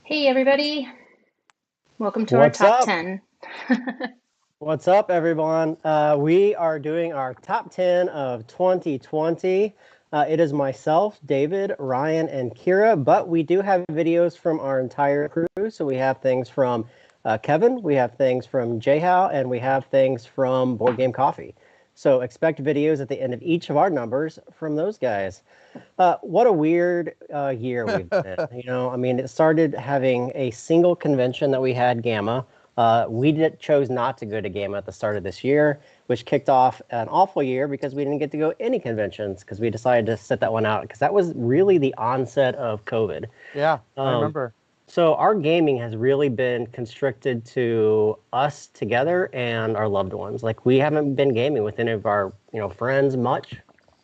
Hey everybody, welcome to our What's top up? 10. What's up, everyone? We are doing our top 10 of 2020. It is myself, David, Ryan, and Kira, but we do have videos from our entire crew. So we have things from Kevin, we have things from Jayhow, and we have things from Board Game Coffee. So expect videos at the end of each of our numbers from those guys. What a weird year we've been in. I mean, it started having a single convention that we had, Gamma. Chose not to go to Gamma at the start of this year, which kicked off an awful year because we didn't get to go any conventions because we decided to sit that one out because that was really the onset of COVID. Yeah, I Um, remember. so our gaming has really been constricted to us together and our loved ones. Like we haven't been gaming with any of our, friends much,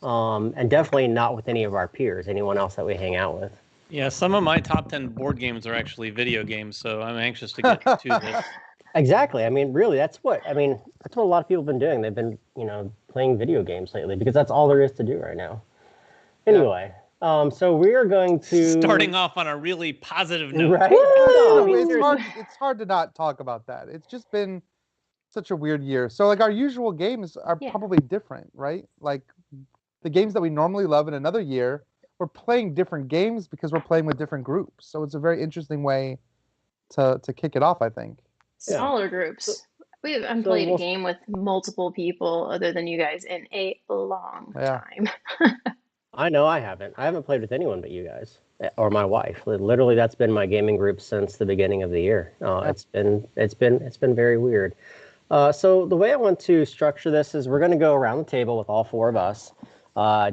and definitely not with any of our peers, anyone else that we hang out with. Yeah, some of my top 10 board games are actually video games, so I'm anxious to get to this. Exactly. I mean, really, that's what a lot of people have been doing. They've been, playing video games lately because that's all there is to do right now. Anyway, so we are going to Starting off on a really positive note. right. No, I mean, it's seriously. hard. It's hard to not talk about that. It's just been such a weird year. So, like, our usual games are Yeah. probably different, right? Like, the games that we normally love in another year, we're playing different games because we're playing with different groups. So it's a very interesting way to kick it off, I think. Smaller groups. We haven't played a game with multiple people other than you guys in a long Yeah. time. I know I haven't. I haven't played with anyone but you guys or my wife. Literally, that's been my gaming group since the beginning of the year. It's been very weird. So the way I want to structure this is we're going to go around the table with all four of us.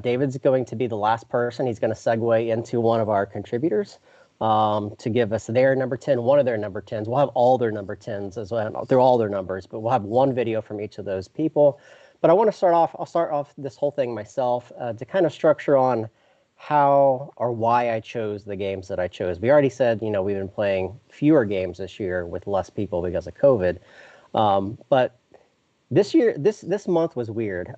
David's going to be the last person. He's going to segue into one of our contributors to give us their number 10, one of their number 10s. We'll have all their number 10s as well. They're all their numbers, but we'll have one video from each of those people. But I'll start off this whole thing myself to kind of structure on how or why I chose the games that I chose. We already said, we've been playing fewer games this year with less people because of COVID. But this month was weird.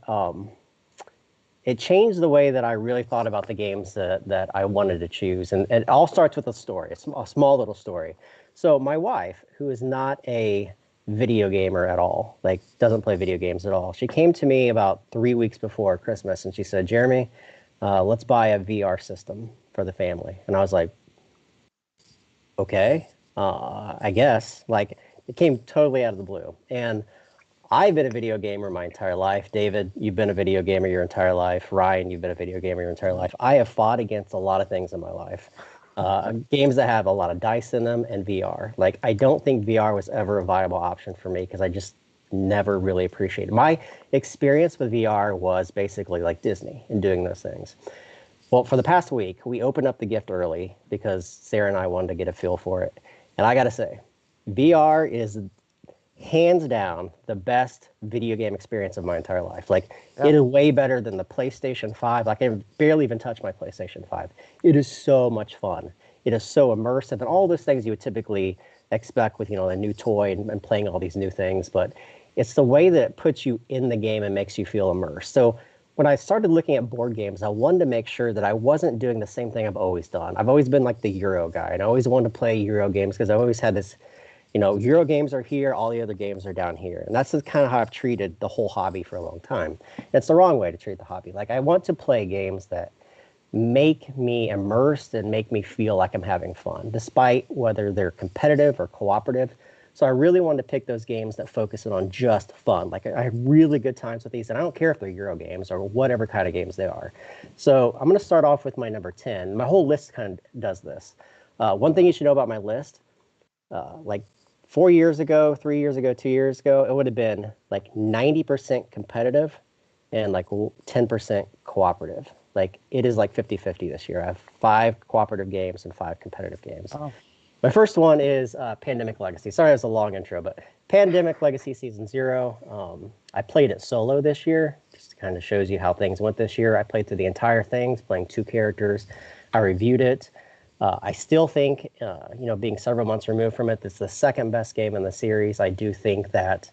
It changed the way that I really thought about the games that I wanted to choose. And it all starts with a story, a small little story. So my wife, who is not a video gamer at all, like doesn't play video games at all, she came to me about 3 weeks before Christmas and she said, Jeremy, let's buy a VR system for the family. And I was like, okay, I guess. Like it came totally out of the blue. And I've been a video gamer my entire life. David, you've been a video gamer your entire life. Ryan, you've been a video gamer your entire life. I have fought against a lot of things in my life. Games that have a lot of dice in them and VR. Like, I don't think VR was ever a viable option for me because I just never really appreciated it. My experience with VR was basically like Disney and doing those things. Well, for the past week, we opened up the gift early because Sarah and I wanted to get a feel for it. And I got to say, VR is hands down the best video game experience of my entire life. Like it is way better than the PlayStation 5. Like I barely even touched my PlayStation 5. It is so much fun. It is so immersive and all those things you would typically expect with, a new toy and playing all these new things. But it's the way that it puts you in the game and makes you feel immersed. So when I started looking at board games, I wanted to make sure that I wasn't doing the same thing I've always done. I've always been like the Euro guy, and I always wanted to play Euro games because I always had this Euro games are here, all the other games are down here. And that's kind of how I've treated the whole hobby for a long time. It's the wrong way to treat the hobby. Like, I want to play games that make me immersed and make me feel like I'm having fun, despite whether they're competitive or cooperative. So I really wanted to pick those games that focus in on just fun. Like, I have really good times with these, and I don't care if they're Euro games or whatever kind of games they are. So I'm going to start off with my number 10. My whole list kind of does this. One thing you should know about my list, like 4 years ago, 3 years ago, 2 years ago, it would have been like 90% competitive and like 10% cooperative. Like it is like 50-50 this year. I have 5 cooperative games and 5 competitive games. Oh. My first one is Pandemic Legacy. Sorry, it was a long intro, but Pandemic Legacy Season 0. I played it solo this year. Just kind of shows you how things went this year. I played through the entire thing, playing 2 characters. I reviewed it. I still think, being several months removed from it, it's the second best game in the series. I do think that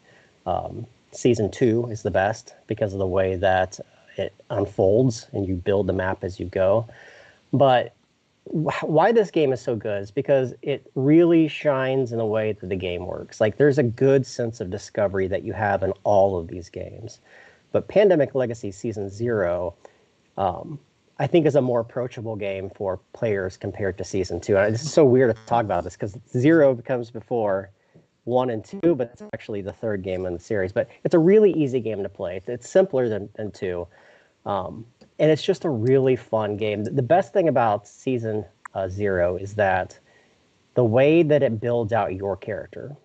Season 2 is the best because of the way that it unfolds and you build the map as you go. But why this game is so good is because it really shines in the way that the game works. Like there's a good sense of discovery that you have in all of these games. But Pandemic Legacy Season 0, I think is a more approachable game for players compared to Season 2. And this is so weird to talk about this because 0 comes before 1 and 2, but it's actually the third game in the series. But it's a really easy game to play. It's simpler than 2. And it's just a really fun game. The best thing about Season 0 is that the way that it builds out your character,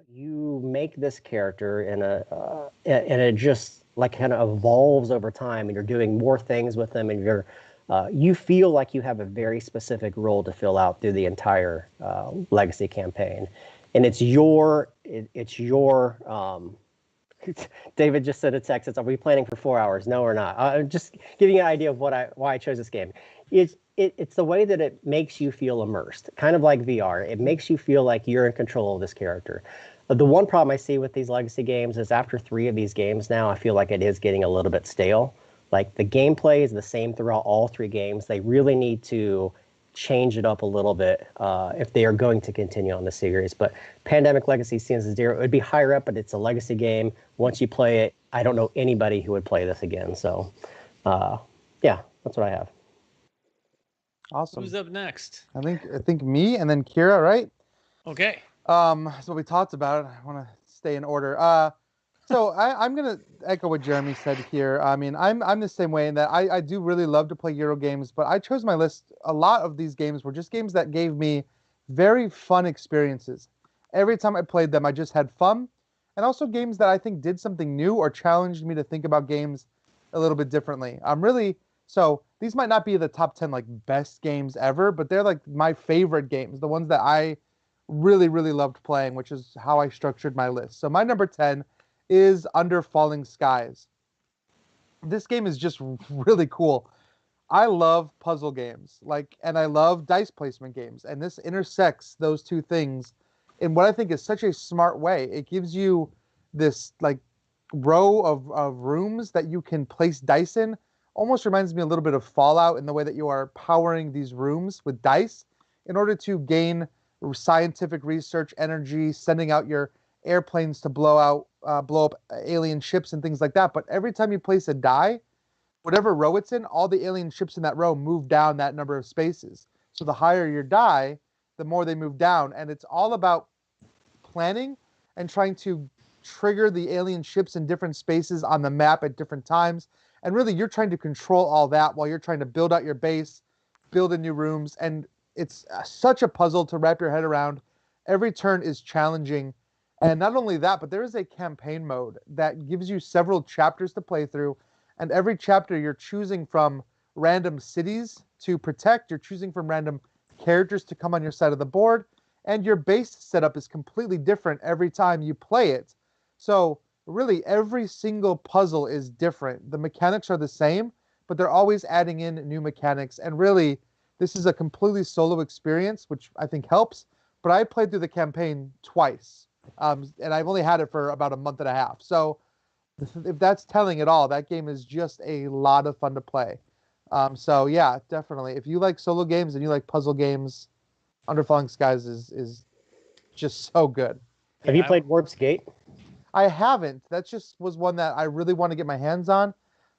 you make this character and it just like kind of evolves over time, and you're doing more things with them, and you feel like you have a very specific role to fill out through the entire Legacy campaign, and it's your David just sent a text. Are we planning for 4 hours? No, we're not. I'm just giving you an idea of why I chose this game. It's the way that it makes you feel immersed, kind of like VR. It makes you feel like you're in control of this character. The one problem I see with these Legacy games is after 3 of these games now, I feel like it is getting a little bit stale. Like the gameplay is the same throughout all 3 games. They really need to change it up a little bit if they are going to continue on the series. But Pandemic Legacy Season 0, it would be higher up, but it's a Legacy game. Once you play it, I don't know anybody who would play this again. So, yeah, that's what I have. Awesome. Who's up next? I think me and then Kira, right? Okay. So we talked about it. I want to stay in order. So I'm gonna echo what Jeremy said here. I mean, I'm the same way in that I do really love to play Euro games, but I chose my list. A lot of these games were just games that gave me very fun experiences. Every time I played them, I just had fun, and also games that I think did something new or challenged me to think about games a little bit differently. So these might not be the top 10 like best games ever, but they're like my favorite games, the ones that I really, really loved playing, which is how I structured my list. So my number 10 is Under Falling Skies. This game is just really cool. I love puzzle games, and I love dice placement games, and this intersects those two things in what I think is such a smart way. It gives you this like row of rooms that you can place dice in. Almost reminds me a little bit of Fallout in the way that you are powering these rooms with dice in order to gain scientific research energy, sending out your airplanes to blow up alien ships and things like that. But every time you place a die, whatever row it's in, all the alien ships in that row move down that number of spaces. So the higher your die, the more they move down. And it's all about planning and trying to trigger the alien ships in different spaces on the map at different times. And really, you're trying to control all that while you're trying to build out your base, build in new rooms. And it's such a puzzle to wrap your head around. Every turn is challenging. And not only that, but there is a campaign mode that gives you several chapters to play through. And every chapter, you're choosing from random cities to protect. You're choosing from random characters to come on your side of the board. And your base setup is completely different every time you play it. So really, every single puzzle is different. The mechanics are the same, but they're always adding in new mechanics. And really, this is a completely solo experience, which I think helps. But I played through the campaign twice. And I've only had it for about a month and a half. So if that's telling at all, that game is just a lot of fun to play. So yeah, definitely. If you like solo games and you like puzzle games, Under Falling Skies is just so good. Have you played Warp's Gate? I haven't. That just was one that I really want to get my hands on.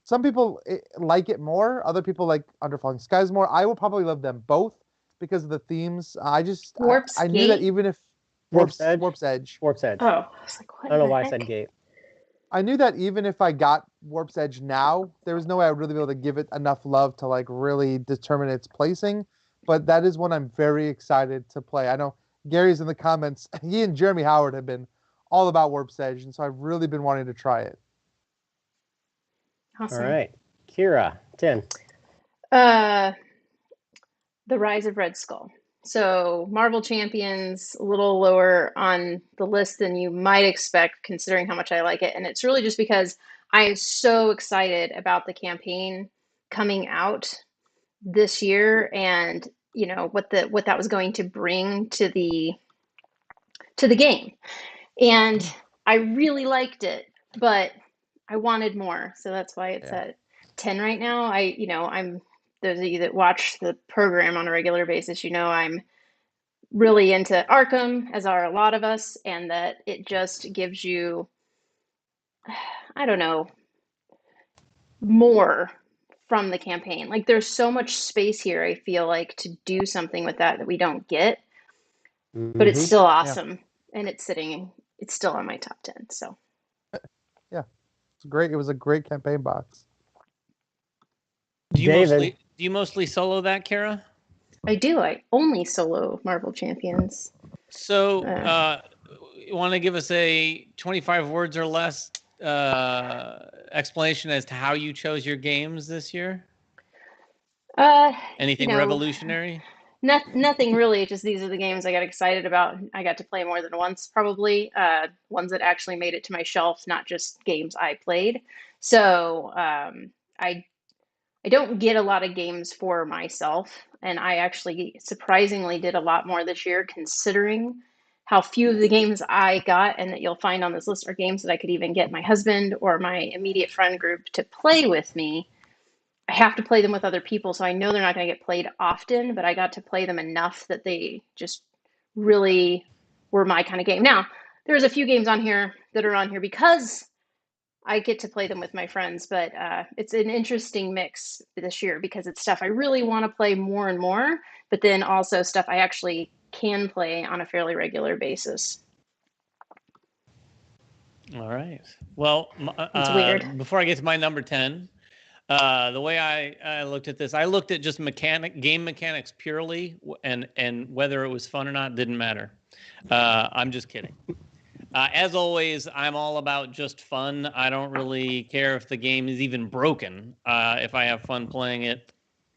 Some people like it more. Other people like Under Falling Skies more. I will probably love them both because of the themes. I knew that even if Warp's Edge. Warp's Edge. Warp's Edge. Oh, I was like, what I don't know the why I heck? said Gate. I knew that even if I got Warp's Edge now, there was no way I would really be able to give it enough love to like really determine its placing. But that is one I'm very excited to play. I know Gary's in the comments. He and Jeremy Howard have been all about Warp's Edge, and so I've really been wanting to try it. Awesome. All right. Kira, 10. The Rise of Red Skull. So Marvel Champions, a little lower on the list than you might expect, considering how much I like it. And it's really just because I am so excited about the campaign coming out this year, and you know what that was going to bring to the game. And I really liked it, but I wanted more, so that's why it's at 10 right now. I'm those of you that watch the program on a regular basis, you know I'm really into Arkham, as are a lot of us, and that it just gives you, I don't know, more from the campaign. Like there's so much space here, I feel like, to do something with that we don't get, but it's still Yeah. awesome. And it's still on my top 10. So Yeah. It's great. It was a great campaign box. Do you David. mostly solo that, Kara? I only solo Marvel Champions. So, you want to give us a 25 words or less explanation as to how you chose your games this year? Anything revolutionary? Nothing really. Just these are the games I got excited about. I got to play more than once, probably. Ones that actually made it to my shelf, not just games I played. So I don't get a lot of games for myself, and I actually surprisingly did a lot more this year, considering how few of the games I got and that you'll find on this list are games that I could even get my husband or my immediate friend group to play with me. I have to play them with other people, so I know they're not going to get played often, but I got to play them enough that they just really were my kind of game. Now, there's a few games on here that are on here because I get to play them with my friends, but it's an interesting mix this year because it's stuff I really want to play more and more, but then also stuff I actually can play on a fairly regular basis. All right. Well, It's weird. before I get to my number 10, the way I looked at this, I looked at just game mechanics purely, and whether it was fun or not didn't matter. I'm just kidding. As always, I'm all about just fun. I don't really care if the game is even broken. If I have fun playing it,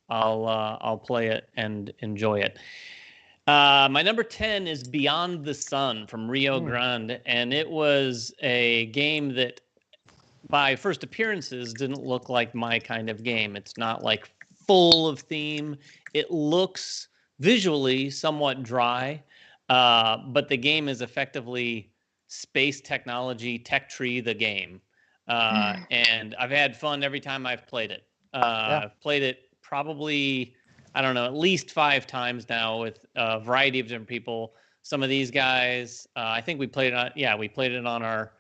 I'll play it and enjoy it. My number 10 is Beyond the Sun from Rio Grande, and it was a game that by first appearances didn't look like my kind of game. It's not like full of theme. It looks visually somewhat dry, but the game is effectively space technology tech tree the game. And I've had fun every time I've played it. I've played it probably, I don't know, at least 5 times now with a variety of different people. Some of these guys, I think we played it on our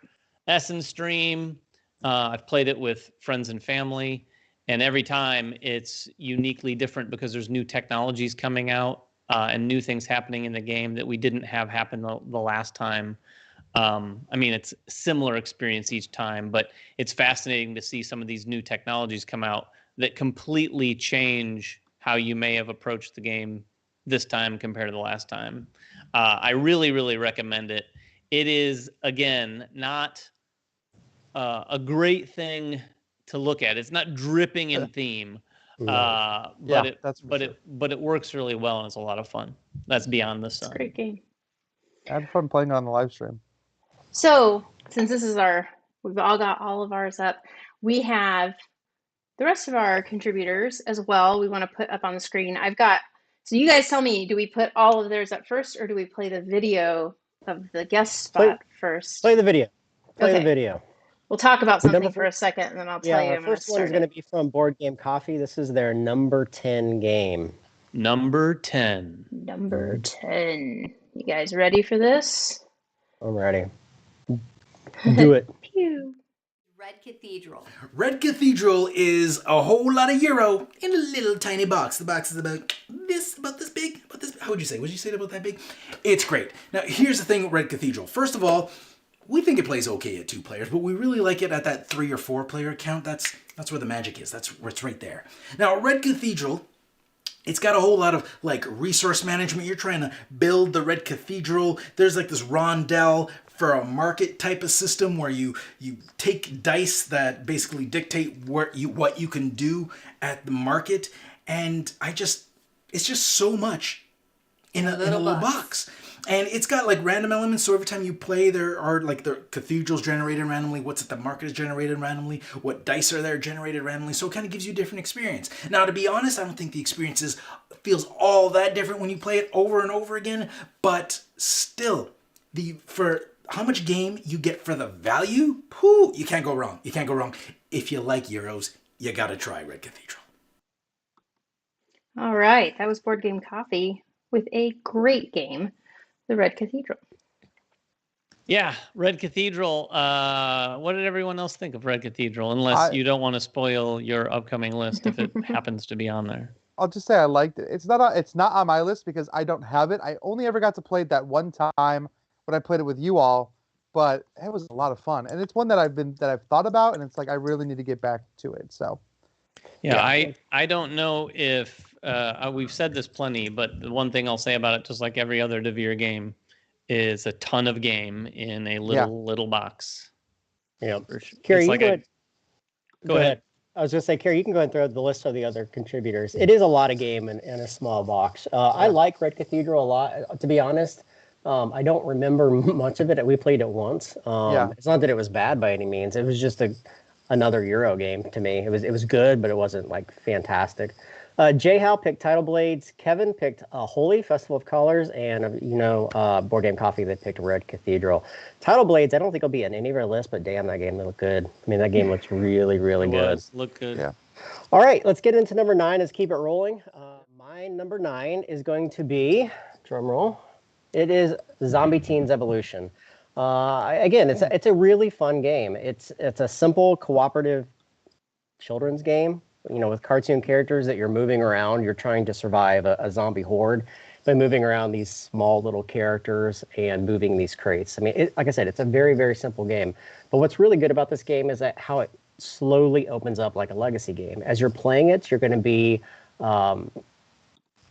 Essen stream. I've played it with friends and family, and every time it's uniquely different because there's new technologies coming out and new things happening in the game that we didn't have happen the last time. I mean, it's similar experience each time, but it's fascinating to see some of these new technologies come out that completely change how you may have approached the game this time compared to the last time. I really, really recommend it. It is, again, not a great thing to look at. It's not dripping in theme, but it works really well and it's a lot of fun. That's Beyond the Sun. It's a great game. I had fun playing on the live stream. So since this is we've all got all of ours up, we have the rest of our contributors as well. We want to put up on the screen. So you guys tell me, do we put all of theirs up first or do we play the video of the guest spot first? Play the video. Play the video. We'll talk about something for a second and then I'll tell you. Our first one is going to be from Board Game Coffee. This is their number 10 game. Number 10. Number 10. You guys ready for this? I'm ready. Do it. Pew. Red Cathedral. Red Cathedral is a whole lot of euro in a little tiny box. The box is about this big, how would you say? Would you say it about that big? It's great. Now, here's the thing with Red Cathedral. First of all, we think it plays okay at 2 players, but we really like it at that 3 or 4 player count. That's where the magic is. That's where it's right there. Now, Red Cathedral, it's got a whole lot of like resource management. You're trying to build the Red Cathedral. There's like this rondel for a market type of system where you take dice that basically dictate what you can do at the market. And it's just so much in a little box. And it's got like random elements, so every time you play, there are like the cathedrals generated randomly, what's at the market is generated randomly, what dice are there generated randomly, so it kind of gives you a different experience. Now, to be honest, I don't think the experience feels all that different when you play it over and over again, but still, for how much game you get for the value, you can't go wrong. You can't go wrong. If you like Euros, you gotta try Red Cathedral. All right, that was Board Game Coffee with a great game, The Red Cathedral. Yeah, Red Cathedral. What did everyone else think of Red Cathedral? Unless you don't want to spoil your upcoming list if it happens to be on there. I'll just say I liked it. It's not on my list because I don't have it. I only ever got to play it that one time when I played it with you all, but it was a lot of fun. And it's one that I've thought about, and it's like I really need to get back to it. So Yeah, I don't know if we've said this plenty, but the one thing I'll say about it, just like every other Devere game, is a ton of game in a little box. Yeah. It's Carrie, like go ahead. I was going to say, Carrie, you can go and throw the list of the other contributors. It is a lot of game in a small box. I like Red Cathedral a lot, to be honest. I don't remember much of it. We played it once. It's not that it was bad by any means. It was just another Euro game to me. It was good, but it wasn't like fantastic. Jay Hal picked Title Blades. Kevin picked Holy Festival of Colors, and Board Game Coffee that picked Red Cathedral. Title Blades, I don't think it'll be on any of our lists, but damn, that game looked good. I mean, that game looks really, really good. Look good. Yeah. All right, let's get into number 9. Let's keep it rolling. My number 9 is going to be, drum roll, it is Zombie Teens Evolution. Again, it's a really fun game. It's a simple cooperative children's game, with cartoon characters that you're moving around. You're trying to survive a zombie horde by moving around these small little characters and moving these crates. I mean, like I said, it's a very, very simple game. But what's really good about this game is that how it slowly opens up like a legacy game. As you're playing it, you're going to be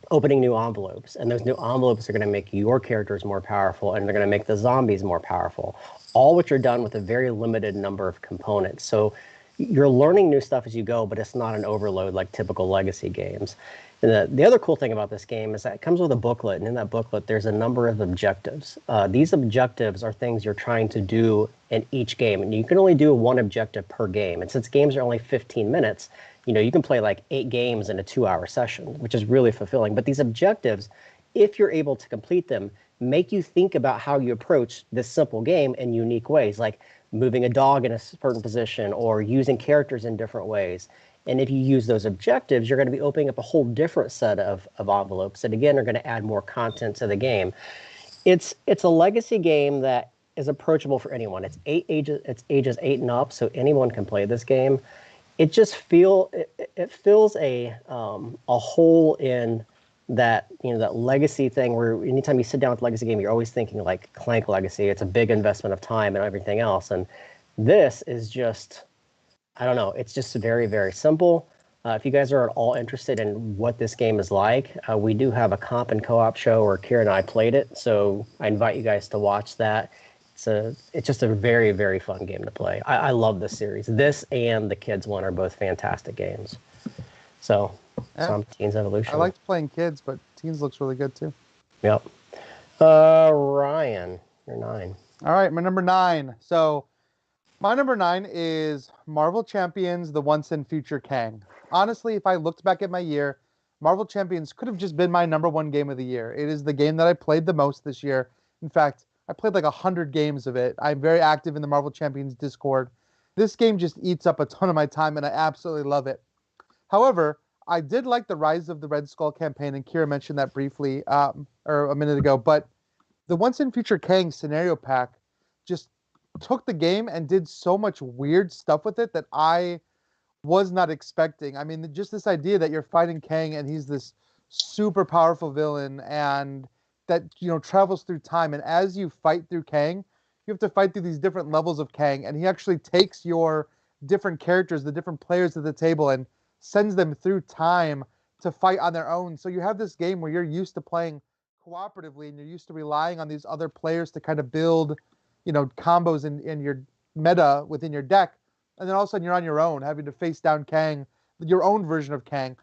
opening new envelopes, and those new envelopes are going to make your characters more powerful, and they're going to make the zombies more powerful, all which are done with a very limited number of components. So you're learning new stuff as you go, but it's not an overload like typical legacy games. And the other cool thing about this game is that it comes with a booklet, and in that booklet there's a number of objectives. These objectives are things you're trying to do in each game, and you can only do one objective per game. And since games are only 15 minutes, you can play like 8 games in a 2-hour session, which is really fulfilling. But these objectives, if you're able to complete them, make you think about how you approach this simple game in unique ways, like moving a dog in a certain position or using characters in different ways. And if you use those objectives, you're going to be opening up a whole different set of envelopes that, again, are going to add more content to the game. It's a legacy game that is approachable for anyone. It's ages 8 and up, so anyone can play this game. It just fills a hole in that that legacy thing where anytime you sit down with a legacy game, you're always thinking like Clank Legacy. It's a big investment of time and everything else, and this is just, I don't know, it's just very, very simple. If you guys are at all interested in what this game is like, we do have a comp and co-op show where Kira and I played it, so I invite you guys to watch that. It's just a very, very fun game to play. I love this series. This and the kids one are both fantastic games. So, Teens Evolution. I liked playing kids, but Teens looks really good too. Yep. Ryan, you're 9. All right, my number 9. So, my number 9 is Marvel Champions: The Once and Future Kang. Honestly, if I looked back at my year, Marvel Champions could have just been my number 1 game of the year. It is the game that I played the most this year. In fact, I played like 100 games of it. I'm very active in the Marvel Champions Discord. This game just eats up a ton of my time, and I absolutely love it. However, I did like the Rise of the Red Skull campaign, and Kira mentioned that briefly or a minute ago, but the Once and Future Kang scenario pack just took the game and did so much weird stuff with it that I was not expecting. I mean, just this idea that you're fighting Kang and he's this super powerful villain and that travels through time, and as you fight through Kang, you have to fight through these different levels of Kang, and he actually takes your different characters, the different players at the table, and sends them through time to fight on their own. So you have this game where you're used to playing cooperatively and you're used to relying on these other players to kind of build combos in your meta within your deck, and then all of a sudden you're on your own having to face down Kang, your own version of Kang.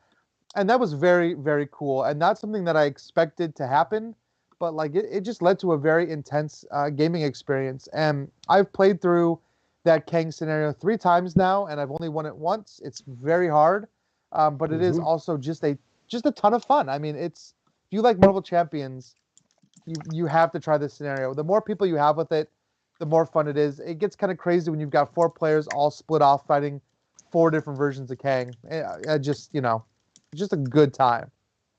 And that was very, very cool, and not something that I expected to happen, but like it just led to a very intense gaming experience. And I've played through that Kang scenario 3 times now, and I've only won it once. It's very hard, but it is also just a ton of fun. I mean, if you like Marvel Champions, you have to try this scenario. The more people you have with it, the more fun it is. It gets kind of crazy when you've got 4 players all split off fighting 4 different versions of Kang. Just a good time.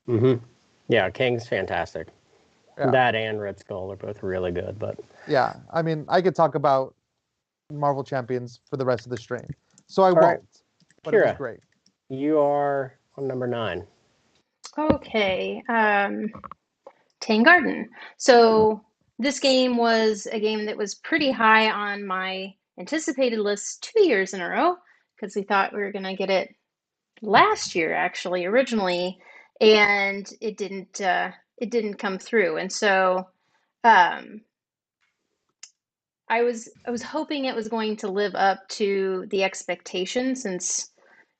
Mm-hmm. Yeah, King's fantastic. Yeah. That and Red Skull are both really good, but Yeah. I mean, I could talk about Marvel Champions for the rest of the stream, so I all right, won't. But it was Kira, great. you are on number 9. Okay. Tang Garden. So this game was a game that was pretty high on my anticipated list 2 years in a row because we thought we were going to get it last year, actually, originally, and it didn't come through. And so um, I was hoping it was going to live up to the expectation since,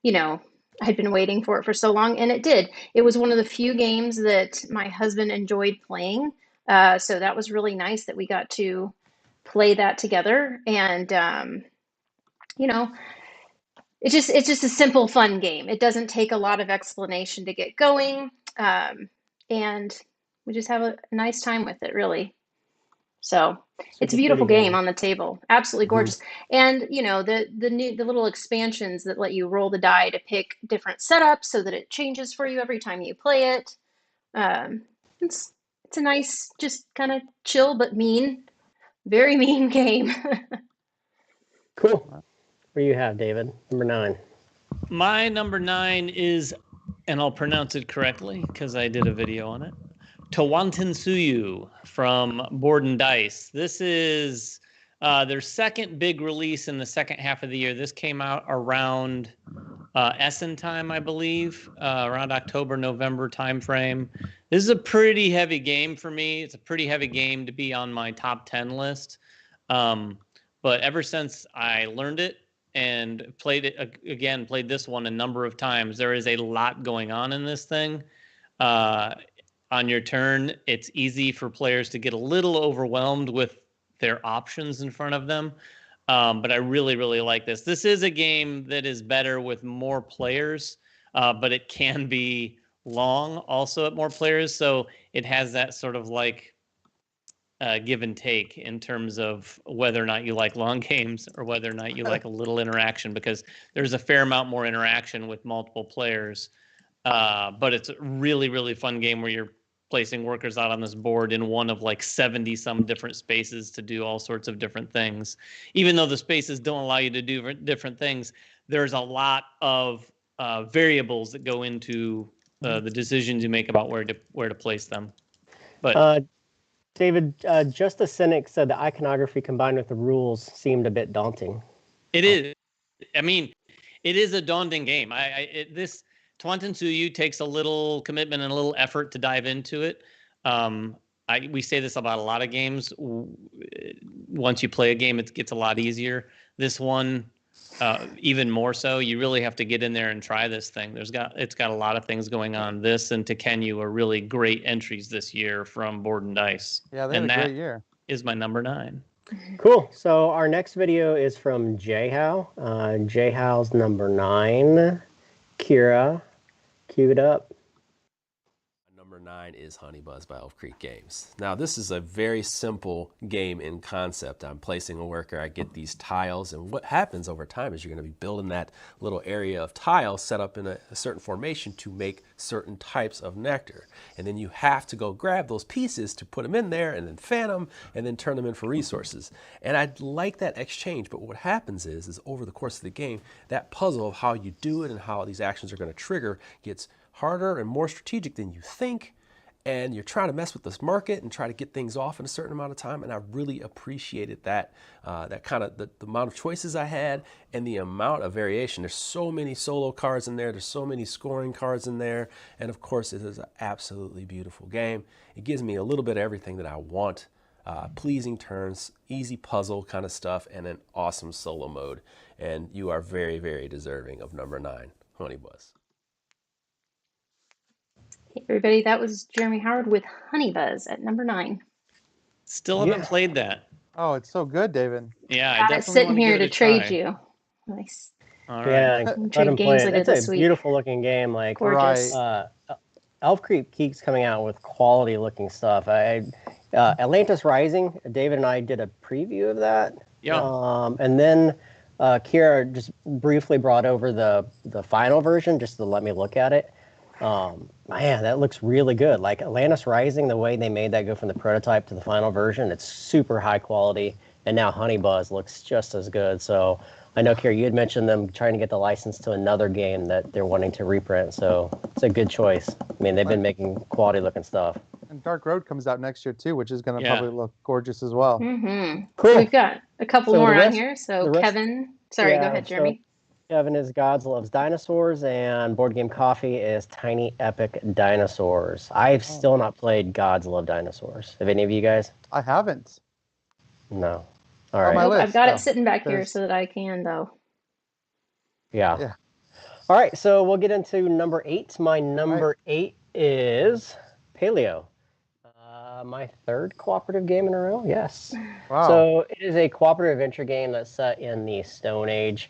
you know, I'd been waiting for it for so long, and it did. It was one of the few games that my husband enjoyed playing, so that was really nice that we got to play that together. And you know, it's just a simple, fun game. It doesn't take a lot of explanation to get going, and we just have a nice time with it, really. So it's a Super pretty beautiful game game. on the table, absolutely Mhm. gorgeous. And the little expansions that let you roll the die to pick different setups so that it changes for you every time you play it. Um, it's a nice, just kind of chill but mean, very mean game. Cool. What do you have, David? Number 9. My number 9 is, and I'll pronounce it correctly because I did a video on it, Tawantinsuyu from Board and Dice. This is their second big release in the second half of the year. This came out around Essen time, I believe, around October, November timeframe. This is a pretty heavy game for me. It's a pretty heavy game to be on my top 10 list. But ever since I learned it and played it again, played this one a number of times, there is a lot going on in this thing. On your turn, it's easy for players to get a little overwhelmed with their options in front of them. But I really, really like this. This is a game that is better with more players, but it can be long also at more players. So it has that sort of like give and take in terms of whether or not you like long games or whether or not you like a little interaction, because there's a fair amount more interaction with multiple players. But it's a really, really fun game where you're placing workers out on this board in one of like 70 some different spaces to do all sorts of different things. Even though the spaces don't allow you to do different things, there's a lot of variables that go into the decisions you make about where to place them. But David, just a cynic said the iconography combined with the rules seemed a bit daunting. it is. I mean, it is a daunting game. This Tawantinsuyu takes a little commitment and a little effort to dive into it. We say this about a lot of games. Once you play a game, it gets a lot easier. This one, even more so. You really have to get in there and try this thing. It's got a lot of things going on. This and Tekenyu are really great entries this year from Board and Dice. Yeah, they had And a that great year. is my number 9. Cool. So our next video is from Jayhow. Jayhow's number 9. Kira, cue it up. Number 9 is Honey Buzz by Elf Creek Games. Now, this is a very simple game in concept. I'm placing a worker, I get these tiles, and what happens over time is you're going to be building that little area of tiles set up in a certain formation to make certain types of nectar. And then you have to go grab those pieces to put them in there and then fan them and then turn them in for resources. And I like that exchange, but what happens is over the course of the game, that puzzle of how you do it and how these actions are going to trigger gets harder and more strategic than you think, and you're trying to mess with this market and try to get things off in a certain amount of time. And I really appreciated that that kind of the amount of choices I had and the amount of variation. There's so many solo cards in there, there's so many scoring cards in there, and of course it is an absolutely beautiful game. It gives me a little bit of everything that I want. Pleasing turns, easy puzzle kind of stuff, and an awesome solo mode. And you are very, very deserving of number 9, Honey Buzz. Hey everybody, that was Jeremy Howard with Honey Buzz at number 9. Still haven't played that. Oh, it's so good, David. Yeah, I Got it definitely sitting want to here give it to a trade try. you. Nice. All right. Yeah, let Trade him games play I it. did It's this a week. beautiful looking game. Like, Gorgeous. Elf Creek keeps coming out with quality looking stuff. Atlantis Rising, David and I did a preview of that. Yeah. And then Kira just briefly brought over the final version just to let me look at it. Man, that looks really good. Like Atlantis Rising, the way they made that go from the prototype to the final version, it's super high quality. And now Honey Buzz looks just as good. So I know, Kira, you had mentioned them trying to get the license to another game that they're wanting to reprint. So it's a good choice. I mean, they've been making quality looking stuff. And Dark Road comes out next year too, which is going to Yeah. probably look gorgeous as well. Mm-hmm. Cool. We've got a couple So more the rest- on here. So the rest- Kevin, sorry, go Yeah, ahead, so Jeremy. Kevin is Gods Loves Dinosaurs, and Board Game Coffee is Tiny Epic Dinosaurs. I've still not played Gods Love Dinosaurs. Have any of you guys? I haven't. No. All On my right. Nope, I've list, got though. it sitting back here There's- so that I can, though. Yeah. All right, so we'll get into number 8. My number 8 is Paleo. My third cooperative game in a row, yes. Wow. So it is a cooperative adventure game that's set in the Stone Age.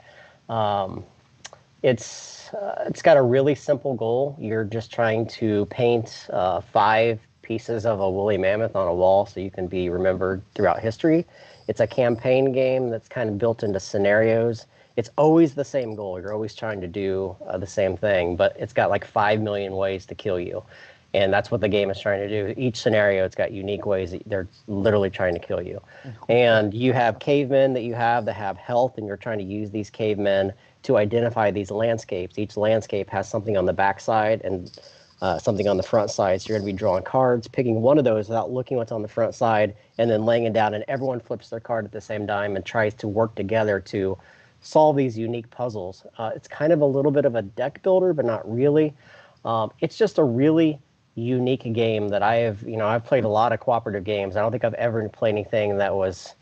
It's got a really simple goal. You're just trying to paint 5 pieces of a woolly mammoth on a wall so you can be remembered throughout history. It's a campaign game that's kind of built into scenarios. It's always the same goal. You're always trying to do the same thing, but it's got like 5 million ways to kill you. And that's what the game is trying to do. Each scenario, it's got unique ways that they're literally trying to kill you. And you have cavemen that have health, and you're trying to use these cavemen to identify these landscapes. Each landscape has something on the back side and something on the front side. So you're going to be drawing cards, picking one of those without looking what's on the front side, and then laying it down, and everyone flips their card at the same time and tries to work together to solve these unique puzzles. It's kind of a little bit of a deck builder, but not really. It's just a really unique game that I've played a lot of cooperative games. I don't think I've ever played anything that was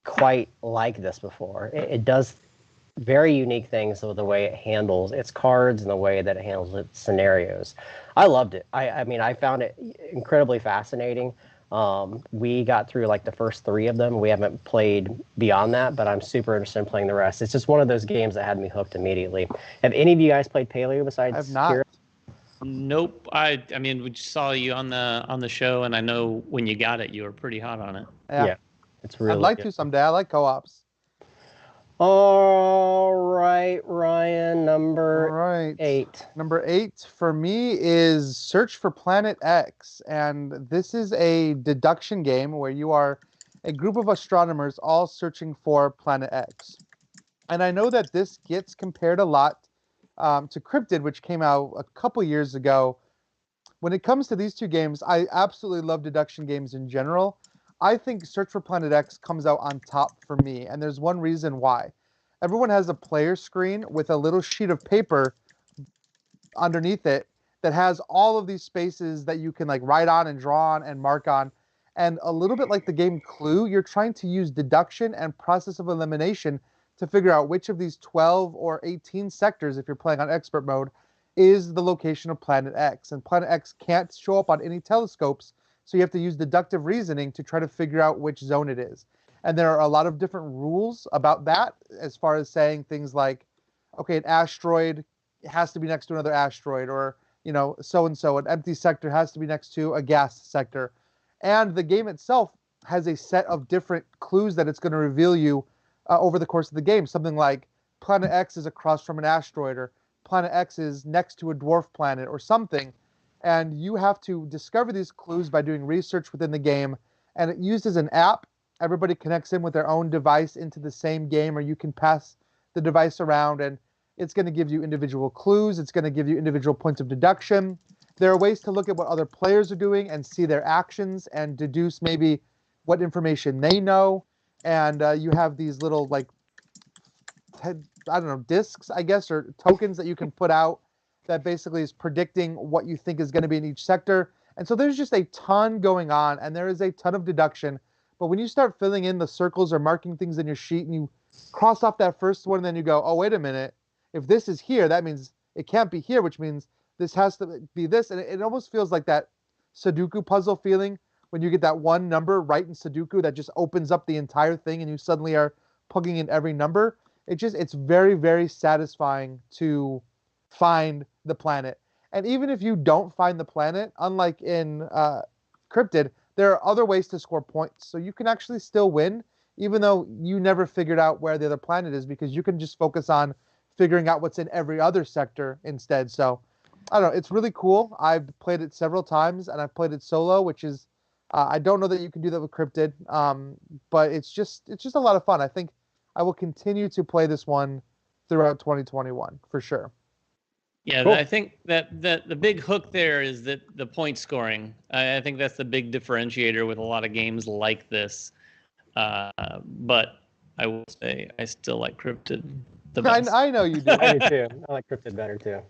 quite like this before. It does very unique things with the way it handles its cards and the way that it handles its scenarios. I loved it. I mean, I found it incredibly fascinating. We got through like the first 3 of them. We haven't played beyond that, but I'm super interested in playing the rest. It's just one of those games that had me hooked immediately. Have any of you guys played Paleo besides I have not. Kira? Nope. I mean, we just saw you on the show, and I know when you got it, you were pretty hot on it. Yeah. It's really I'd like good. to someday. I like co-ops. All right, Ryan, number 8. Number 8 for me is Search for Planet X. And this is a deduction game where you are a group of astronomers all searching for Planet X. And I know that this gets compared a lot to Cryptid, which came out a couple years ago. When it comes to these 2 games, I absolutely love deduction games in general. I think Search for Planet X comes out on top for me, and there's one reason why. Everyone has a player screen with a little sheet of paper underneath it that has all of these spaces that you can like write on and draw on and mark on. And a little bit like the game Clue, you're trying to use deduction and process of elimination to figure out which of these 12 or 18 sectors, if you're playing on expert mode, is the location of Planet X. And Planet X can't show up on any telescopes, so you have to use deductive reasoning to try to figure out which zone it is. And there are a lot of different rules about that, as far as saying things like, okay, an asteroid has to be next to another asteroid, or, so-and-so, an empty sector has to be next to a gas sector. And the game itself has a set of different clues that it's going to reveal you over the course of the game. Something like Planet X is across from an asteroid, or Planet X is next to a dwarf planet, or something. And you have to discover these clues by doing research within the game. And it used as an app. Everybody connects in with their own device into the same game, or you can pass the device around, and it's going to give you individual clues. It's going to give you individual points of deduction. There are ways to look at what other players are doing and see their actions and deduce maybe what information they know. And you have these little, like, discs, I guess, or tokens that you can put out that basically is predicting what you think is going to be in each sector. And so there's just a ton going on, and there is a ton of deduction. But when you start filling in the circles or marking things in your sheet, and you cross off that first one, and then you go, oh, wait a minute. If this is here, that means it can't be here, which means this has to be this. And it almost feels like that Sudoku puzzle feeling when you get that one number right in Sudoku that just opens up the entire thing, and you suddenly are plugging in every number. It's very, very satisfying to find the planet. And even if you don't find the planet, unlike in Cryptid, there are other ways to score points. So you can actually still win, even though you never figured out where the other planet is, because you can just focus on figuring out what's in every other sector instead. So I don't know. It's really cool. I've played it several times, and I've played it solo, which is I don't know that you can do that with Cryptid, but it's just a lot of fun. I think I will continue to play this one throughout 2021 for sure. Yeah, Cool. I think that the big hook there is that the point scoring. I think that's the big differentiator with a lot of games like this. But I will say I still like Cryptid the best. I know you do. I do too. I like Cryptid better too.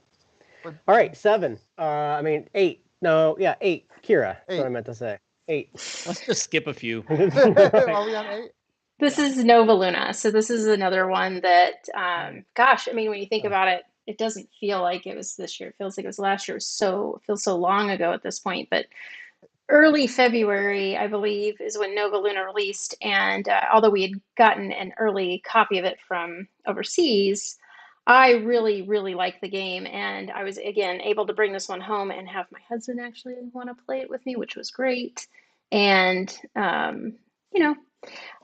But- All right, 7. I mean 8. No, yeah, 8. Kira. That's what I 8. meant to say. 8. Let's just skip a few. Are we on 8? This is Nova Luna. So this is another one that, gosh, I mean, when you think about it, it doesn't feel like it was this year. It feels like it was last year. It feels so long ago at this point. But early February, I believe, is when Nova Luna released. And although we had gotten an early copy of it from overseas, I really, really liked the game. And I was, again, able to bring this one home and have my husband actually want to play it with me, which was great. And, you know,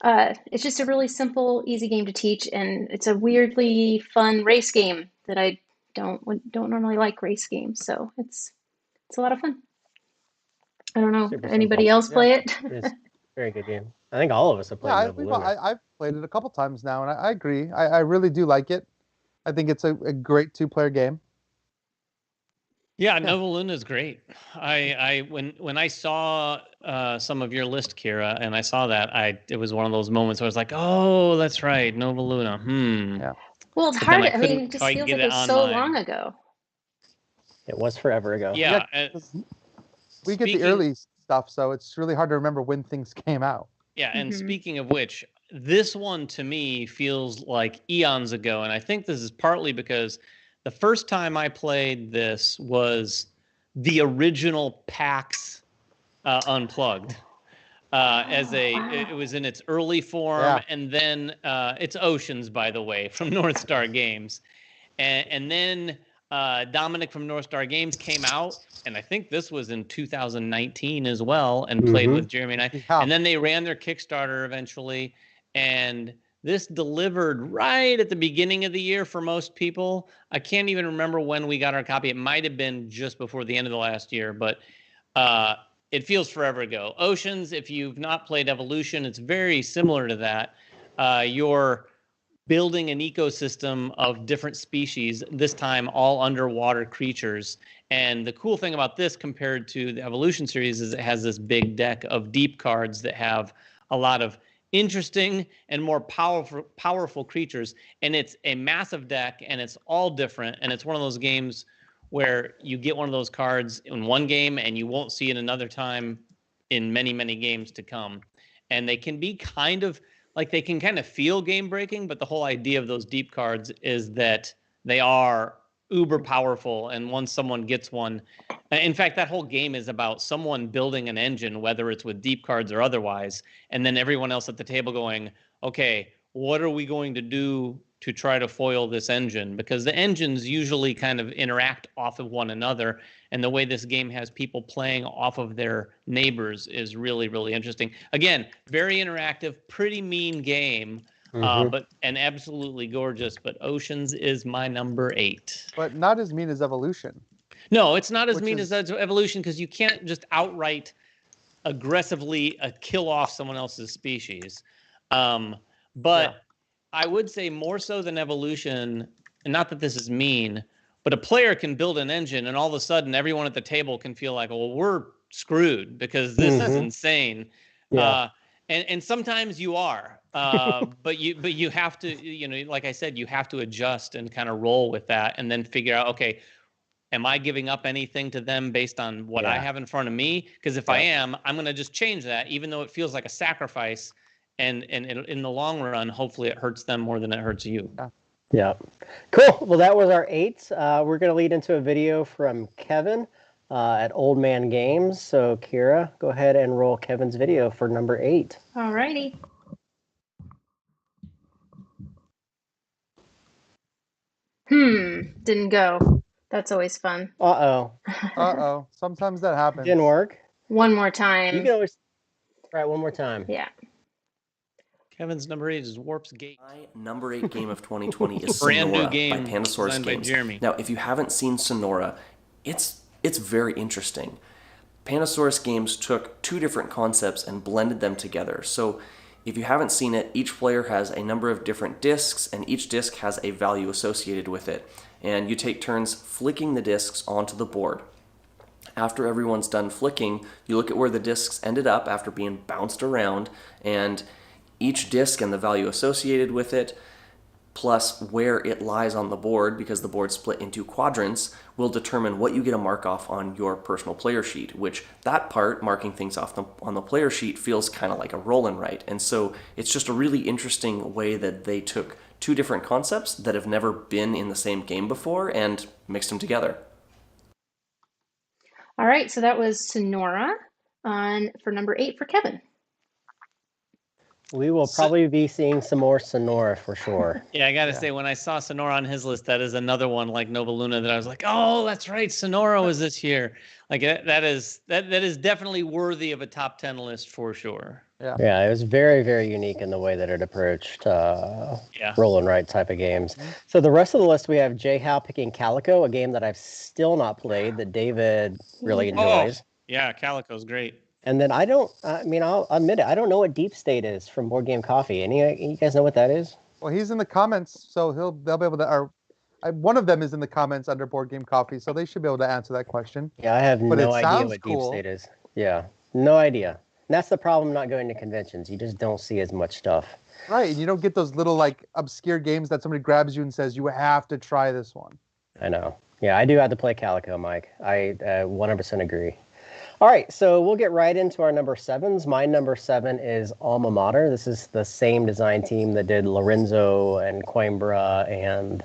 it's just a really simple, easy game to teach, and it's a weirdly fun race game that I don't normally like race games, so it's a lot of fun. I don't know. Super Anybody simple. else play it? It's a very good game. I think all of us have played Nova Luna. I've played it a couple times now, and I agree. I really do like it. I think it's a great 2-player game. Yeah, Nova Luna is great. When I saw some of your list, Kira, and I saw that, it was one of those moments where I was like, oh, that's right, Nova Luna. Yeah. Well, it's But then hard. I I mean, couldn't it just quite feels get like it it was on so mine. long ago. It was forever ago. Yeah. We get the early stuff, so it's really hard to remember when things came out. Yeah, and speaking of which, this one to me feels like eons ago, and I think this is partly because the first time I played this was the original PAX Unplugged. It was in its early form, and then it's Oceans, by the way, from North Star Games, and then Dominic from North Star Games came out, and I think this was in 2019 as well, and played with Jeremy and I. Yeah. And then they ran their Kickstarter eventually, and this delivered right at the beginning of the year for most people. I can't even remember when we got our copy. It might have been just before the end of the last year, but it feels forever ago. Oceans, if you've not played Evolution, it's very similar to that. You're building an ecosystem of different species, this time all underwater creatures. And the cool thing about this compared to the Evolution series is it has this big deck of deep cards that have a lot of interesting and more powerful creatures. And it's a massive deck, and it's all different. And it's one of those games where you get one of those cards in one game and you won't see it another time in many, many games to come. And they can be kind of feel game breaking, but the whole idea of those deep cards is that they are uber powerful. And once someone gets one, in fact, that whole game is about someone building an engine, whether it's with deep cards or otherwise, and then everyone else at the table going, okay, what are we going to do to try to foil this engine? Because the engines usually kind of interact off of one another, and the way this game has people playing off of their neighbors is really, really interesting. Again, very interactive, pretty mean game, but and absolutely gorgeous. But Oceans is my number 8. But not as mean as Evolution. No, it's not as mean as Evolution, because you can't just outright aggressively kill off someone else's species. But I would say more so than Evolution, and not that this is mean, but a player can build an engine and all of a sudden everyone at the table can feel like, well, we're screwed because this is insane. Yeah. And sometimes you are, but you have to, like I said, you have to adjust and kind of roll with that and then figure out, okay, am I giving up anything to them based on what I have in front of me? Because if I am, I'm going to just change that, even though it feels like a sacrifice. And in the long run, hopefully it hurts them more than it hurts you. Yeah. Cool. Well, that was our 8. We're going to lead into a video from Kevin at Old Man Games. So, Kira, go ahead and roll Kevin's video for number 8. All righty. Didn't go. That's always fun. Uh-oh. Sometimes that happens. Didn't work. One more time. You can always try it one more time. Yeah. Kevin's number 8 is Warp's Gate. My number 8 game of 2020 is Brand new Sonora game by Pandasaurus designed by Games. Jeremy. Now, if you haven't seen Sonora, it's very interesting. Panasaurus Games took two different concepts and blended them together. So if you haven't seen it, each player has a number of different discs, and each disc has a value associated with it. And you take turns flicking the discs onto the board. After everyone's done flicking, you look at where the discs ended up after being bounced around, and each disc and the value associated with it, plus where it lies on the board, because the board's split into quadrants, will determine what you get a mark off on your personal player sheet, which that part, marking things off on the player sheet, feels kind of like a roll and write. And so it's just a really interesting way that they took two different concepts that have never been in the same game before and mixed them together. All right, so that was Sonora for number 8 for Kevin. We will probably be seeing some more Sonora for sure. Yeah, I gotta say, when I saw Sonora on his list, that is another one like Nova Luna that I was like, oh, that's right, Sonora was this year. Like that is definitely worthy of a top 10 list for sure. Yeah, it was very, very unique in the way that it approached roll and write type of games. So the rest of the list, we have J. Howe picking Calico, a game that I've still not played that David really enjoys. Yeah, Calico's great. And then I'll admit it, I don't know what Deep State is from Board Game Coffee. Any you guys know what that is? Well, he's in the comments, so they'll be able to. Or one of them is in the comments under Board Game Coffee, so they should be able to answer that question. Yeah, I have no idea what Deep State is. Yeah, no idea. And that's the problem not going to conventions. You just don't see as much stuff. Right, and you don't get those little like obscure games that somebody grabs you and says you have to try this one. I know. Yeah, I do have to play Calico, Mike. I 100% agree. All right, so we'll get right into our number 7s. My number 7 is Alma Mater. This is the same design team that did Lorenzo and Coimbra and,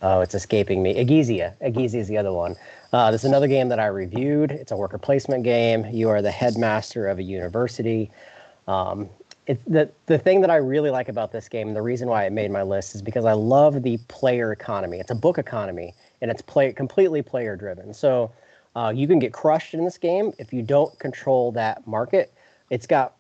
it's escaping me, Agizia. Agizia is the other one. This is another game that I reviewed. It's a worker placement game. You are the headmaster of a university. The thing that I really like about this game, and the reason why it made my list, is because I love the player economy. It's a book economy, and it's completely player-driven. So you can get crushed in this game if you don't control that market. It's got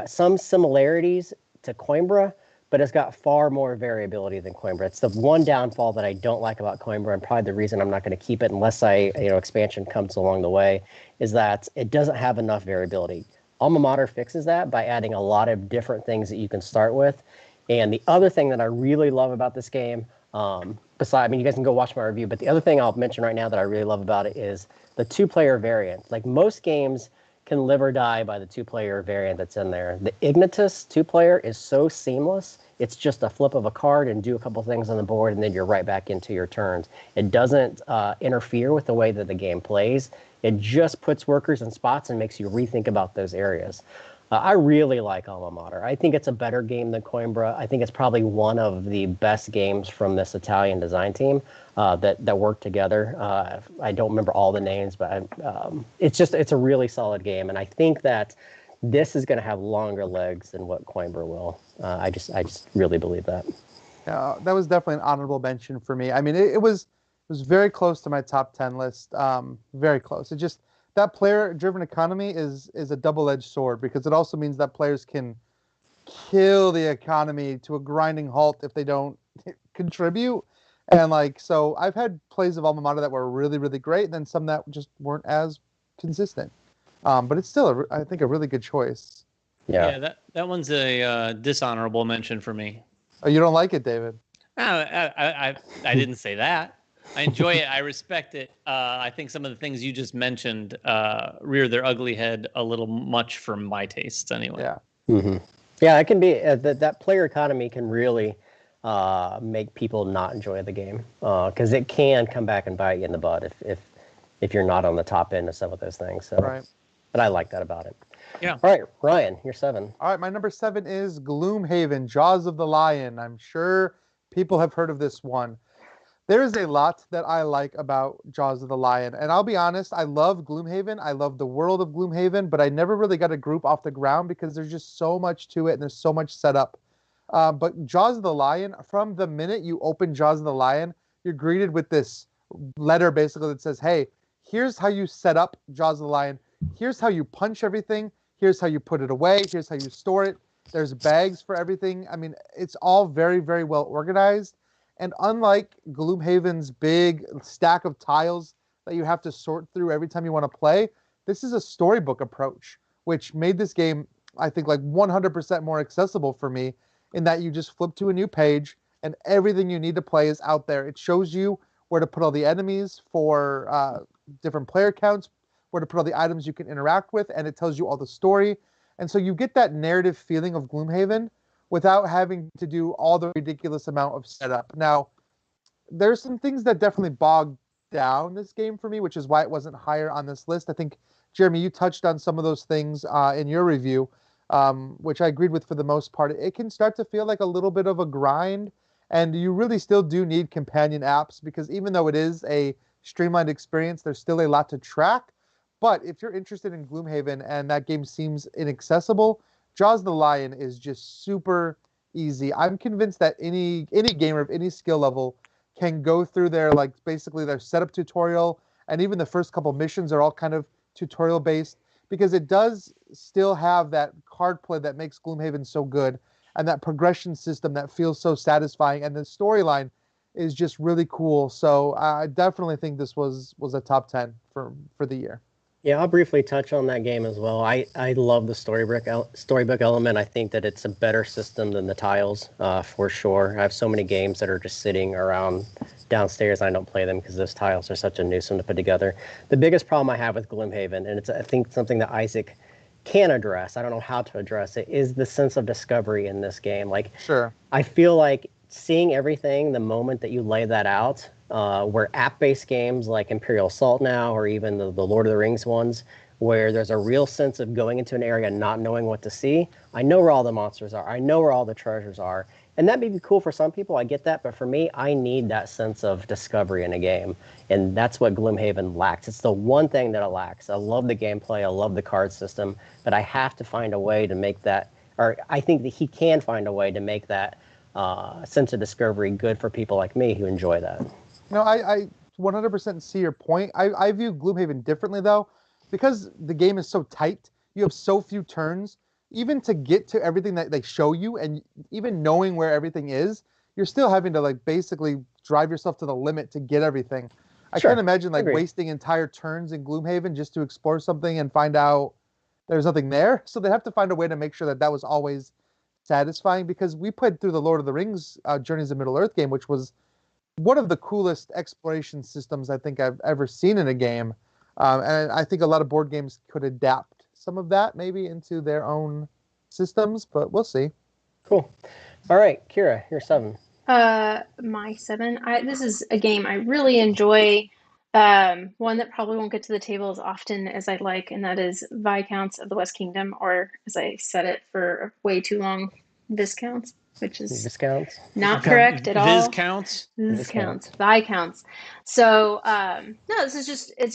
some similarities to Coimbra, but it's got far more variability than Coimbra. It's the one downfall that I don't like about Coimbra, and probably the reason I'm not going to keep it unless expansion comes along the way, is that it doesn't have enough variability. Alma Mater fixes that by adding a lot of different things that you can start with. And the other thing that I really love about this game, you guys can go watch my review, but the other thing I'll mention right now that I really love about it is the 2-player variant. Like most games can live or die by the 2-player variant that's in there. The Ignitus 2-player is so seamless. It's just a flip of a card and do a couple things on the board, and then you're right back into your turns. It doesn't interfere with the way that the game plays. It just puts workers in spots and makes you rethink about those areas. I really like Alma Mater. I think it's a better game than Coimbra. I think it's probably one of the best games from this Italian design team that worked together. I don't remember all the names, but it's a really solid game. And I think that this is going to have longer legs than what Coimbra will. I just really believe that. Yeah, that was definitely an honorable mention for me. I mean, it was very close to my top 10 list. Very close. It just, that player-driven economy is a double-edged sword, because it also means that players can kill the economy to a grinding halt if they don't contribute. And so I've had plays of Alma Mater that were really, really great, and then some that just weren't as consistent. But it's still, I think, a really good choice. Yeah, that one's a dishonorable mention for me. Oh, you don't like it, David? I didn't say that. I enjoy it. I respect it. I think some of the things you just mentioned rear their ugly head a little much for my tastes, anyway. Yeah. Mm-hmm. Yeah, it can be that player economy can really make people not enjoy the game, because it can come back and bite you in the butt if you're not on the top end of some of those things. So, right. But I like that about it. Yeah. All right, Ryan, you're 7. All right, my number 7 is Gloomhaven, Jaws of the Lion. I'm sure people have heard of this one. There is a lot that I like about Jaws of the Lion. And I'll be honest, I love Gloomhaven. I love the world of Gloomhaven, but I never really got a group off the ground because there's just so much to it and there's so much set up. But Jaws of the Lion, from the minute you open Jaws of the Lion, you're greeted with this letter basically that says, hey, here's how you set up Jaws of the Lion. Here's how you punch everything. Here's how you put it away. Here's how you store it. There's bags for everything. I mean, it's all very, very well organized. And unlike Gloomhaven's big stack of tiles that you have to sort through every time you want to play. This is a storybook approach, which made this game, I think, like 100% more accessible for me, in that you just flip to a new page and everything you need to play is out there. It shows you where to put all the enemies for different player counts, where to put all the items you can interact with, and it tells you all the story. And so you get that narrative feeling of Gloomhaven without having to do all the ridiculous amount of setup. Now, there's some things that definitely bog down this game for me, which is why it wasn't higher on this list. I think, Jeremy, you touched on some of those things in your review, which I agreed with for the most part. It can start to feel like a little bit of a grind, and you really still do need companion apps, because even though it is a streamlined experience, there's still a lot to track. But if you're interested in Gloomhaven and that game seems inaccessible, Jaws the Lion is just super easy. I'm convinced that any gamer of any skill level can go through their, like, basically their setup tutorial, and even the first couple missions are all kind of tutorial based, because it does still have that card play that makes Gloomhaven so good, and that progression system that feels so satisfying, and the storyline is just really cool. So I definitely think this was a top 10 for the year. Yeah, I'll briefly touch on that game as well. I love the storybook element. I think that it's a better system than the tiles, for sure. I have so many games that are just sitting around downstairs. I don't play them because those tiles are such a nuisance to put together. The biggest problem I have with Gloomhaven, and it's, I think, something that Isaac can address, I don't know how to address it, is the sense of discovery in this game. Like, Sure. I feel like seeing everything the moment that you lay that out, where app-based games like Imperial Assault now, or even the Lord of the Rings ones, where there's a real sense of going into an area and not knowing what to see. I know where all the monsters are. I know where all the treasures are. And that may be cool for some people. I get that. But for me, I need that sense of discovery in a game. And that's what Gloomhaven lacks. It's the one thing that it lacks. I love the gameplay. I love the card system. But I have to find a way to make that, or I think that he can find a way to make that sense of discovery good for people like me who enjoy that. No, I 100% see your point. I view Gloomhaven differently, though, because the game is so tight. You have so few turns. Even to get to everything that they show you, and even knowing where everything is, you're still having to, like, basically drive yourself to the limit to get everything. I Sure. can't imagine, like, Agreed. wasting entire turns in Gloomhaven just to explore something and find out there's nothing there. So they have to find a way to make sure that that was always satisfying, because we played through the Lord of the Rings Journeys of Middle Earth game, which was one of the coolest exploration systems I think I've ever seen in a game. And I think a lot of board games could adapt some of that maybe into their own systems, but we'll see. Cool. All right, Kira, you're 7. My 7. This is a game I really enjoy. One that probably won't get to the table as often as I'd like, and that is Viscounts of the West Kingdom, or as I said it for way too long, Viscounts, which is Discounts? not correct at all. Viscounts? Viscounts. Viscounts. So, no, it's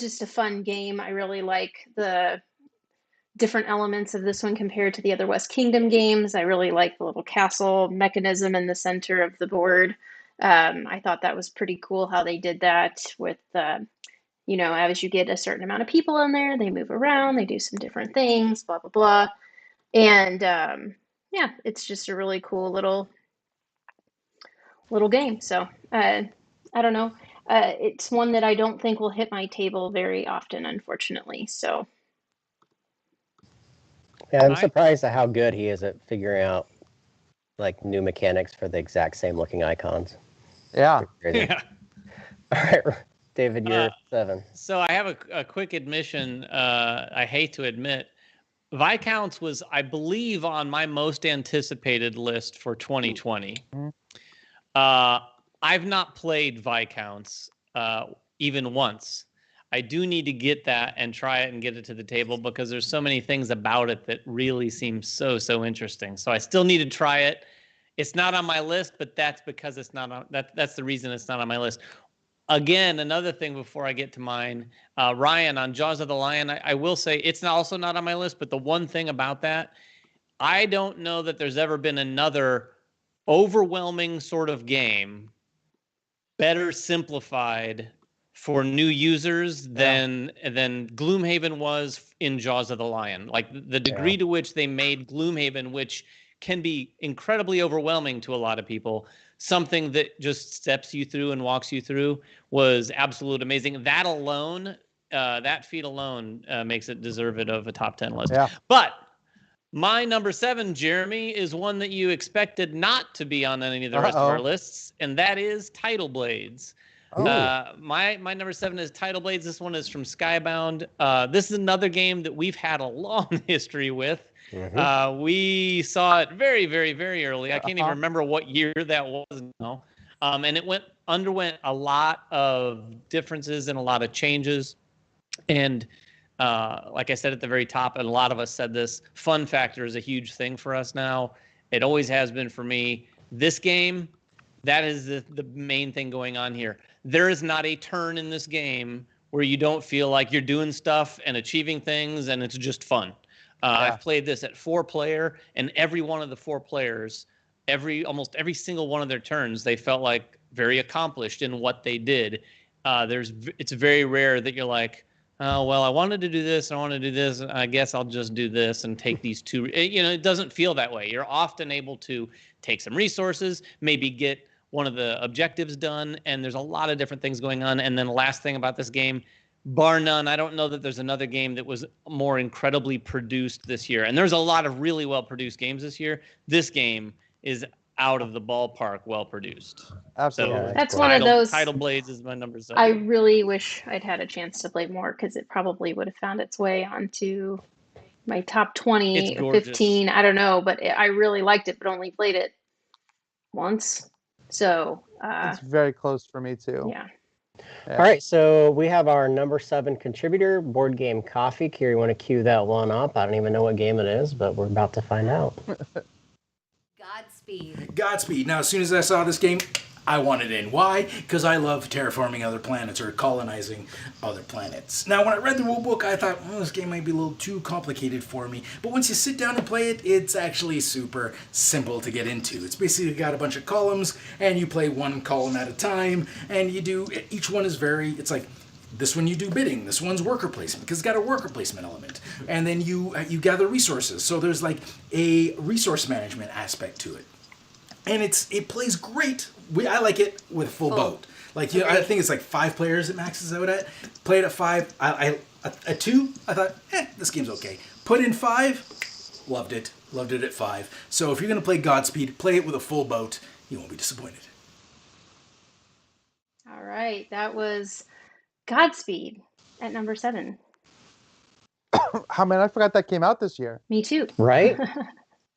just a fun game. I really like the different elements of this one compared to the other West Kingdom games. I really like the little castle mechanism in the center of the board. I thought that was pretty cool how they did that with, as you get a certain amount of people in there, they move around, they do some different things, blah, blah, blah. And yeah, it's just a really cool little game. So I don't know. It's one that I don't think will hit my table very often, unfortunately. So Yeah, I'm surprised at how good he is at figuring out, like, new mechanics for the exact same looking icons. Yeah. Yeah. All right, David, you're 7. So I have a quick admission. I hate to admit, Viscounts was, I believe, on my most anticipated list for 2020. I've not played Viscounts even once. I do need to get that and try it and get it to the table, because there's so many things about it that really seem so interesting. So I still need to try it. It's not on my list, but that's because it's not on that's the reason it's not on my list. Again, another thing before I get to mine, Ryan, on Jaws of the Lion, I will say it's also not on my list, but the one thing about that, I don't know that there's ever been another overwhelming sort of game, better simplified for new users than Gloomhaven was in Jaws of the Lion. Like, the degree to which they made Gloomhaven, which can be incredibly overwhelming to a lot of people, something that just steps you through and walks you through was absolute amazing. That alone, that feat alone makes it deserve it of a top 10 list. Yeah. But my number 7, Jeremy, is one that you expected not to be on any of the rest of our lists, and that is Title Blades. My number 7 is Title Blades. This one is from Skybound. This is another game that we've had a long history with. We saw it very, very, very early. I can't even remember what year that was now. And it underwent a lot of differences and a lot of changes. And like I said at the very top, and a lot of us said this, fun factor is a huge thing for us now. It always has been for me. This game, that is the main thing going on here. There is not a turn in this game where you don't feel like you're doing stuff and achieving things and it's just fun. I've played this at 4-player, and every one of the 4 players, almost every single one of their turns, they felt like very accomplished in what they did. It's very rare that you're like, oh, well, I wanted to do this, I want to do this, I guess I'll just do this and take these 2. It doesn't feel that way. You're often able to take some resources, maybe get one of the objectives done, and there's a lot of different things going on. And then the last thing about this game, bar none, I don't know that there's another game that was more incredibly produced this year. And there's a lot of really well-produced games this year. This game is out of the ballpark well-produced. Absolutely. So That's one of those. Title Blades is my number 7. I really wish I'd had a chance to play more, because it probably would have found its way onto my top 20, 15. I don't know, but I really liked it, but only played it once. So it's very close for me too. Yeah. All right, so we have our number 7 contributor, Board Game Coffee. Kira, you want to cue that one up? I don't even know what game it is, but we're about to find out. Godspeed. Now, as soon as I saw this game, I want it in. Why? Because I love terraforming other planets or colonizing other planets. Now, when I read the rulebook, I thought, this game might be a little too complicated for me. But once you sit down and play it, it's actually super simple to get into. It's basically got a bunch of columns, and you play one column at a time, and each one is it's like, this one you do bidding, this one's worker placement, because it's got a worker placement element. And then you gather resources. So there's like a resource management aspect to it. And it plays great. I like it with a full boat. Like I think it's like 5 players it maxes out at. Play it at 5. At 2, I thought, this game's okay. Put in 5, loved it. Loved it at 5. So if you're gonna play Godspeed, play it with a full boat. You won't be disappointed. All right, that was Godspeed at number 7. I forgot that came out this year. Me too. Right?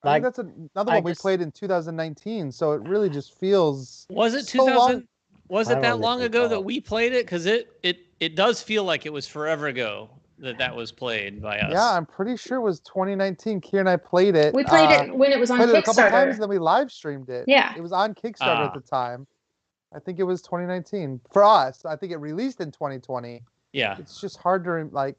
I think that's another one we played in 2019, so it really just feels. Was it 2000? Was it that long ago that we played it? Because it does feel like it was forever ago that was played by us. Yeah, I'm pretty sure it was 2019. Kier and I played it. We played it when it was on Kickstarter. Played it a couple times, and then we live streamed it. Yeah, it was on Kickstarter at the time. I think it was 2019 for us. I think it released in 2020. Yeah, it's just hard to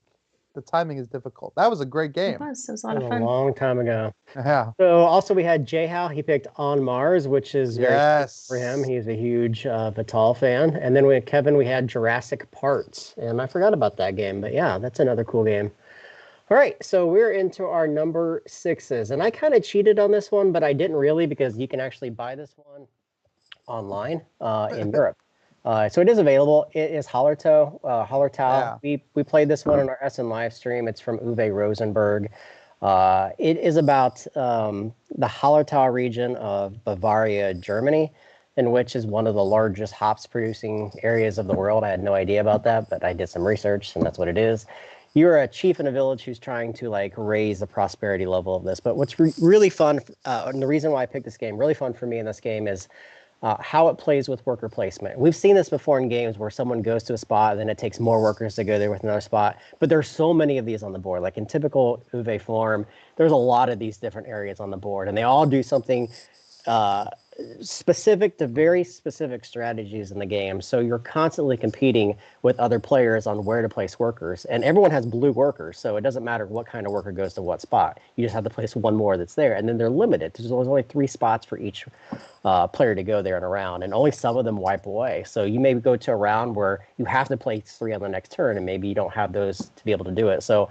the timing is difficult. That was a great game. It was a lot of fun. A long time ago. Yeah. So also we had J-How. He picked On Mars, which is very good for him. He's a huge Vital fan. And then we had Kevin. We had Jurassic Parts, and I forgot about that game. But yeah, that's another cool game. All right, so we're into our number 6s, and I kind of cheated on this one, but I didn't really, because you can actually buy this one online in Europe. So it is available. It is Hollertown. Yeah. We played this one on our SN live stream. It's from Uwe Rosenberg. It is about the Hollertown region of Bavaria, Germany, in which is one of the largest hops producing areas of the world. I had no idea about that, but I did some research, and that's what it is. You're a chief in a village who's trying to raise the prosperity level of this. But what's really fun, and the reason why I picked this game, really fun for me in this game is how it plays with worker placement. We've seen this before in games where someone goes to a spot and then it takes more workers to go there with another spot. But there's so many of these on the board. Like in typical Uwe form, there's a lot of these different areas on the board, and they all do something specific to very specific strategies in the game. So you're constantly competing with other players on where to place workers, and everyone has blue workers, so it doesn't matter what kind of worker goes to what spot. You just have to place one more that's there, and then they're limited. There's only 3 spots for each player to go there in a round, and only some of them wipe away. So you may go to a round where you have to place 3 on the next turn, and maybe you don't have those to be able to do it. So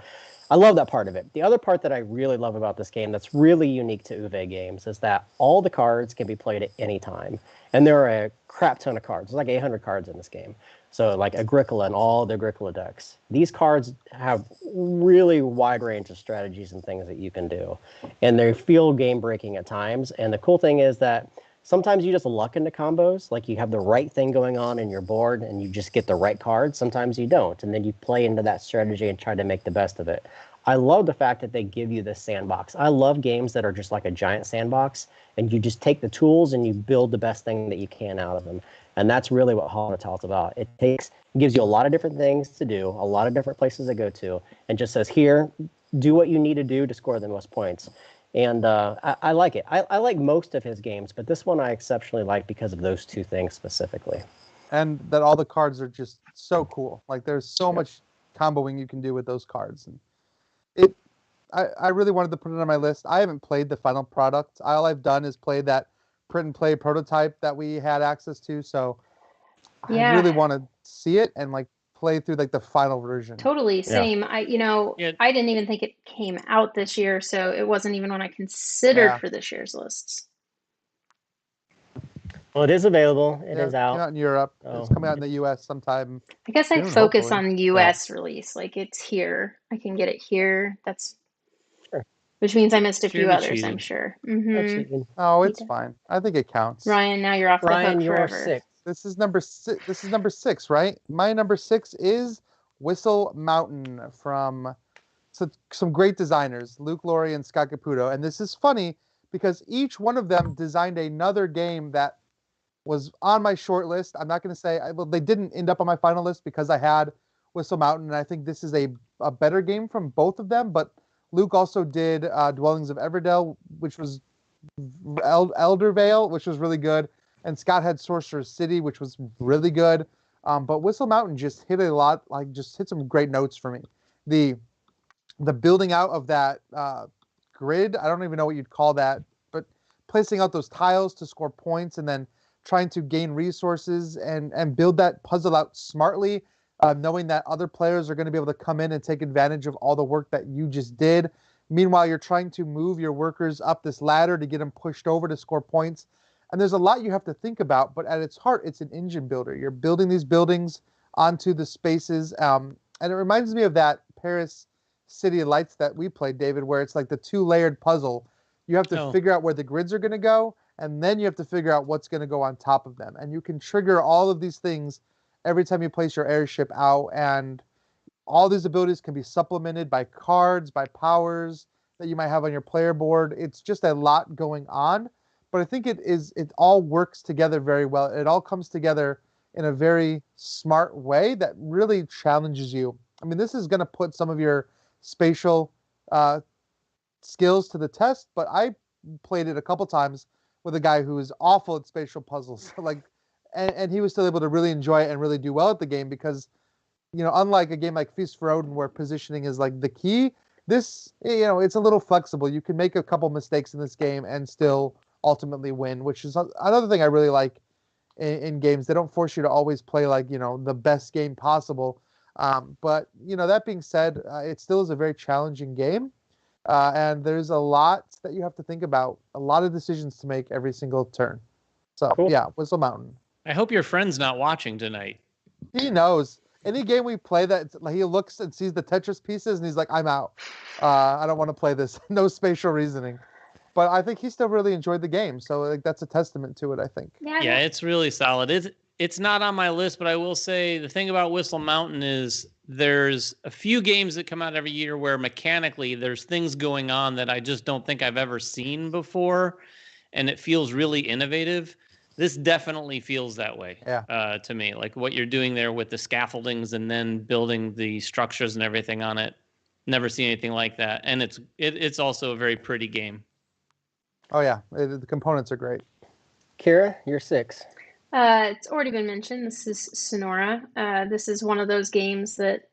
I love that part of it. The other part that I really love about this game that's really unique to Uwe games is that all the cards can be played at any time. And there are a crap ton of cards. There's like 800 cards in this game. So like Agricola and all the Agricola decks. These cards have really wide range of strategies and things that you can do. And they feel game breaking at times. And the cool thing is that sometimes you just luck into combos, like you have the right thing going on in your board and you just get the right cards. Sometimes you don't, and then you play into that strategy and try to make the best of it. I love the fact that they give you this sandbox. I love games that are just like a giant sandbox, and you just take the tools and you build the best thing that you can out of them. And that's really what Hollertown's about. It gives you a lot of different things to do, a lot of different places to go to, and just says, here, do what you need to do to score the most points. And I like it. I like most of his games, but this one I exceptionally like because of those two things specifically. And that all the cards are just so cool. Like there's so much comboing you can do with those cards. And I really wanted to put it on my list. I haven't played the final product. All I've done is play that print and play prototype that we had access to. So I really want to see it and like play through like the final version. Totally, same. Yeah. I didn't even think it came out this year, so it wasn't even one I considered for this year's lists. Well, it is available. It is out. It's out in Europe. It's coming out in the US sometime. I guess I soon, focus hopefully. on the US release. Like it's here. I can get it here. That's which means I missed a few others, I'm sure. Oh, it's fine. I think it counts. Ryan, now you're off the hook forever. 6. This is number 6. This is number 6, right? My number 6 is Whistle Mountain from some great designers, Luke Laurie and Scott Caputo. And this is funny because each one of them designed another game that was on my short list. I'm not going to say, well, they didn't end up on my final list because I had Whistle Mountain, and I think this is a better game from both of them. But Luke also did Dwellings of Everdell, which was Elder Vale, which was really good. And Scott had Sorcerer's City, which was really good. But Whistle Mountain just hit a lot, like just hit some great notes for me. The building out of that grid, I don't even know what you'd call that, but placing out those tiles to score points and then trying to gain resources and build that puzzle out smartly, knowing that other players are going to be able to come in and take advantage of all the work that you just did. Meanwhile, you're trying to move your workers up this ladder to get them pushed over to score points. And there's a lot you have to think about, but at its heart, it's an engine builder. You're building these buildings onto the spaces. And it reminds me of that Paris City of Lights that we played, David, where it's like the 2-layered puzzle. You have to figure out where the grids are going to go, and then you have to figure out what's going to go on top of them. And you can trigger all of these things every time you place your airship out, and all these abilities can be supplemented by cards, by powers that you might have on your player board. It's just a lot going on, but I think it all works together very well. It all comes together in a very smart way that really challenges you. I mean, this is going to put some of your spatial skills to the test, but I played it a couple times with a guy who is awful at spatial puzzles, and he was still able to really enjoy it and really do well at the game because, unlike a game like Feast for Odin where positioning is like the key, this, it's a little flexible. You can make a couple mistakes in this game and still ultimately win, which is another thing I really like in games. They don't force you to always play like, the best game possible. But, that being said, it still is a very challenging game. And there's a lot that you have to think about, a lot of decisions to make every single turn. So, yeah, Whistle Mountain. I hope your friend's not watching tonight. He knows. Any game we play that he looks and sees the Tetris pieces and he's like, I'm out. I don't want to play this. No spatial reasoning. But I think he still really enjoyed the game. So that's a testament to it, I think. Yeah, it's really solid. It's not on my list, but I will say the thing about Whistle Mountain is there's a few games that come out every year where mechanically there's things going on that I just don't think I've ever seen before, and it feels really innovative. This definitely feels that way to me. Like what you're doing there with the scaffoldings and then building the structures and everything on it. Never seen anything like that. And it's also a very pretty game. Oh, yeah. The components are great. Kira, you're 6. It's already been mentioned. This is Sonora. This is one of those games that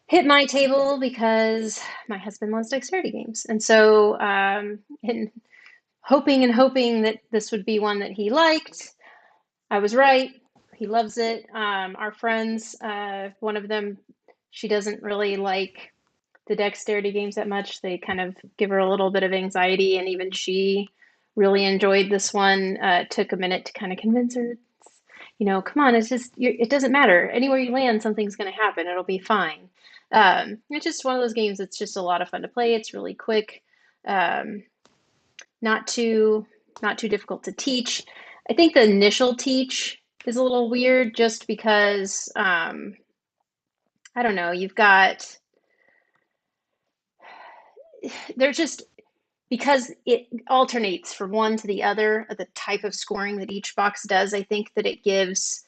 hit my table because my husband loves dexterity games. And so hoping that this would be one that he liked. I was right. He loves it. Our friends, one of them, she doesn't really like the dexterity games that much. They kind of give her a little bit of anxiety, and even she really enjoyed this one. It took a minute to kind of convince her, come on, it's just, it doesn't matter. Anywhere you land, something's going to happen. It'll be fine. It's just one of those games that's just a lot of fun to play. It's really quick, not too difficult to teach. I think the initial teach is a little weird just because, I don't know, there's just, because it alternates from one to the other, the type of scoring that each box does, I think that it gives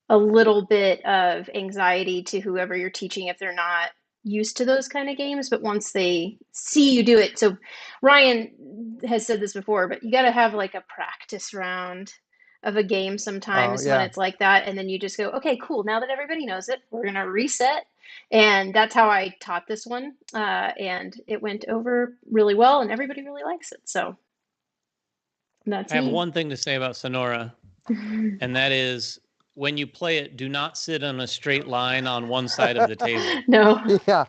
a little bit of anxiety to whoever you're teaching if they're not used to those kind of games. But once they see you do it, so Ryan has said this before, but you got to have like a practice round of a game sometimes when it's like that, and then you just go, okay, cool, now that everybody knows it, we're gonna reset. And that's how I taught this one, and it went over really well, and everybody really likes it. So that's I have one thing to say about Sonora, and that is, when you play it, do not sit on a straight line on one side of the table. No. Yeah,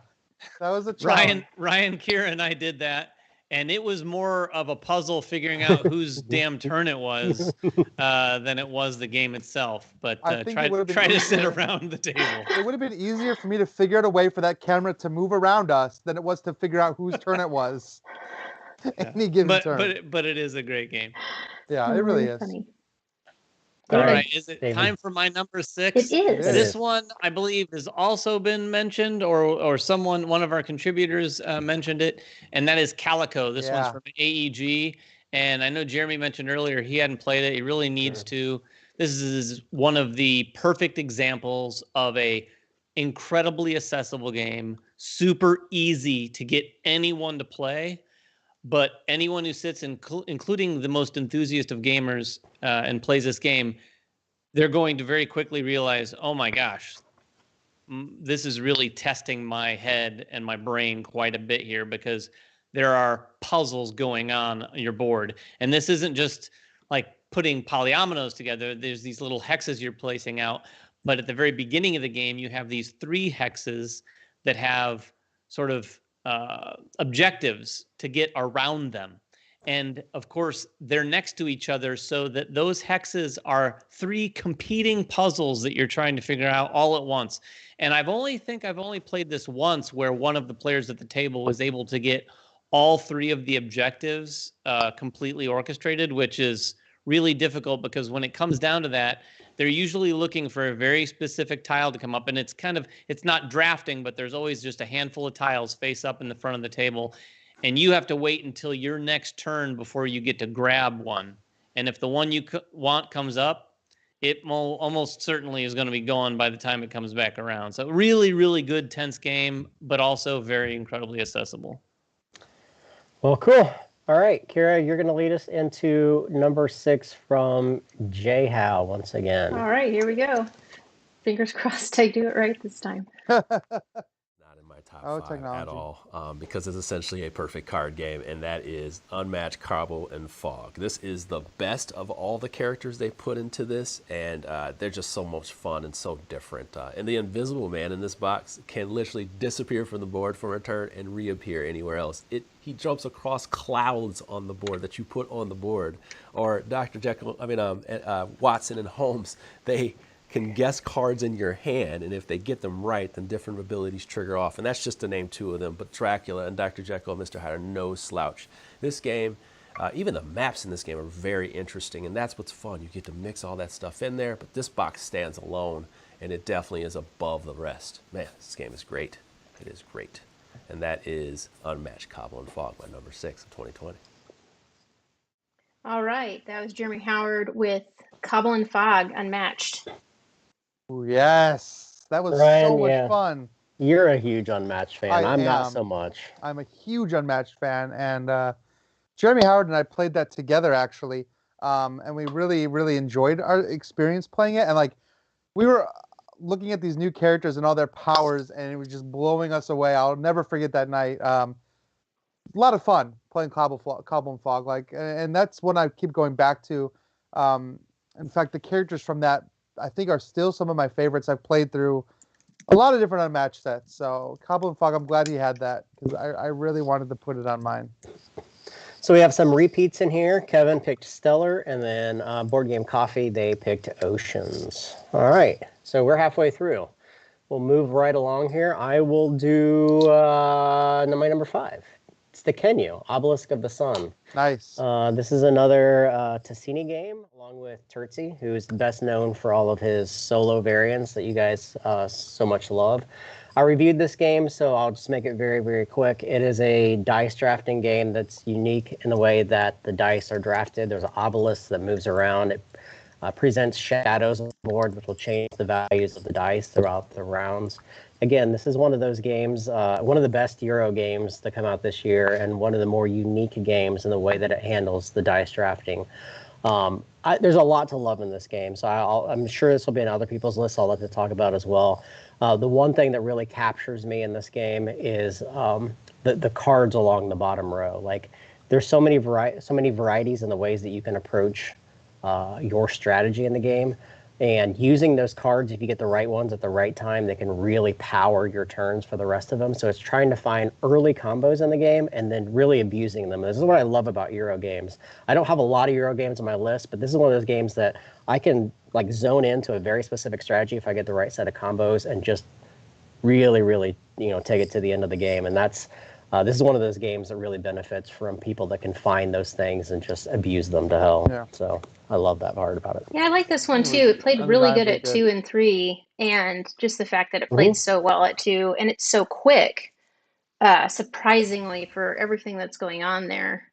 that was a challenge. Ryan, Kira, and I did that, and it was more of a puzzle figuring out whose damn turn it was than it was the game itself. But try to sit around the table. It would have been easier for me to figure out a way for that camera to move around us than it was to figure out whose turn it was. Any given turn. But it is a great game. Yeah, it really is. Funny. All right, is it time for my number 6? It is. This one, I believe, has also been mentioned, or one of our contributors mentioned it, and that is Calico. This one's from AEG, and I know Jeremy mentioned earlier he hadn't played it. He really needs to. This is one of the perfect examples of a incredibly accessible game, super easy to get anyone to play. But anyone who sits, including the most enthusiast of gamers, and plays this game, they're going to very quickly realize, oh my gosh, this is really testing my head and my brain quite a bit here, because there are puzzles going on your board. And this isn't just like putting polyominoes together. There's these little hexes you're placing out. But at the very beginning of the game, you have these 3 hexes that have sort of objectives to get around them. And of course, they're next to each other, so that those hexes are 3 competing puzzles that you're trying to figure out all at once. And I've only played this once, where one of the players at the table was able to get all 3 of the objectives completely orchestrated, which is really difficult, because when it comes down to that, they're usually looking for a very specific tile to come up, and it's not drafting, but there's always just a handful of tiles face up in the front of the table, and you have to wait until your next turn before you get to grab one. And if the one you want comes up, it almost certainly is going to be gone by the time it comes back around. So really, really good, tense game, but also very incredibly accessible. Well, cool. All right, Kira, you're going to lead us into number 6 from J. Howe once again. All right, here we go. Fingers crossed I do it right this time. Not in my top 5 at all, because it's essentially a perfect card game, and that is Unmatched Cobble and Fog. This is the best of all the characters they put into this, and they're just so much fun and so different. And the Invisible Man in this box can literally disappear from the board for a turn and reappear anywhere else. He jumps across clouds on the board that you put on the board. Or Watson and Holmes, they can guess cards in your hand, and if they get them right, then different abilities trigger off. And that's just to name 2 of them. But Dracula and Dr. Jekyll and Mr. Hyde are no slouch. This game, even the maps in this game are very interesting, and that's what's fun. You get to mix all that stuff in there, but this box stands alone, and it definitely is above the rest. Man, this game is great. It is great. And that is Unmatched Cobble and Fog, my number 6 of 2020. All right, that was Jeremy Howard with Cobble and Fog, Unmatched. Ooh, yes, that was so much fun. You're a huge Unmatched fan. I'm not so much. I'm a huge Unmatched fan, and Jeremy Howard and I played that together, actually, and we really, really enjoyed our experience playing it. And we were looking at these new characters and all their powers, and it was just blowing us away. I'll never forget that night. A lot of fun playing Cobble and Fog, and that's what I keep going back to. In fact, the characters from that, I think, are still some of my favorites. I've played through a lot of different unmatched sets. So Goblin Fog, I'm glad he had that because I really wanted to put it on mine. So we have some repeats in here. Kevin picked Stellar, and then Board Game Coffee, they picked Oceans. All right, so we're halfway through. We'll move right along here. I will do my number 5. It's the Kenyu, Obelisk of the Sun. Nice. This is another Tassini game, along with Turtzi, who is best known for all of his solo variants that you guys so much love. I reviewed this game, so I'll just make it very, very quick. It is a dice drafting game that's unique in the way that the dice are drafted. There's an obelisk that moves around. It presents shadows on the board, which will change the values of the dice throughout the rounds. Again, this is one of those games, one of the best Euro games that come out this year, and one of the more unique games in the way that it handles the dice drafting. There's a lot to love in this game, so I'm sure this will be in other people's lists I'll let to talk about as well. The one thing that really captures me in this game is the cards along the bottom row. Like, there's so many varieties in the ways that you can approach your strategy in the game. And using those cards, if you get the right ones at the right time, they can really power your turns for the rest of them. So it's trying to find early combos in the game and then really abusing them. This is what I love about Euro games. I don't have a lot of Euro games on my list, but this is one of those games that I can like zone into a very specific strategy if I get the right set of combos and just really, really, take it to the end of the game. And that's this is one of those games that really benefits from people that can find those things and just abuse them to hell. Yeah. So I love that part about it. Yeah, I like this one too. It played really good Undeniably at 2 and 3, and just the fact that it played so well at 2, and it's so quick, surprisingly for everything that's going on there.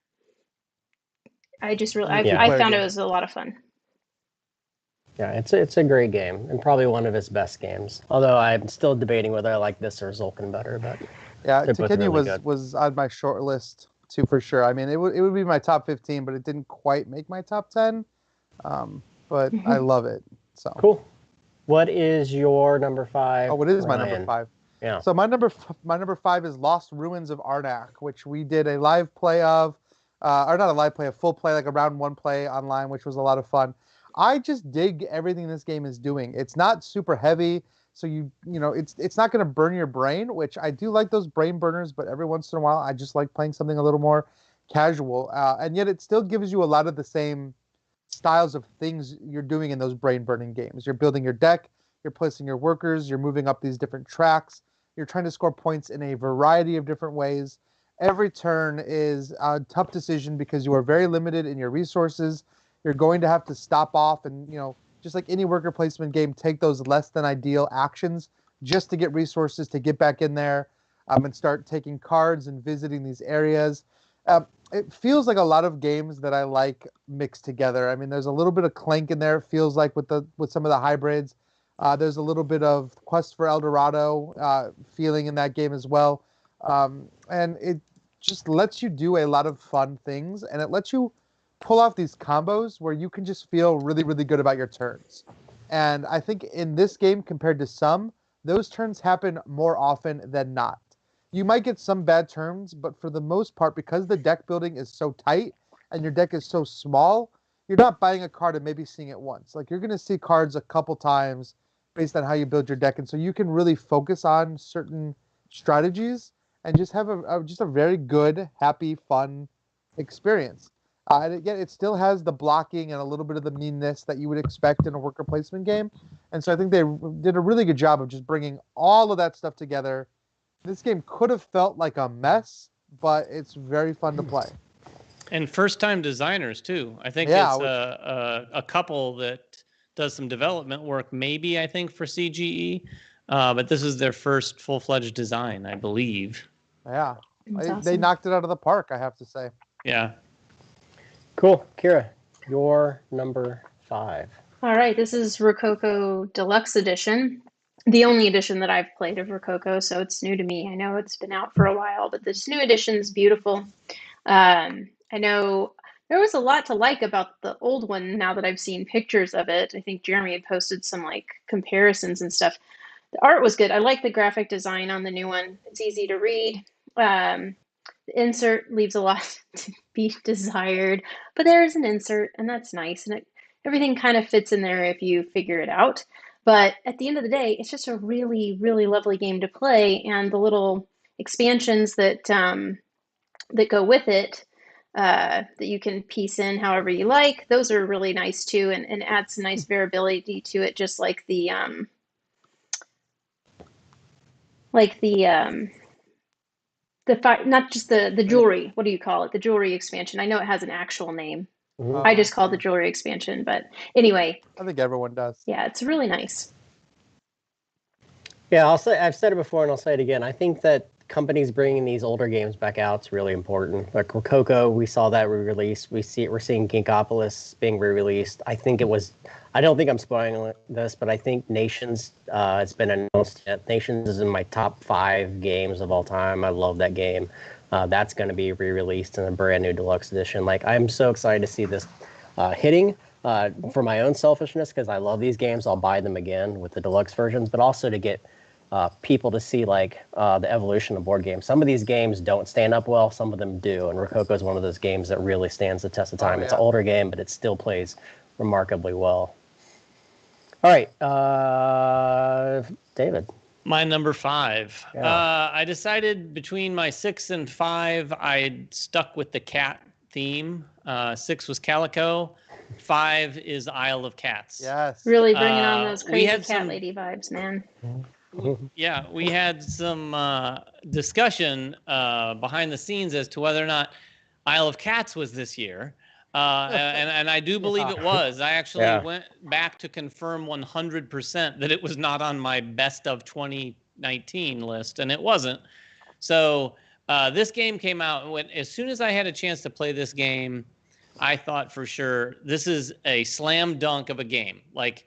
I just really, I found it was a lot of fun. Yeah, it's a great game and probably one of his best games. Although I'm still debating whether I like this or Zulkin better, but yeah, they're both Kenyu really good. was on my short list too for sure. I mean, it would be my top 15, but it didn't quite make my top 10. But I love it. So cool. What is your number 5? Oh, what is my Ryan? number 5? Yeah. So my number 5 is Lost Ruins of Arnak, which we did a live play of, or not a live play, a full play, like a round 1 play online, which was a lot of fun. I just dig everything this game is doing. It's not super heavy, so it's not going to burn your brain, which I do like those brain burners, but every once in a while I just like playing something a little more casual, and yet it still gives you a lot of the same styles of things you're doing in those brain burning games. You're building your deck, you're placing your workers, you're moving up these different tracks, you're trying to score points in a variety of different ways. Every turn is a tough decision because you are very limited in your resources. You're going to have to stop off and, just like any worker placement game, take those less than ideal actions just to get resources to get back in there, and start taking cards and visiting these areas. It feels like a lot of games that I like mixed together. I mean, there's a little bit of Clank in there. It feels like with some of the hybrids. There's a little bit of Quest for El Dorado feeling in that game as well. And it just lets you do a lot of fun things, and it lets you pull off these combos where you can just feel really, really good about your turns. And I think in this game, compared to some, those turns happen more often than not. You might get some bad turns, but for the most part, because the deck building is so tight and your deck is so small, you're not buying a card and maybe seeing it once. Like, you're going to see cards a couple times based on how you build your deck. And so you can really focus on certain strategies and just have a very good, happy, fun experience. And again, it still has the blocking and a little bit of the meanness that you would expect in a worker placement game. And so I think they did a really good job of just bringing all of that stuff together. This game could have felt like a mess, but it's very fun to play. And first-time designers, too. I think it's a couple that does some development work, maybe, I think, for CGE. But this is their first full-fledged design, I believe. Yeah. They knocked it out of the park, I have to say. Yeah. Cool. Kira, your number 5. All right, this is Rococo Deluxe Edition. The only edition that I've played of Rococo, so it's new to me. I know it's been out for a while, but this new edition is beautiful. I know there was a lot to like about the old one now that I've seen pictures of it. I think Jeremy had posted some comparisons and stuff. The art was good. I like the graphic design on the new one. It's easy to read. The insert leaves a lot to be desired, but there is an insert, and that's nice. And everything kind of fits in there if you figure it out. But at the end of the day, it's just a really, really lovely game to play, and the little expansions that go with it, that you can piece in however you like, those are really nice too, and add some nice variability to it, just like not just the jewelry. What do you call it? The jewelry expansion. I know it has an actual name. I just call it the jewelry expansion, but anyway, I think everyone does. yeah, it's really nice. Yeah, I've said it before and I'll say it again. I think that companies bringing these older games back out is really important. Like Rococo, we saw that re-released. We're seeing Ginkopolis being re-released. I don't think I'm spoiling this, but I think Nations, it's been announced that Nations is in my top 5 games of all time. I love that game. That's going to be re-released in a brand new deluxe edition. Like, I'm so excited to see this hitting. For my own selfishness, because I love these games, I'll buy them again with the deluxe versions, but also to get people to see the evolution of board games. Some of these games don't stand up well, some of them do, and Rococo is one of those games that really stands the test of time. Yeah. It's an older game, but it still plays remarkably well. All right, David. My number 5. Yeah. I decided between my 6 and 5, I stuck with the cat theme. 6 was Calico. 5 is Isle of Cats. Yes. Really bringing on those we crazy had cat some- lady vibes, man. Yeah, we had some discussion behind the scenes as to whether or not Isle of Cats was this year. And I do believe it was. I actually went back to confirm 100% that it was not on my best of 2019 list, and it wasn't. So this game came out. As soon as I had a chance to play this game, I thought for sure this is a slam dunk of a game. Like,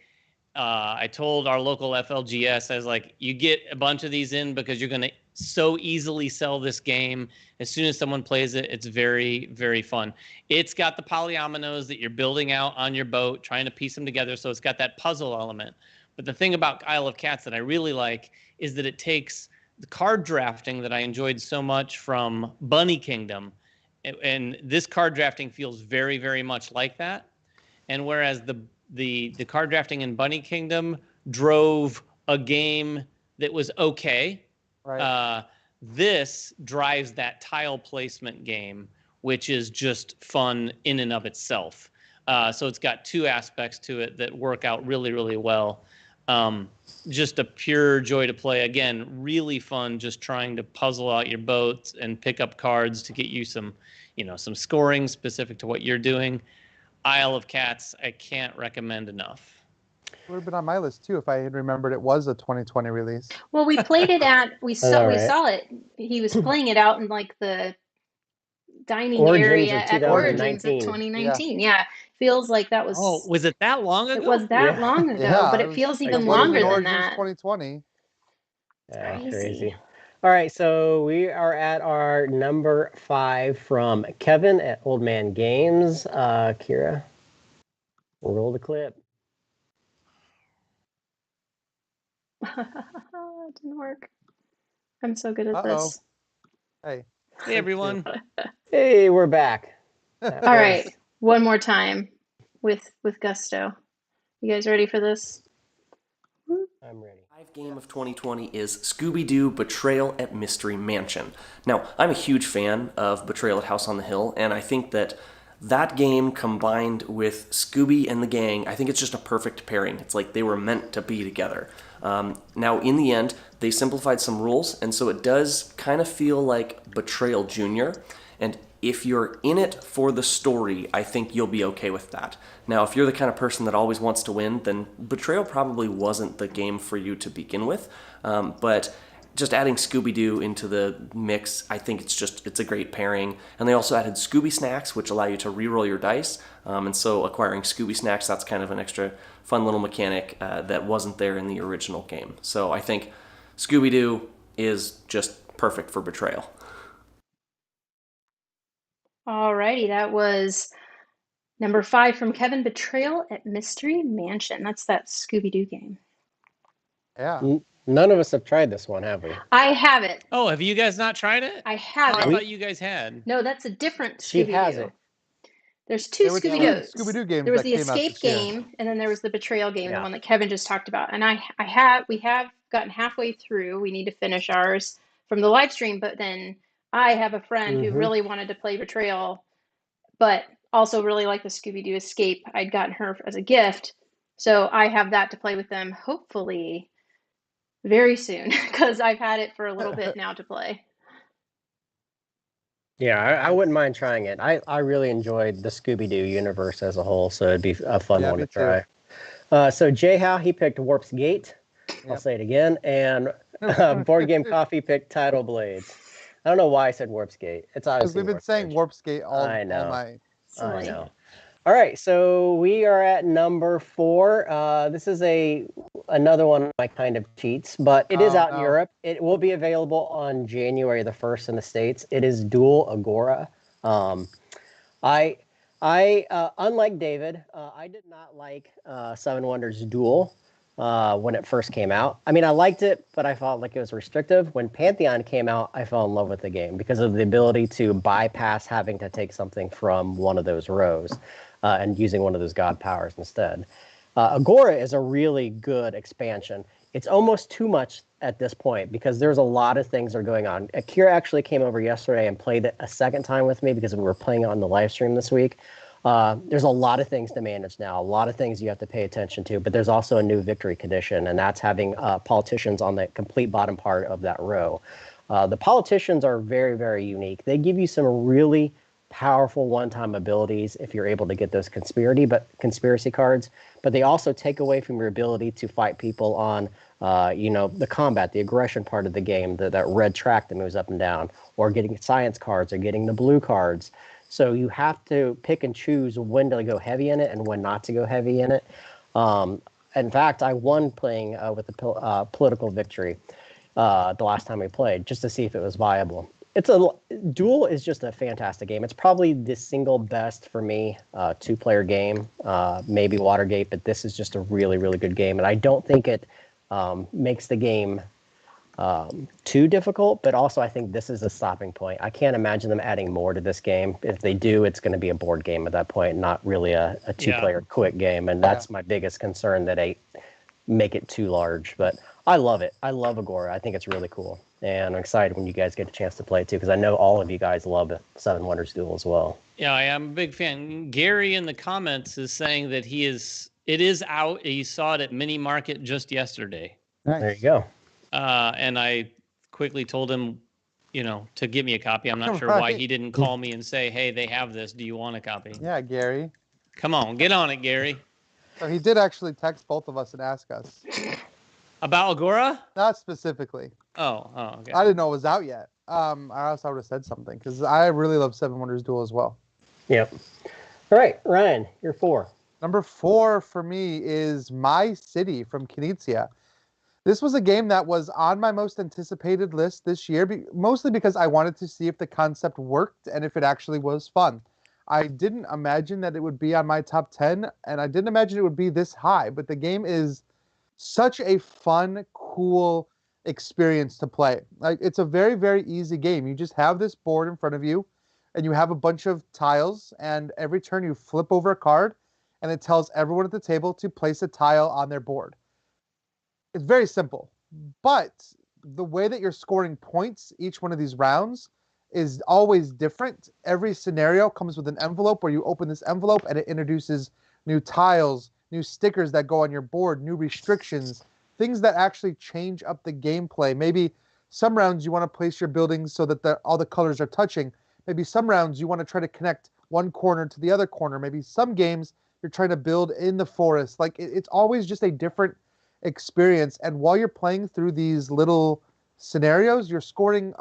I told our local FLGS, I was like, you get a bunch of these in because you're going to so easily sell this game. As soon as someone plays it, it's very, very fun. It's got the polyominoes that you're building out on your boat, trying to piece them together. So it's got that puzzle element. But the thing about Isle of Cats that I really like is that it takes the card drafting that I enjoyed so much from Bunny Kingdom. And this card drafting feels very, very much like that. And whereas the card drafting in Bunny Kingdom drove a game that was okay, Right. this drives that tile placement game, which is just fun in and of itself. So it's got 2 aspects to it that work out really, really well. Just a pure joy to play. Again, really fun just trying to puzzle out your boats and pick up cards to get you some scoring specific to what you're doing. Isle of Cats, I can't recommend enough. It would have been on my list too if I had remembered it was a 2020 release. Well, we played it we saw it. He was playing it out in like the dining Origins area of at Origins of 2019. 2019. Yeah. Feels like that was. Oh, was it that long ago? It was that long ago, but it feels even longer than Origins that. 2020. Yeah, crazy. All right, so we are at our number 5 from Kevin at Old Man Games. Kira, roll the clip. It didn't work. I'm so good at this. Hey. Hey, everyone. Hey, we're back. All right, one more time with gusto. You guys ready for this? I'm ready. 5 game of 2020 is Scooby-Doo Betrayal at Mystery Mansion. Now, I'm a huge fan of Betrayal at House on the Hill, and I think that game combined with Scooby and the gang, I think it's just a perfect pairing. It's like they were meant to be together. Now, in the end, they simplified some rules, and so it does kind of feel like Betrayal Jr., and if you're in it for the story, I think you'll be okay with that. Now, if you're the kind of person that always wants to win, then Betrayal probably wasn't the game for you to begin with. But just adding Scooby-Doo into the mix, I think it's a great pairing. And they also added Scooby Snacks, which allow you to re-roll your dice. And so acquiring Scooby Snacks, that's kind of an extra fun little mechanic that wasn't there in the original game. So I think Scooby-Doo is just perfect for Betrayal. Alrighty, that was number 5 from Kevin, Betrayal at Mystery Mansion. That's that Scooby-Doo game. Yeah. None of us have tried this one, have we? I have it. Oh, have you guys not tried it? I have I it. thought you guys had. No, that's a different She Scooby-Doo. has it. There's two There were two Scooby-Doos. Scooby-Doo games There was that the came out Escape this year. game, and then there was the Betrayal game, the Yeah. one that Kevin just talked about. And we have gotten halfway through. We need to finish ours from the live stream, but then I have a friend who really wanted to play Betrayal, but also really liked the Scooby-Doo Escape. I'd gotten her as a gift, so I have that to play with them, hopefully very soon, because I've had it for a little bit now to play. Yeah, I wouldn't mind trying it. I really enjoyed the Scooby-Doo universe as a whole, so it'd be a fun one to try. So Jay he picked Warp's Gate. I'll say it again. And Board Game Coffee picked Tidal Blades. I don't know why I said Warp's Gate. It's obviously Because we've been saying Warp's Gate all night. I know. All right, so we are at number 4. This is another one of my kind of cheats, but it is out in Europe. It will be available on January the 1st in the States. It is Duel Agora. I unlike David, I did not like Seven Wonders Duel when it first came out. I mean, I liked it, but I felt like it was restrictive. When Pantheon came out, I fell in love with the game because of the ability to bypass having to take something from one of those rows and using one of those god powers instead. Agora is a really good expansion. It's almost too much at this point because there's a lot of things that are going on. Akira actually came over yesterday and played it a second time with me because we were playing on the live stream this week. There's a lot of things to manage now, a lot of things you have to pay attention to, but there's also a new victory condition, and that's having politicians on the complete bottom part of that row. The politicians are very, very unique. They give you some really powerful one-time abilities if you're able to get those conspiracy cards, but they also take away from your ability to fight people on the combat, the aggression part of the game, that red track that moves up and down, or getting science cards or getting the blue cards. So you have to pick and choose when to go heavy in it and when not to go heavy in it. In fact, I won playing with the political victory the last time we played, just to see if it was viable. Duel is just a fantastic game. It's probably the single best for me 2-player game, maybe Watergate, but this is just a really, really good game. And I don't think it makes the game too difficult, but also I think this is a stopping point. I can't imagine them adding more to this game. If they do, it's going to be a board game at that point, not really a 2-player quick game. And that's my biggest concern, that they make it too large. But I love it. I love Agora. I think it's really cool. And I'm excited when you guys get a chance to play it too, because I know all of you guys love Seven Wonders Duel as well. Yeah, I am a big fan. Gary in the comments is saying that it is out. He saw it at Mini Market just yesterday. Nice. There you go. And I quickly told him, to give me a copy. I'm not sure why he didn't call me and say, hey, they have this. Do you want a copy? Yeah, Gary. Come on, get on it, Gary. So he did actually text both of us and ask us. About Agora? Not specifically. Oh, okay. I didn't know it was out yet. I also would have said something because I really love Seven Wonders Duel as well. Yep. All right, Ryan, you're 4. Number 4 for me is My City from Knizia. This was a game that was on my most anticipated list this year, mostly because I wanted to see if the concept worked and if it actually was fun. I didn't imagine that it would be on my top 10, and I didn't imagine it would be this high, but the game is such a fun, cool experience to play. Like, it's a very, very easy game. You just have this board in front of you, and you have a bunch of tiles, and every turn you flip over a card, and it tells everyone at the table to place a tile on their board. It's very simple, but the way that you're scoring points each one of these rounds is always different. Every scenario comes with an envelope where you open this envelope and it introduces new tiles, new stickers that go on your board, new restrictions, things that actually change up the gameplay. Maybe some rounds you want to place your buildings so that all the colors are touching. Maybe some rounds you want to try to connect one corner to the other corner. Maybe some games you're trying to build in the forest. Like, it's always just a different experience. And while you're playing through these little scenarios, you're scoring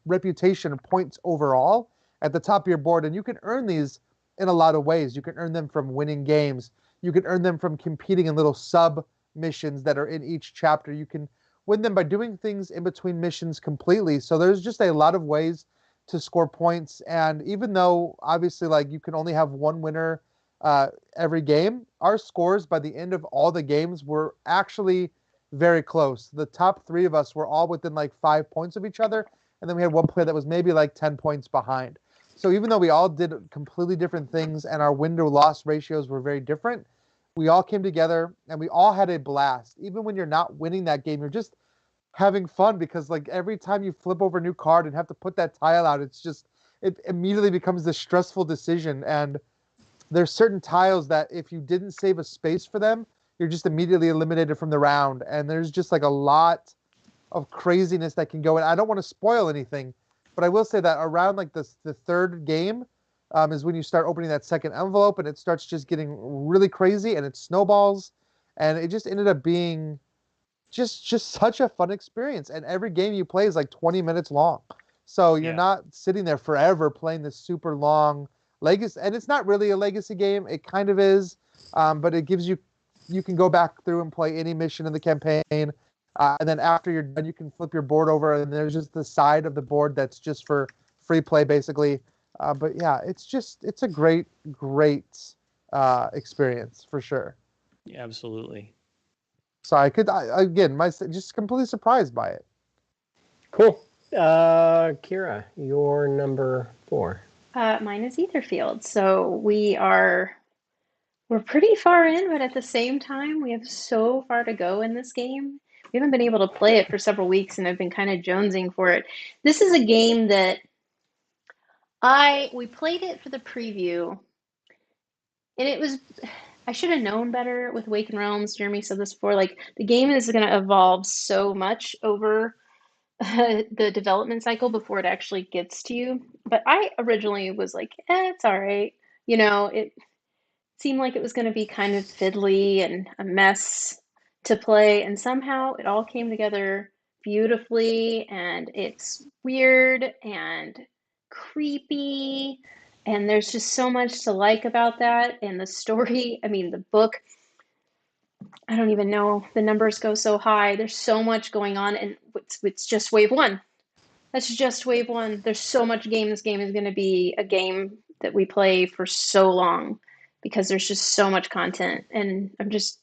reputation points overall at the top of your board, and you can earn these in a lot of ways. You can earn them from winning games. You can earn them from competing in little sub missions that are in each chapter. You can win them by doing things in between missions completely. So there's just a lot of ways to score points. And even though obviously like you can only have one winner every game, our scores by the end of all the games were actually very close. The top 3 of us were all within like 5 points of each other, and then we had one player that was maybe like 10 points behind. So even though we all did completely different things and our win to loss ratios were very different, we all came together and we all had a blast. Even when you're not winning that game, you're just having fun because like every time you flip over a new card and have to put that tile out, it immediately becomes this stressful decision. And there's certain tiles that if you didn't save a space for them, you're just immediately eliminated from the round. And there's just like a lot of craziness that can go in. I don't want to spoil anything, but I will say that around like the third game is when you start opening that second envelope and it starts just getting really crazy and it snowballs. And it just ended up being just such a fun experience. And every game you play is like 20 minutes long. So you're not sitting there forever playing this super long legacy. And it's not really a legacy game. It kind of is. But it gives you can go back through and play any mission in the campaign. And then after you're done, you can flip your board over and there's just the side of the board that's just for free play, basically. But yeah, it's a great experience for sure. Yeah, absolutely. So just completely surprised by it. Cool. Kira, your number 4. Mine is Etherfield. So we're pretty far in, but at the same time, we have so far to go in this game. We haven't been able to play it for several weeks, and I've been kind of jonesing for it. This is a game that we played it for the preview, and I should have known better with Awakened Realms. Jeremy said this before, like the game is going to evolve so much over the development cycle before it actually gets to you. But I originally was like, it's all right. It seemed like it was going to be kind of fiddly and a mess to play, and somehow it all came together beautifully, and it's weird and creepy, and there's just so much to like about that. And the story, I mean, the book, I don't even know, the numbers go so high. There's so much going on, and it's just wave 1. That's just wave 1. There's so much game. This game is going to be a game that we play for so long because there's just so much content. And I'm just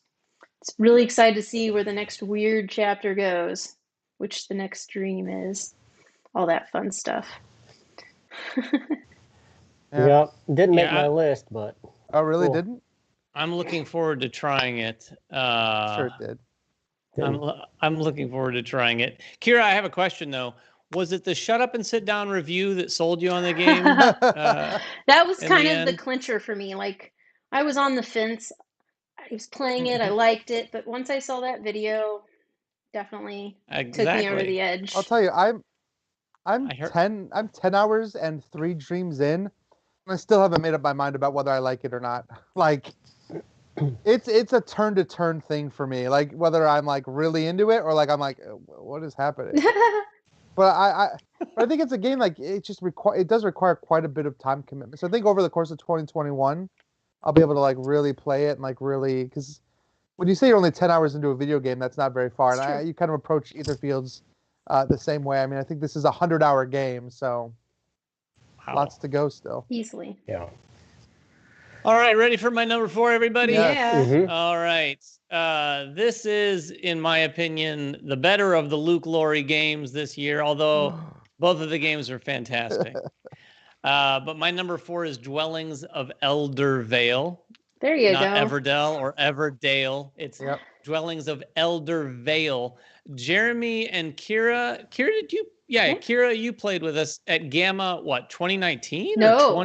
really excited to see where the next weird chapter goes, which the next dream is, all that fun stuff. Yeah, didn't make my list, but... Oh, really? Cool. Didn't? I'm looking forward to trying it. Sure it did. I'm looking forward to trying it. Kira, I have a question, though. Was it the shut up and sit down review that sold you on the game? That was kind of the clincher for me. Like, I was on the fence. I was playing it. I liked it. But once I saw that video, definitely took me over the edge. I'll tell you, I'm 10 hours and 3 dreams in. I still haven't made up my mind about whether I like it or not. Like, it's a turn-to-turn thing for me. Like, whether I'm, like, really into it or, like, I'm like, what is happening? But I think it's a game, like, it does require quite a bit of time commitment. So I think over the course of 2021, I'll be able to, like, really play it and, like, really... Because when you say you're only 10 hours into a video game, that's not very far. And you kind of approach Etherfields the same way. I mean, I think this is a 100-hour game, so... Wow. Lots to go still. Easily. Yeah. All right, ready for my number 4, everybody? Yeah. Mm-hmm. All right. This is, in my opinion, the better of the Luke Laurie games this year, although both of the games are fantastic. But my number 4 is Dwellings of Elder Vale. There you go. Not Everdell or Everdale. It's Dwellings of Elder Vale. Jeremy and Kira, did you? Yeah, Kira, you played with us at Gamma, 2019? No. Or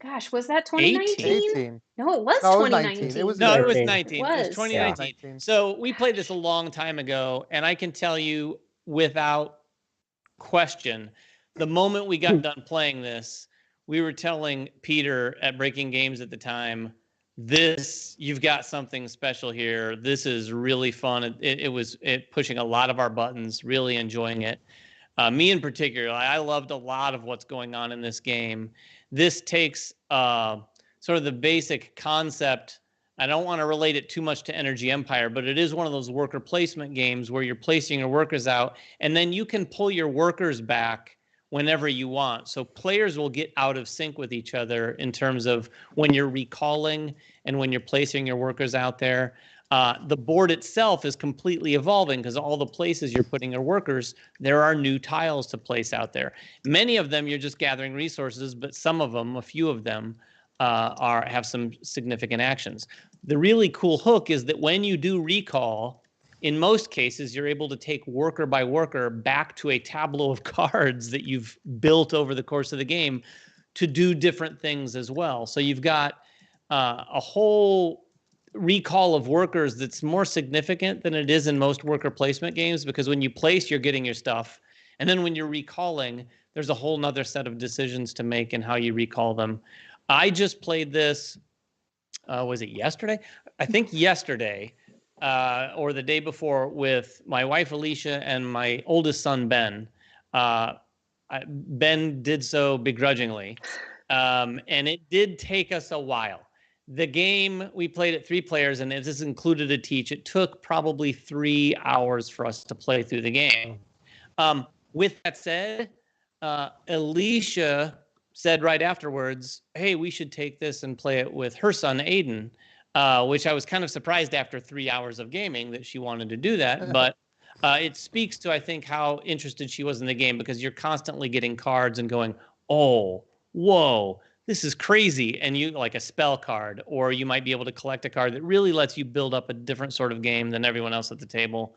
Gosh, was that 2019? 18. No, it was 2019. It was 19. It It was 2019. Yeah. So we played this a long time ago, and I can tell you without question, the moment we got done playing this, we were telling Peter at Breaking Games at the time, you've got something special here. This is really fun. It was pushing a lot of our buttons, really enjoying it. Me in particular, I loved a lot of what's going on in this game. This takes sort of the basic concept. I don't want to relate it too much to Energy Empire, but it is one of those worker placement games where you're placing your workers out, and then you can pull your workers back whenever you want. So players will get out of sync with each other in terms of when you're recalling and when you're placing your workers out there. The board itself is completely evolving because all the places you're putting your workers, there are new tiles to place out there. Many of them you're just gathering resources, but some of them, a few of them, have some significant actions. The really cool hook is that when you do recall, in most cases, you're able to take worker by worker back to a tableau of cards that you've built over the course of the game to do different things as well. So you've got a whole recall of workers that's more significant than it is in most worker placement games, because when you place, you're getting your stuff. And then when you're recalling, there's a whole nother set of decisions to make in how you recall them. I just played this, was it yesterday? I think yesterday. Or the day before with my wife Alicia and my oldest son Ben. Ben did so begrudgingly, and it did take us a while. The game, we played it 3 players, and this included a teach. It took probably 3 hours for us to play through the game. With that said, Alicia said right afterwards, hey, we should take this and play it with her son Aiden. Which I was kind of surprised after 3 hours of gaming that she wanted to do that. But it speaks to, I think, how interested she was in the game, because you're constantly getting cards and going, oh, whoa, this is crazy. And you like a spell card, or you might be able to collect a card that really lets you build up a different sort of game than everyone else at the table.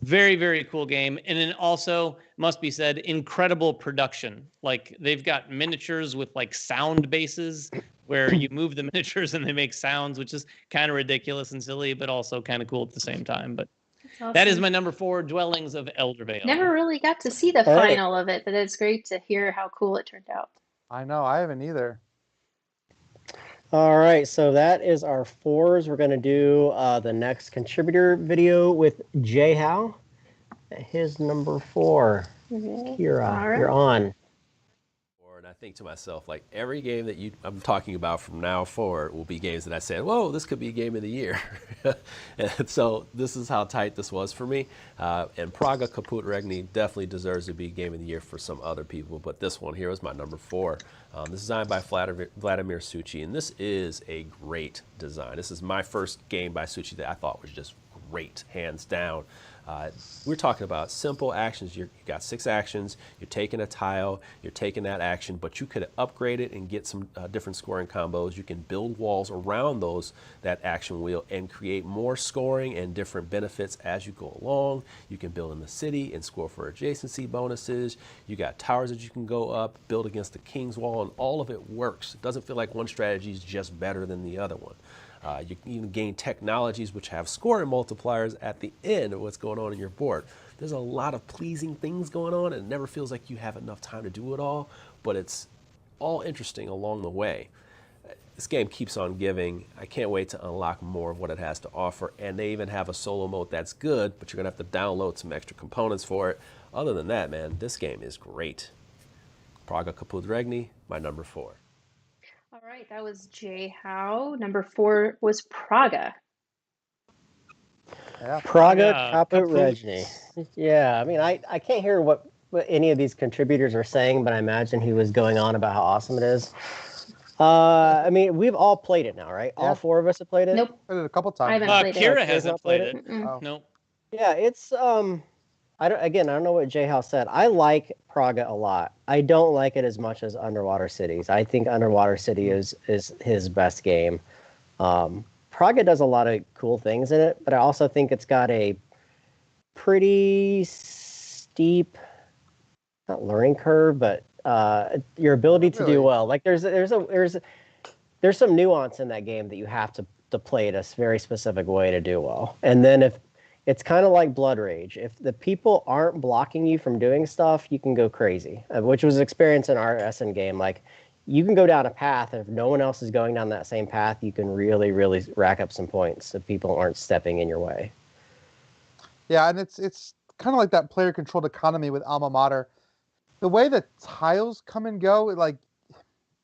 Very, very cool game. And then also, must be said, incredible production. Like, they've got miniatures with like sound bases where you move the miniatures and they make sounds, which is kind of ridiculous and silly, but also kind of cool at the same time. But Awesome. that is my number 4, Dwellings of Elder Vale. Never really got to see the final of it, but it's great to hear how cool it turned out. I know, I haven't either. All right, so that is our 4s. We're going to do the next contributor video with Jay Howe. His number 4. Kira, right. You're on. And I think to myself, like, every game that I'm talking about from now forward will be games that I said, whoa, this could be game of the year. And so this is how tight this was for me. And Praga Kaput Regni definitely deserves to be game of the year for some other people, but this one here is my number 4. This is designed by Vladimir Suchi, and this is a great design. This is my first game by Suchi that I thought was just great, hands down. We're talking about simple actions. You got 6 actions. You're taking a tile. You're taking that action, but you could upgrade it and get some different scoring combos. You can build walls around that action wheel and create more scoring and different benefits as you go along. You can build in the city and score for adjacency bonuses. You got towers that you can go up, build against the King's Wall, and all of it works. It doesn't feel like one strategy is just better than the other one. You can even gain technologies which have scoring multipliers at the end of what's going on in your board. There's a lot of pleasing things going on, and it never feels like you have enough time to do it all, but it's all interesting along the way. This game keeps on giving. I can't wait to unlock more of what it has to offer, and they even have a solo mode that's good, but you're going to have to download some extra components for it. Other than that, man, this game is great. Praga Kaput Regni, my number 4. All right, that was Jay Howe. Number 4 was Praga. Yeah. Praga Kaput. Kaput Regni. Yeah, I mean, I can't hear what any of these contributors are saying, but I imagine he was going on about how awesome it is. I mean, we've all played it now, right? Yeah. All 4 of us have played it? Nope. Played it a couple I times. haven't played it. Kira Kira's hasn't not played played it. Oh. Nope. Yeah, it's I don't know what Jay House said. I like Praga a lot. I don't like it as much as Underwater Cities. I think Underwater City is his best game. Praga does a lot of cool things in it, but I also think it's got a pretty steep, not learning curve, but your ability to do well. Like there's some nuance in that game that you have to play it a very specific way to do well. And then if it's kind of like Blood Rage. If the people aren't blocking you from doing stuff, you can go crazy, which was an experience in our Essen game. Like, you can go down a path, and if no one else is going down that same path, you can really, really rack up some points if people aren't stepping in your way. Yeah, and it's kind of like that player-controlled economy with Alma Mater. The way that tiles come and go, like,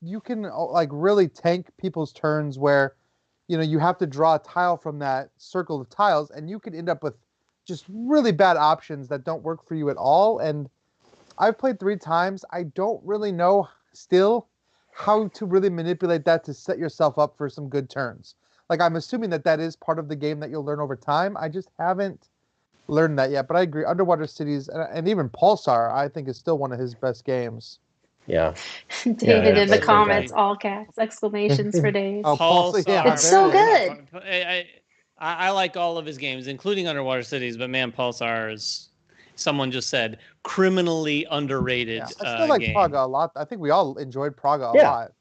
you can like really tank people's turns where, you know, you have to draw a tile from that circle of tiles, and you could end up with just really bad options that don't work for you at all. And I've played 3 times. I don't really know still how to really manipulate that to set yourself up for some good turns. Like, I'm assuming that is part of the game that you'll learn over time. I just haven't learned that yet. But I agree. Underwater Cities and even Pulsar, I think, is still one of his best games. Yeah. David in the that's comments, fantastic. all caps, exclamations for days. Oh, Pulsar, yeah, It's there so it is. good. I like all of his games, including Underwater Cities, but man, Pulsar is, someone just said, criminally underrated Yeah, I still like game. Praga a lot. I think we all enjoyed Praga a Yeah. lot.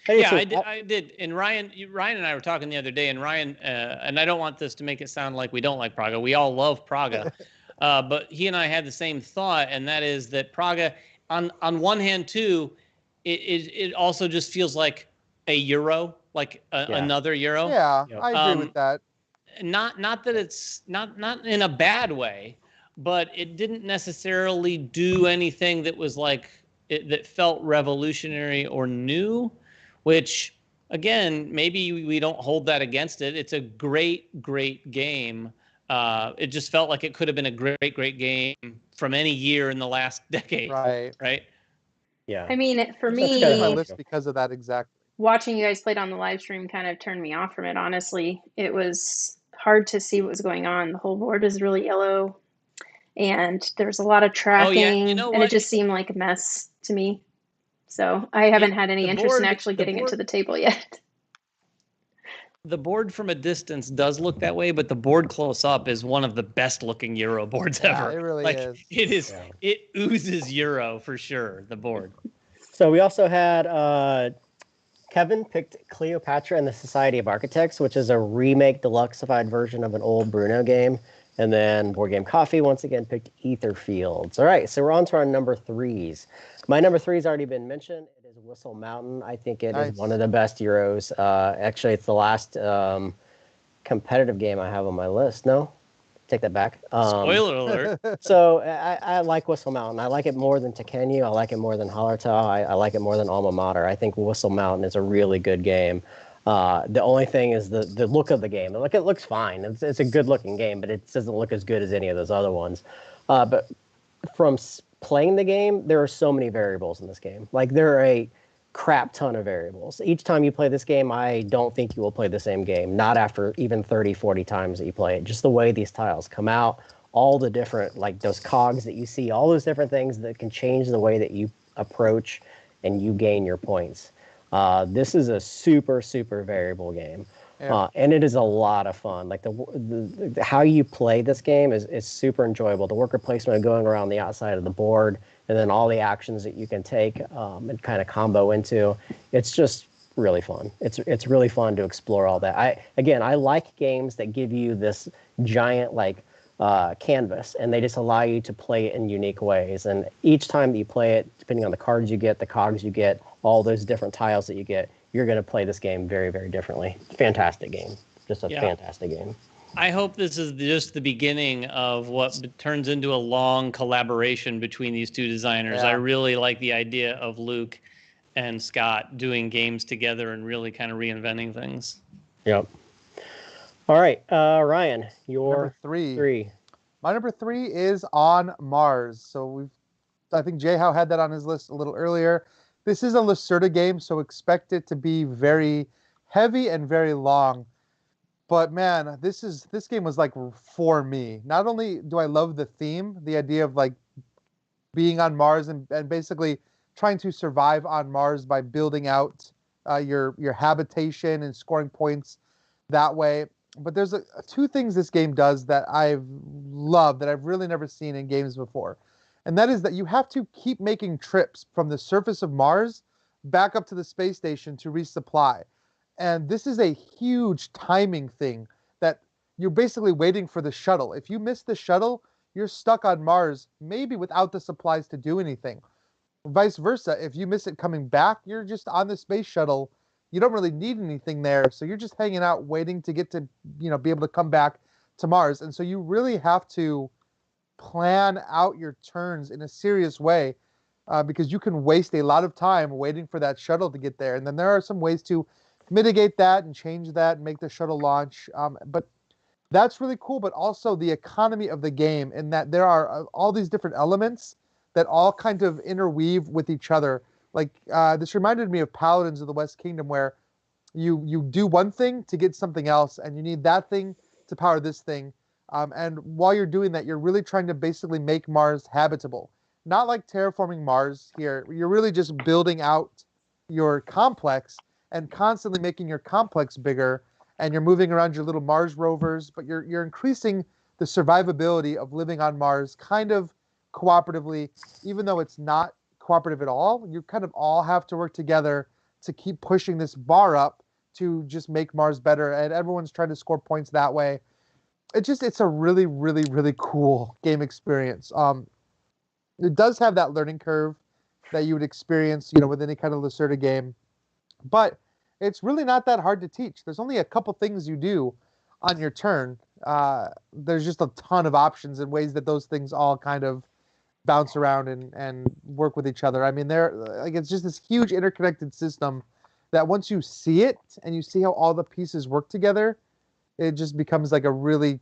Yeah, I did. And Ryan and I were talking the other day, and Ryan, and I don't want this to make it sound like we don't like Praga. We all love Praga. But he and I had the same thought, and that is that Praga, on one hand, too, it also just feels like a Euro, like another Euro. Yeah, Yep. I agree with that. Not that it's not in a bad way, but it didn't necessarily do anything that was like that felt revolutionary or new, which again, maybe we don't hold that against it. It's a great game. It just felt like it could have been a great game from any year in the last decade. Right. Yeah. I mean, for That's kind of my me, list because of that exactly. watching you guys play it on the live stream kind of turned me off from it, honestly. It was hard to see what was going on. The whole board was really yellow, and there was a lot of tracking, Oh yeah, you know and it what? just seemed like a mess to me. So I haven't had any interest in actually getting it to the table yet. The board from a distance does look that way, but the board close up is one of the best looking Euro boards ever. It really like, is. It is. Yeah. It oozes Euro for sure. The board. So we also had Kevin picked Cleopatra and the Society of Architects, which is a remake, deluxeified version of an old Bruno game. And then Board Game Coffee once again picked Etherfields. All right, so we're on to our number 3s. My number 3 has already been mentioned. It is Whistle Mountain. I think it is one of the best Euros. Actually, it's the last competitive game I have on my list. No? Take that back. Spoiler alert. So I like Whistle Mountain. I like it more than Tekenyu. I like it more than Hollertown. I like it more than Alma Mater. I think Whistle Mountain is a really good game. The only thing is the look of the game. It looks fine. It's a good looking game, but it doesn't look as good as any of those other ones. But from playing the game, there are so many variables in this game. Like, there are a crap ton of variables. Each time you play this game, I don't think you will play the same game. Not after even 30, 40 times that you play it. Just the way these tiles come out, all the different, like those cogs that you see, all those different things that can change the way that you approach and you gain your points. This is a super variable game. Yeah. And it is a lot of fun. Like the how you play this game is super enjoyable. The worker placement going around the outside of the board, and then all the actions that you can take and kind of combo into. It's just really fun. It's really fun to explore all that. I like games that give you this giant canvas, and they just allow you to play it in unique ways. And each time that you play it, depending on the cards you get, the cogs you get, all those different tiles that you get, you're going to play this game very differently. Fantastic game. Just a fantastic game. I hope this is just the beginning of what turns into a long collaboration between these two designers. Yeah. I really like the idea of Luke and Scott doing games together and really kind of reinventing things. Yep. All right, Ryan, your number 3. My number 3 is On Mars. So I think J-How had that on his list a little earlier. This is a Lacerda game, so expect it to be very heavy and very long. But man, this game was like for me. Not only do I love the theme, the idea of like being on Mars and basically trying to survive on Mars by building out your habitation and scoring points that way. But there's 2 things this game does that I've loved that I've really never seen in games before. And that is that you have to keep making trips from the surface of Mars back up to the space station to resupply. And this is a huge timing thing that you're basically waiting for the shuttle. If you miss the shuttle, you're stuck on Mars, maybe without the supplies to do anything. Vice versa, if you miss it coming back, you're just on the space shuttle. You don't really need anything there, so you're just hanging out waiting to get to, be able to come back to Mars. And so you really have to plan out your turns in a serious way because you can waste a lot of time waiting for that shuttle to get there. And then there are some ways to mitigate that and change that and make the shuttle launch. But that's really cool, but also the economy of the game in that there are all these different elements that all kind of interweave with each other. Like this reminded me of Paladins of the West Kingdom, where you do one thing to get something else, and you need that thing to power this thing. And while you're doing that, you're really trying to basically make Mars habitable. Not like terraforming Mars here. You're really just building out your complex and constantly making your complex bigger, and you're moving around your little Mars rovers, but you're increasing the survivability of living on Mars kind of cooperatively, even though it's not cooperative at all. You kind of all have to work together to keep pushing this bar up to just make Mars better, and everyone's trying to score points that way. It's a really, really, really cool game experience. It does have that learning curve that you would experience, with any kind of Lacerda game, but it's really not that hard to teach. There's only a couple things you do on your turn. There's just a ton of options and ways that those things all kind of bounce around and work with each other. I mean, it's just this huge interconnected system that once you see it and you see how all the pieces work together, it just becomes like a really,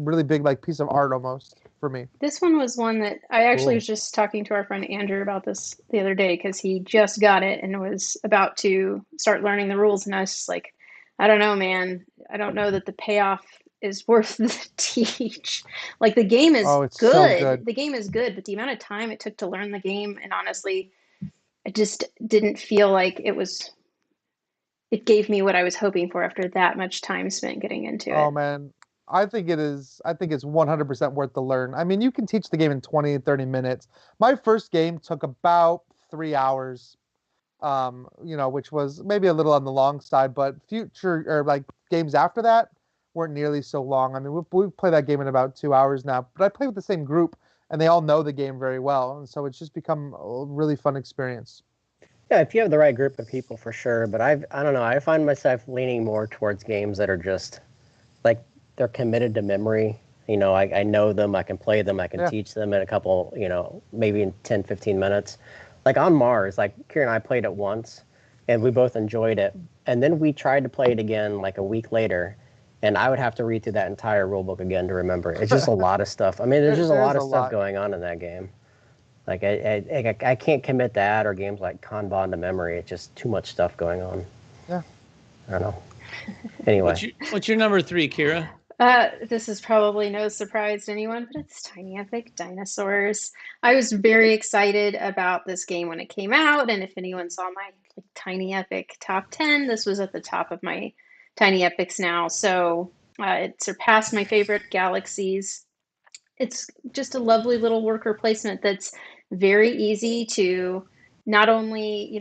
really big piece of art almost for me. This one was one that I actually Cool. was just talking to our friend Andrew about this the other day because he just got it and was about to start learning the rules. And I was just like, I don't know, man. I don't know that the payoff is worth the teach. Like the game is It's so good. The game is good, but the amount of time it took to learn the game, and honestly, I just didn't feel like it gave me what I was hoping for after that much time spent getting into Oh it. man, I think it is. I think it's 100% worth the learn. I mean, you can teach the game in 20, 30 minutes. My first game took about 3 hours, which was maybe a little on the long side, but future or games after that weren't nearly so long. I mean, we've played that game in about 2 hours now, but I play with the same group and they all know the game very well. And so it's just become a really fun experience. Yeah, if you have the right group of people, for sure. But I don't know. I find myself leaning more towards games that are just like they're committed to memory. I know them. I can play them. I can teach them in a couple. Maybe in 10, 15 minutes. Like on Mars, like Kira and I played it once, and we both enjoyed it. And then we tried to play it again like a week later, and I would have to read through that entire rulebook again to remember. It's just a lot of stuff. I mean, there's just a lot of stuff going on in that game. Like I can't commit to that or games like Kanban to memory. It's just too much stuff going on. Yeah. I don't know. Anyway. What's your number 3, Kira? This is probably no surprise to anyone, but it's Tiny Epic Dinosaurs. I was very excited about this game when it came out, and if anyone saw my Tiny Epic top 10, this was at the top of my Tiny Epics now. So it surpassed my favorite galaxies. It's just a lovely little worker placement that's very easy to not only,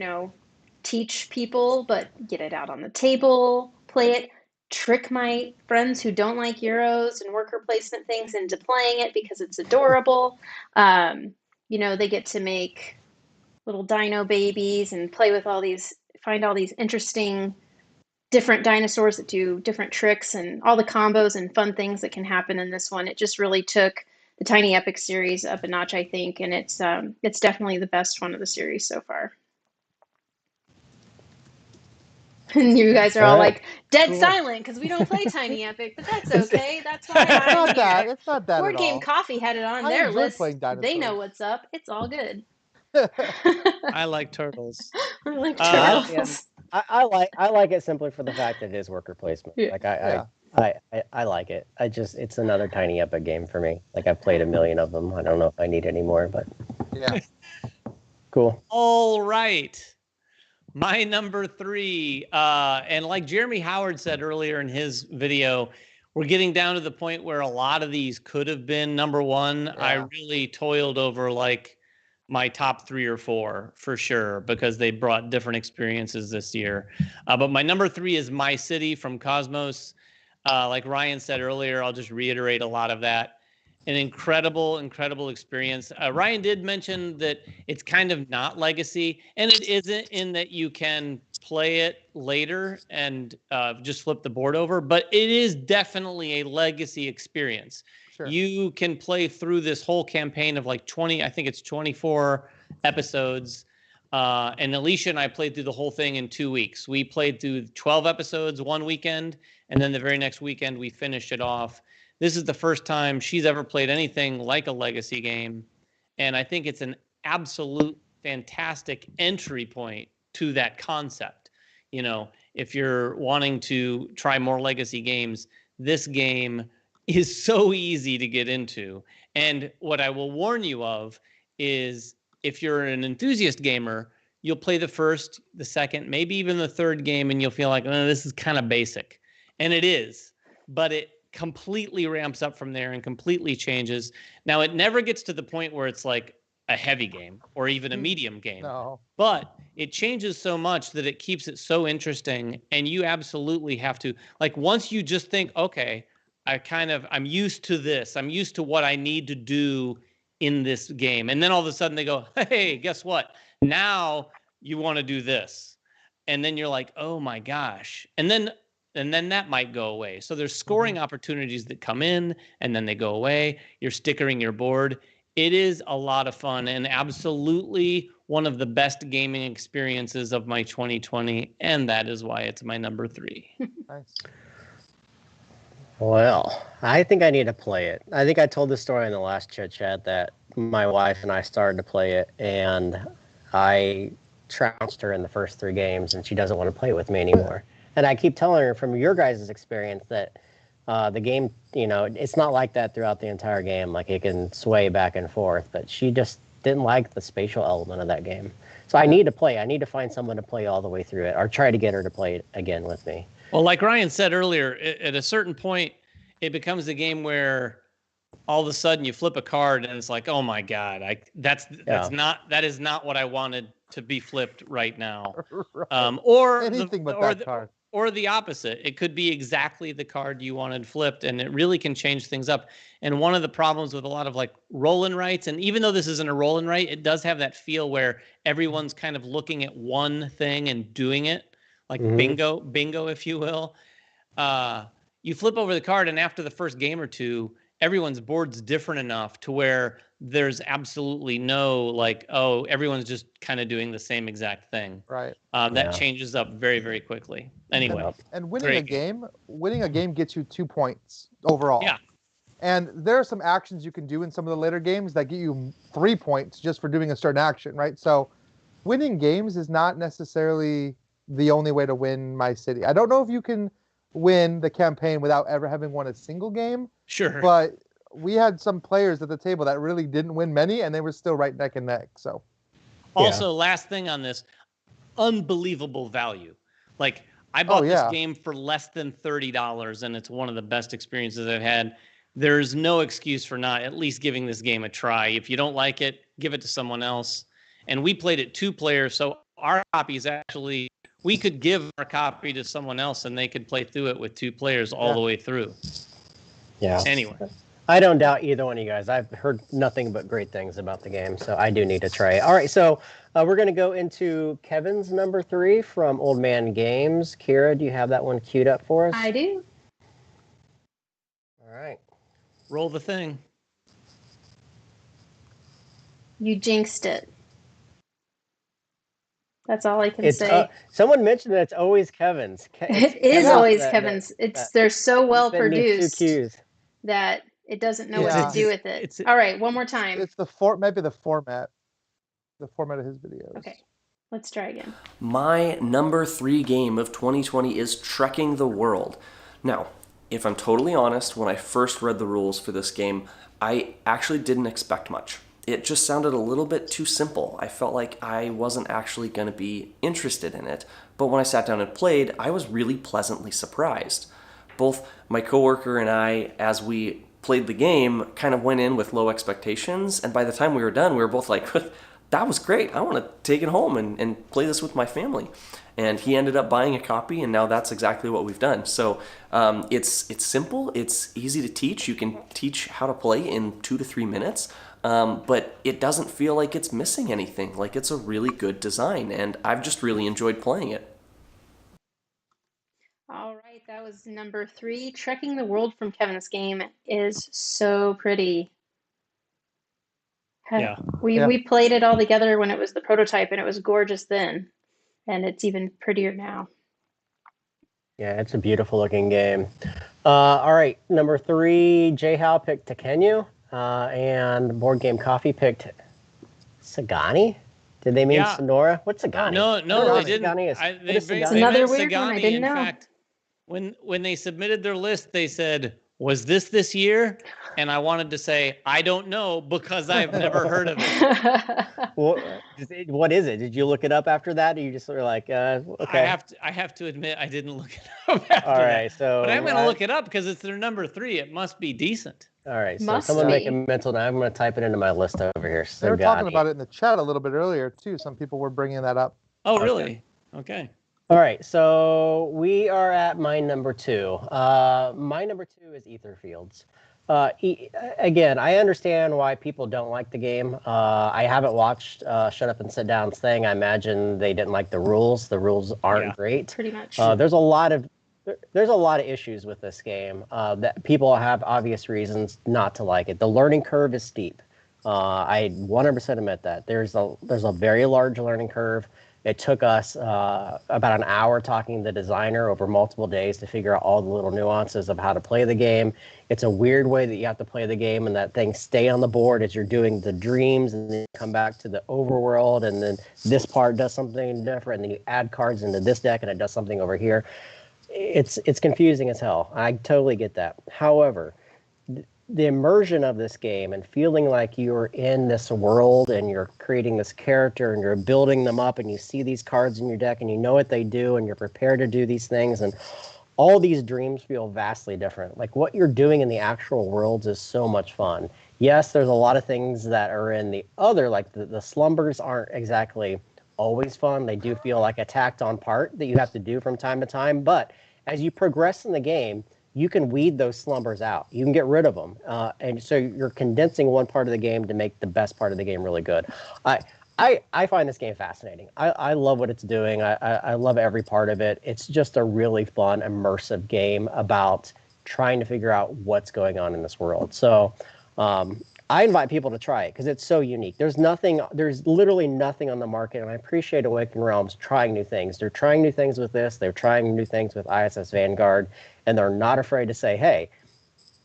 teach people, but get it out on the table, play it, trick my friends who don't like Euros and worker placement things into playing it because it's adorable. They get to make little dino babies and play with find all these interesting different dinosaurs that do different tricks and all the combos and fun things that can happen in this one. It just really took the Tiny Epic series up a notch, I think, and it's definitely the best one of the series so far. And you guys are all like dead silent because we don't play Tiny Epic, but that's okay. That's why I'm here. It's not that Board at Game all. Coffee had it on I their enjoy list. playing dinosaurs. They know what's up. It's all good. I like turtles. I like turtles. I like it simply for the fact that it is worker placement. Yeah. Like I like it. It's another Tiny Epic game for me. Like I've played a million of them. I don't know if I need any more, but yeah. Cool. All right. My number 3, and like Jeremy Howard said earlier in his video, we're getting down to the point where a lot of these could have been number 1. Yeah. I really toiled over my top 3 or 4 for sure because they brought different experiences this year. But my number 3 is My City from Cosmos. Like Ryan said earlier, I'll just reiterate a lot of that. An incredible, incredible experience. Ryan did mention that it's kind of not legacy, and it isn't in that you can play it later and just flip the board over, but it is definitely a legacy experience. Sure. You can play through this whole campaign of 20, I think it's 24 episodes. And Alicia and I played through the whole thing in 2 weeks. We played through 12 episodes one weekend, and then the very next weekend we finished it off. This is the first time she's ever played anything like a legacy game, And I think it's an absolute fantastic entry point to that concept. You know, if you're wanting to try more legacy games, this game is so easy to get into. And what I will warn you of is if you're an enthusiast gamer, you'll play the first, the second, maybe even the third game, and you'll feel like, oh, this is kind of basic. And it is, but it completely ramps up from there and completely changes. Now, it never gets to the point where it's like a heavy game or even a medium game. No. But it changes so much that it keeps it so interesting. And you absolutely have to, like, once you just think, okay, I'm used to this. I'm used to what I need to do in this game. And then all of a sudden they go, hey, guess what? Now you want to do this. And then you're like, oh my gosh. And then that might go away. So there's scoring opportunities that come in and then they go away. You're stickering your board. It is a lot of fun and absolutely one of the best gaming experiences of my 2020. And that is why it's my number 3. Nice. Well, I think I need to play it. I think I told the story in the last chit chat that my wife and I started to play it, and I trounced her in the first 3 games, and she doesn't want to play with me anymore. And I keep telling her from your guys' experience that the game, you know, it's not like that throughout the entire game. Like, it can sway back and forth, but she just didn't like the spatial element of that game. So I need to play. I need to find someone to play all the way through it, or try to get her to play it again with me. Well, like Ryan said earlier, at a certain point, it becomes a game where all of a sudden you flip a card and it's like, oh my God, that is not what I wanted to be flipped right now. Right. Or Anything but that card. Or the opposite. It could be exactly the card you wanted flipped, and it really can change things up. And one of the problems with a lot of like roll and writes, and even though this isn't a roll and write, it does have that feel where everyone's kind of looking at one thing and doing it, like bingo, if you will. You flip over the card, and after the first game or two, everyone's board's different enough to where there's absolutely no like, oh, everyone's just kind of doing the same exact thing. Right. That changes up very, very quickly. Anyway. And winning a game gets you 2 points overall. Yeah. And there are some actions you can do in some of the later games that get you 3 points just for doing a certain action, right? So winning games is not necessarily the only way to win My City. I don't know if you can win the campaign without ever having won a single game. Sure. But we had some players at the table that really didn't win many, and they were still right neck and neck. So, also, last thing on this, unbelievable value. Like, I bought this game for less than $30, and it's one of the best experiences I've had. There's no excuse for not at least giving this game a try. If you don't like it, give it to someone else. And we played it 2 players, so our copies actually, we could give our copy to someone else, and they could play through it with 2 players all the way through. Yeah. Anyway. I don't doubt either one of you guys. I've heard nothing but great things about the game, so I do need to try it. All right, so we're going to go into Kevin's number 3 from Old Man Games. Kira, do you have that one queued up for us? I do. All right. Roll the thing. You jinxed it. That's all I can say. Someone mentioned that it's always Kevin's. It is always Kevin's. They're so well produced that it doesn't know what to do with it. All right, one more time. It's the maybe the format of his videos. Okay, let's try again. My number 3 game of 2020 is Trekking the World. Now, if I'm totally honest, when I first read the rules for this game, I actually didn't expect much. It just sounded a little bit too simple. I felt like I wasn't actually going to be interested in it. But when I sat down and played, I was really pleasantly surprised. Both my coworker and I, as we played the game, kind of went in with low expectations. And by the time we were done, we were both like, that was great. I want to take it home and play this with my family. And he ended up buying a copy, and now that's exactly what we've done. So it's simple. It's easy to teach. You can teach how to play in 2 to 3 minutes. But it doesn't feel like it's missing anything. Like, it's a really good design, and I've just really enjoyed playing it. All right, that was number 3. Trekking the World from Kevin's Game is so pretty. Yeah. We played it all together when it was the prototype, and it was gorgeous then, and it's even prettier now. Yeah, it's a beautiful looking game. All right, number 3, J Hal picked Tekenyu. And Board Game Coffee picked Sagani? Did they mean Yeah. Sonora? What's Sagani? No, I don't know they what didn't. Sagani is. I, What they, is they It's Sagani? they another meant weird one. I Sagani. didn't In know. fact, when they submitted their list, they said, "Was this year?" And I wanted to say, "I don't know," because I've never heard of it. What is it? Did you look it up after that? Or you just sort of like, okay. I have to admit, I didn't look it up after All that. right, But I'm so going to look it up because it's their number 3. It must be decent. all right, so Must someone make a be. mental note. I'm going to type it into my list over here. They were talking Sagani. about it in the chat a little bit earlier too. Some people were bringing that up. Oh, really? Okay. All right, so we are at my number 2. My number 2 is Etherfields. Again, I understand why people don't like the game. I haven't watched Shut Up and Sit Down thing. I imagine they didn't like the rules. The rules aren't great. Pretty much. There's a lot of issues with this game that people have obvious reasons not to like it. The learning curve is steep. I 100% admit that. There's a very large learning curve. It took us about an hour talking to the designer over multiple days to figure out all the little nuances of how to play the game. It's a weird way that you have to play the game, and that things stay on the board as you're doing the dreams, and then you come back to the overworld, and then this part does something different, and then you add cards into this deck, and it does something over here. It's confusing as hell. I totally get that. However, the immersion of this game and feeling like you're in this world and you're creating this character and you're building them up and you see these cards in your deck and you know what they do and you're prepared to do these things, and all these dreams feel vastly different. Like what you're doing in the actual worlds is so much fun. Yes, there's a lot of things that are in the other, like the slumbers aren't exactly always fun. They do feel like a tacked on part that you have to do from time to time, but as you progress in the game, you can weed those slumbers out. You can get rid of them. And so you're condensing one part of the game to make the best part of the game really good. I find this game fascinating. I love what it's doing. I love every part of it. It's just a really fun, immersive game about trying to figure out what's going on in this world. So I invite people to try it because it's so unique. There's literally nothing on the market, and I appreciate Awakened Realms trying new things. They're trying new things with this. They're trying new things with ISS Vanguard, and they're not afraid to say, hey,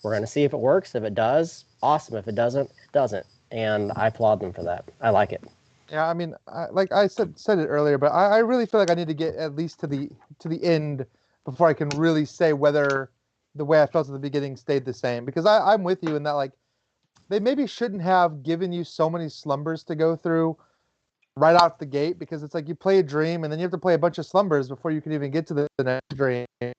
we're going to see if it works. If it does, awesome. If it doesn't, it doesn't. And I applaud them for that. I like it. Yeah, I mean, like I said it earlier, but I really feel like I need to get at least to the end before I can really say whether the way I felt at the beginning stayed the same. Because I'm with you in that, like, they maybe shouldn't have given you so many slumbers to go through right out the gate, because it's like you play a dream and then you have to play a bunch of slumbers before you can even get to the next dream. And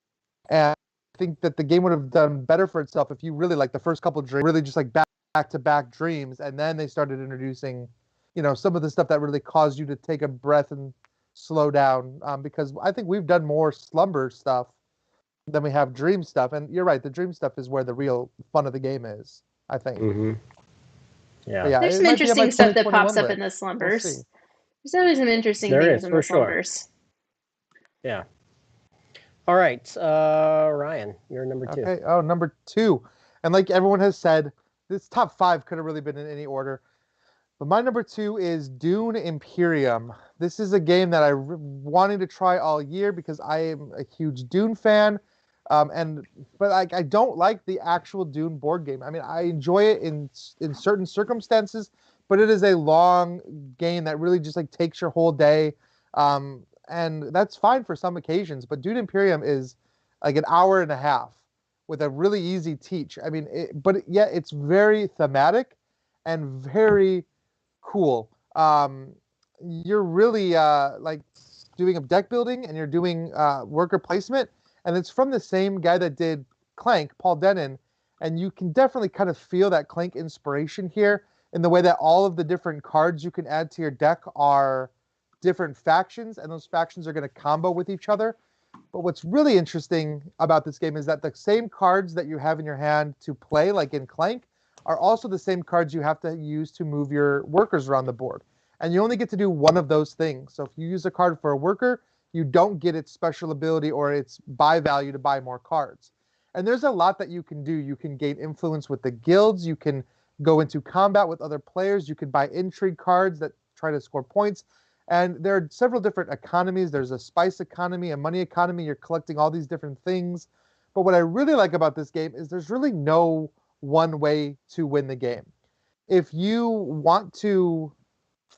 I think that the game would have done better for itself if you really, like, the first couple of dreams really just like back to back dreams, and then they started introducing, you know, some of the stuff that really caused you to take a breath and slow down. Because I think we've done more slumber stuff than we have dream stuff, and you're right, the dream stuff is where the real fun of the game is, I think. Mm-hmm. Yeah. There's some interesting stuff that pops up in the slumbers. We'll There's always some interesting things in the slumbers. Yeah. All right, Ryan, you're number 2. Okay. Oh, number 2. And like everyone has said, this top 5 could have really been in any order. But my number 2 is Dune Imperium. This is a game that I wanted to try all year because I am a huge Dune fan. But I don't like the actual Dune board game. I mean, I enjoy it in certain circumstances, but it is a long game that really just like takes your whole day. And that's fine for some occasions, but Dune Imperium is like an hour and a half with a really easy teach. I mean, but yet it's very thematic and very cool. You're really like doing a deck building, and you're doing worker placement, and it's from the same guy that did Clank, Paul Denon, and you can definitely kind of feel that Clank inspiration here in the way that all of the different cards you can add to your deck are different factions, and those factions are going to combo with each other. But what's really interesting about this game is that the same cards that you have in your hand to play, like in Clank, are also the same cards you have to use to move your workers around the board. And you only get to do one of those things. So if you use a card for a worker, you don't get its special ability or its buy value to buy more cards. And there's a lot that you can do. You can gain influence with the guilds. You can go into combat with other players. You can buy intrigue cards that try to score points. And there are several different economies. There's a spice economy, a money economy. You're collecting all these different things. But what I really like about this game is there's really no one way to win the game. If you want to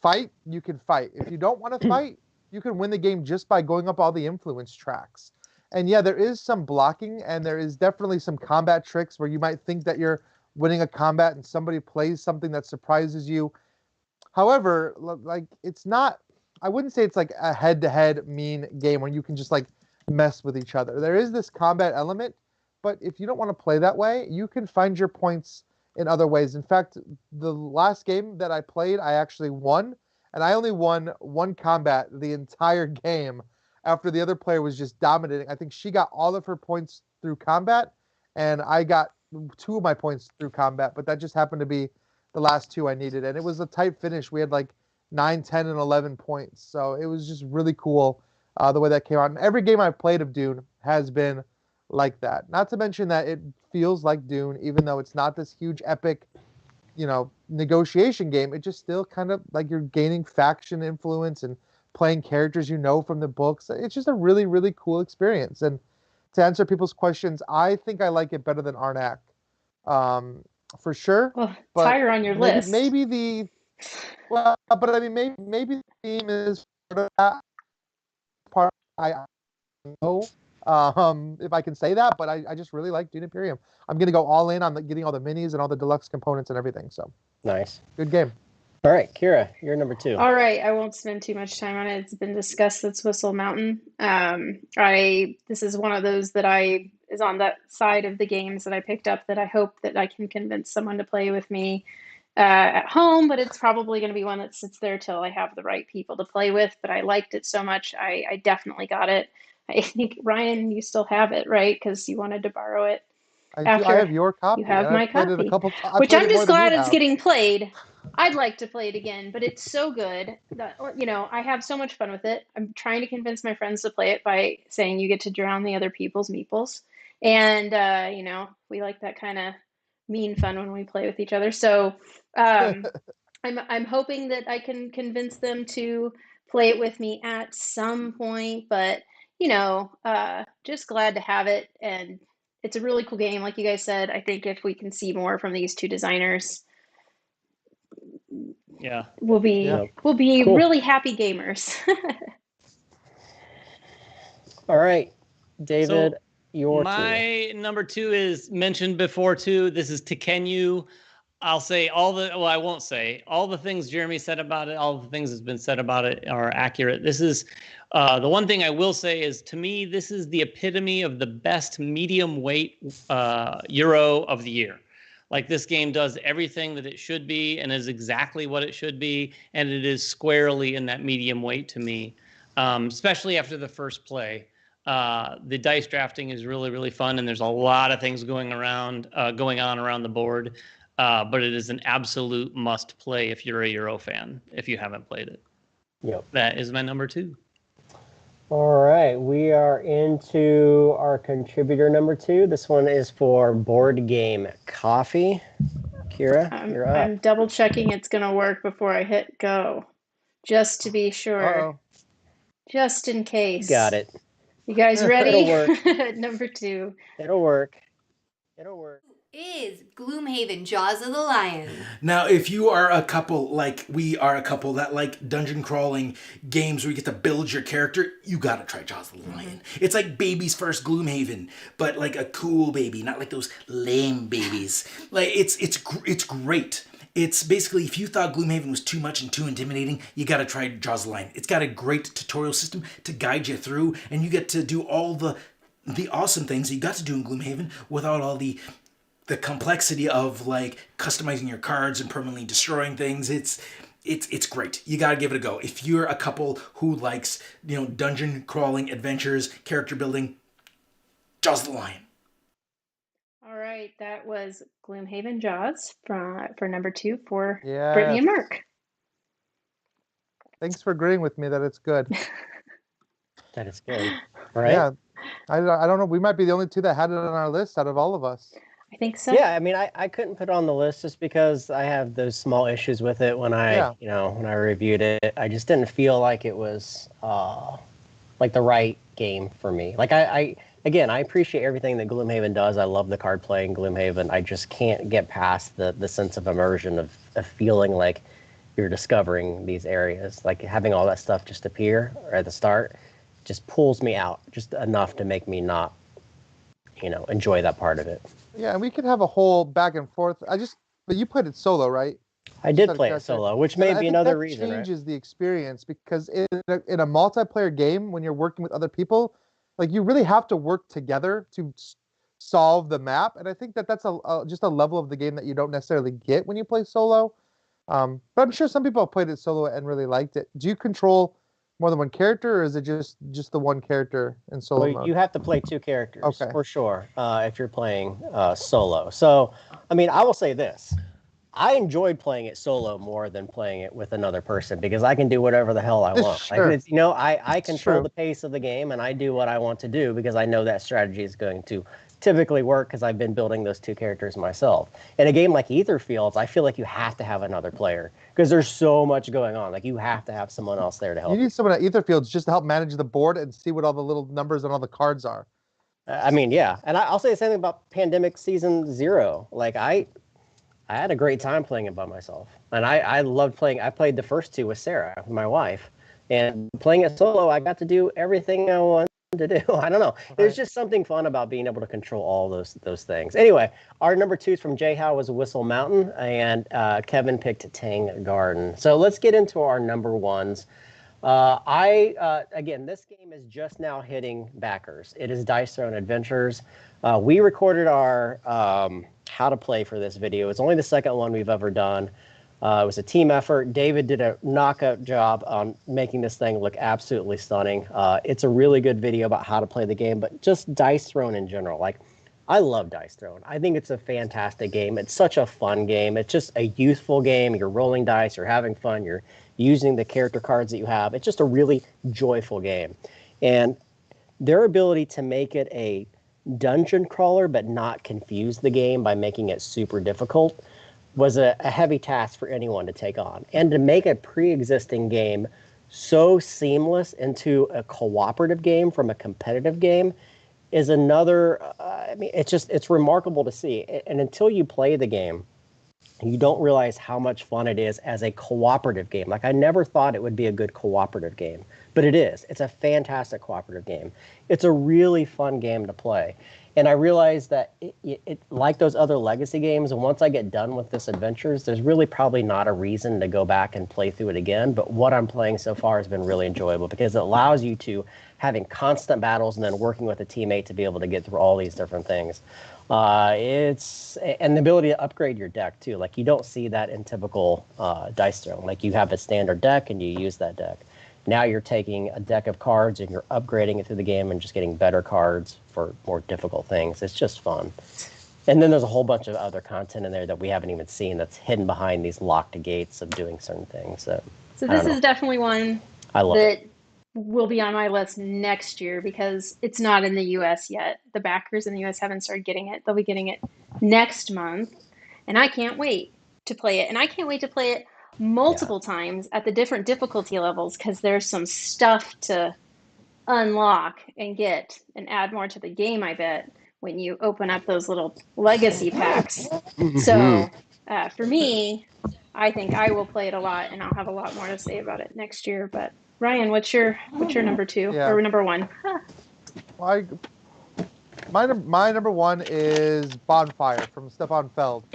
fight, you can fight. If you don't want to fight, you can win the game just by going up all the influence tracks. And yeah, there is some blocking, and there is definitely some combat tricks where you might think that you're winning a combat and somebody plays something that surprises you. However, like it's not, I wouldn't say it's like a head-to-head mean game where you can just like mess with each other. There is this combat element, but if you don't want to play that way, you can find your points in other ways. In fact, the last game that I played, I actually won, and I only won one combat the entire game after the other player was just dominating. I think she got all of her points through combat, and I got 2 of my points through combat, but that just happened to be the last 2 I needed. And it was a tight finish. We had like 9, 10, and 11 points. So it was just really cool the way that came out. And every game I've played of Dune has been like that. Not to mention that it feels like Dune, even though it's not this huge epic, negotiation game. It just still kind of like you're gaining faction influence and playing characters from the books. It's just a really, really cool experience. And to answer people's questions, I think I like it better than Arnak, for sure. Well, it's but higher on your list. But I mean, maybe the theme is part of that part. I know if I can say that, but I just really like Dune Imperium. I'm gonna go all in on getting all the minis and all the deluxe components and everything. So Nice. good game. All right, Kira, you're number 2. All right, I won't spend too much time on it. It's been discussed. It's Whistle Mountain. This is one of those that is on that side of the games that I picked up that I hope that I can convince someone to play with me at home, but it's probably going to be one that sits there till I have the right people to play with. But I liked it so much, I definitely got it. I think, Ryan, you still have it, right? Because you wanted to borrow it. I have your copy. You have my copy, which I'm just glad it's getting played. I'd like to play it again, but it's so good that, I have so much fun with it. I'm trying to convince my friends to play it by saying you get to drown the other people's meeples. And, we like that kind of mean fun when we play with each other. So I'm hoping that I can convince them to play it with me at some point, but, just glad to have it. And it's a really cool game. Like you guys said, I think if we can see more from these 2 designers, Yeah. we'll be Cool. really happy gamers. All right, David, So, your 2. My number 2 is mentioned before too. This is Tekenyu. I'll say I won't say all the things Jeremy said about it. All the things that's been said about it are accurate. This is the one thing I will say is, to me, this is the epitome of the best medium weight Euro of the year. Like, this game does everything that it should be and is exactly what it should be, and it is squarely in that medium weight to me, especially after the first play. The dice drafting is really, really fun, and there's a lot of things going on around the board. But it is an absolute must play if you're a Euro fan, if you haven't played it. Yep. That is my number 2. All right, we are into our contributor number 2. This one is for Board Game Coffee. Kira, you're up. I'm double checking it's going to work before I hit go, just to be sure. Uh-oh. Just in case. Got it. You guys ready? It'll work. Number 2. It'll work. Is Gloomhaven Jaws of the Lion. Now, if you are a couple, like we are a couple that like dungeon crawling games where you get to build your character, you gotta try Jaws of the Lion. It's like baby's first Gloomhaven, but like a cool baby, not like those lame babies. Like it's great. It's basically, if you thought Gloomhaven was too much and too intimidating, you gotta try Jaws of the Lion. It's got a great tutorial system to guide you through, and you get to do all the awesome things you got to do in Gloomhaven without all the complexity of like customizing your cards and permanently destroying things. It's great. You gotta give it a go. If you're a couple who likes, dungeon crawling, adventures, character building, Jaws of the Lion. All right, that was Gloomhaven Jaws for number 2 for Yes. Brittany and Mark. Thanks for agreeing with me that it's good. That is good. All right. Yeah. I don't know. We might be the only 2 that had it on our list out of all of us. I think so. Yeah, I mean, I couldn't put it on the list just because I have those small issues with it when when I reviewed it. I just didn't feel like it was like the right game for me. Like I appreciate everything that Gloomhaven does. I love the card play in Gloomhaven. I just can't get past the sense of immersion of feeling like you're discovering these areas. Like having all that stuff just appear at the start just pulls me out just enough to make me not, enjoy that part of it. Yeah, and we could have a whole back and forth. But you played it solo, right? I Just did out of play it character. solo, which And may I be think another that reason, right? changes the experience because in a multiplayer game, when you're working with other people, like you really have to work together to solve the map. And I think that that's just a level of the game that you don't necessarily get when you play solo. But I'm sure some people have played it solo and really liked it. Do you control more than one character, or is it just the one character in solo Well, mode? you have to play two characters Okay. for sure if you're playing solo. So, I mean, I will say this. I enjoyed playing it solo more than playing it with another person because I can do whatever the hell I want. Sure. Like, I control true. the pace of the game and I do what I want to do because I know that strategy is going to typically work because I've been building those two characters myself. In a game like Etherfields, I feel like you have to have another player because there's so much going on. Like you have to have someone else there to help You need someone at Etherfields just to help manage the board and see what all the little numbers on all the cards are. I mean, yeah. And I'll say the same thing about Pandemic Season 0. Like I had a great time playing it by myself. And I loved playing. I played the first two with Sarah, my wife. And playing it solo, I got to do everything I wanted to do. I don't know. There's just something fun about being able to control all those things. Anyway, our number 2 from Jay Howe was Whistle Mountain, and Kevin picked Tang Garden. So let's get into our number 1s. Again, this game is just now hitting backers. It is Dice Throne Adventures. We recorded our how to play for this video. It's only the second one we've ever done. It was a team effort. David did a knockout job on making this thing look absolutely stunning. It's a really good video about how to play the game, but just Dice Throne in general. Like, I love Dice Throne. I think it's a fantastic game. It's such a fun game. It's just a youthful game. You're rolling dice. You're having fun. You're using the character cards that you have. It's just a really joyful game. And their ability to make it a dungeon crawler but not confuse the game by making it super difficult was a heavy task for anyone to take on. And to make a pre-existing game so seamless into a cooperative game from a competitive game is another, it's remarkable to see. And until you play the game, you don't realize how much fun it is as a cooperative game. Like, I never thought it would be a good cooperative game, but it is. It's a fantastic cooperative game. It's a really fun game to play. And I realized that it like those other legacy games, and once I get done with this Adventures, there's really probably not a reason to go back and play through it again. But what I'm playing so far has been really enjoyable because it allows you to having constant battles and then working with a teammate to be able to get through all these different things. And the ability to upgrade your deck too. Like, you don't see that in typical Dice Throne. Like, you have a standard deck and you use that deck. Now you're taking a deck of cards and you're upgrading it through the game and just getting better cards for more difficult things. It's just fun. And then there's a whole bunch of other content in there that we haven't even seen that's hidden behind these locked gates of doing certain things. So this is definitely one I love that it. will be on my list next year because it's not in the US yet. The backers in the US haven't started getting it. They'll be getting it next month. And I can't wait to play it. And I can't wait to play it multiple times at the different difficulty levels because there's some stuff to unlock and get and add more to the game, I bet, when you open up those little legacy packs. So for me, I think I will play it a lot and I'll have a lot more to say about it next year. But Ryan, what's your number 2 or number 1? Well, my number 1 is Bonfire from Stefan Feld.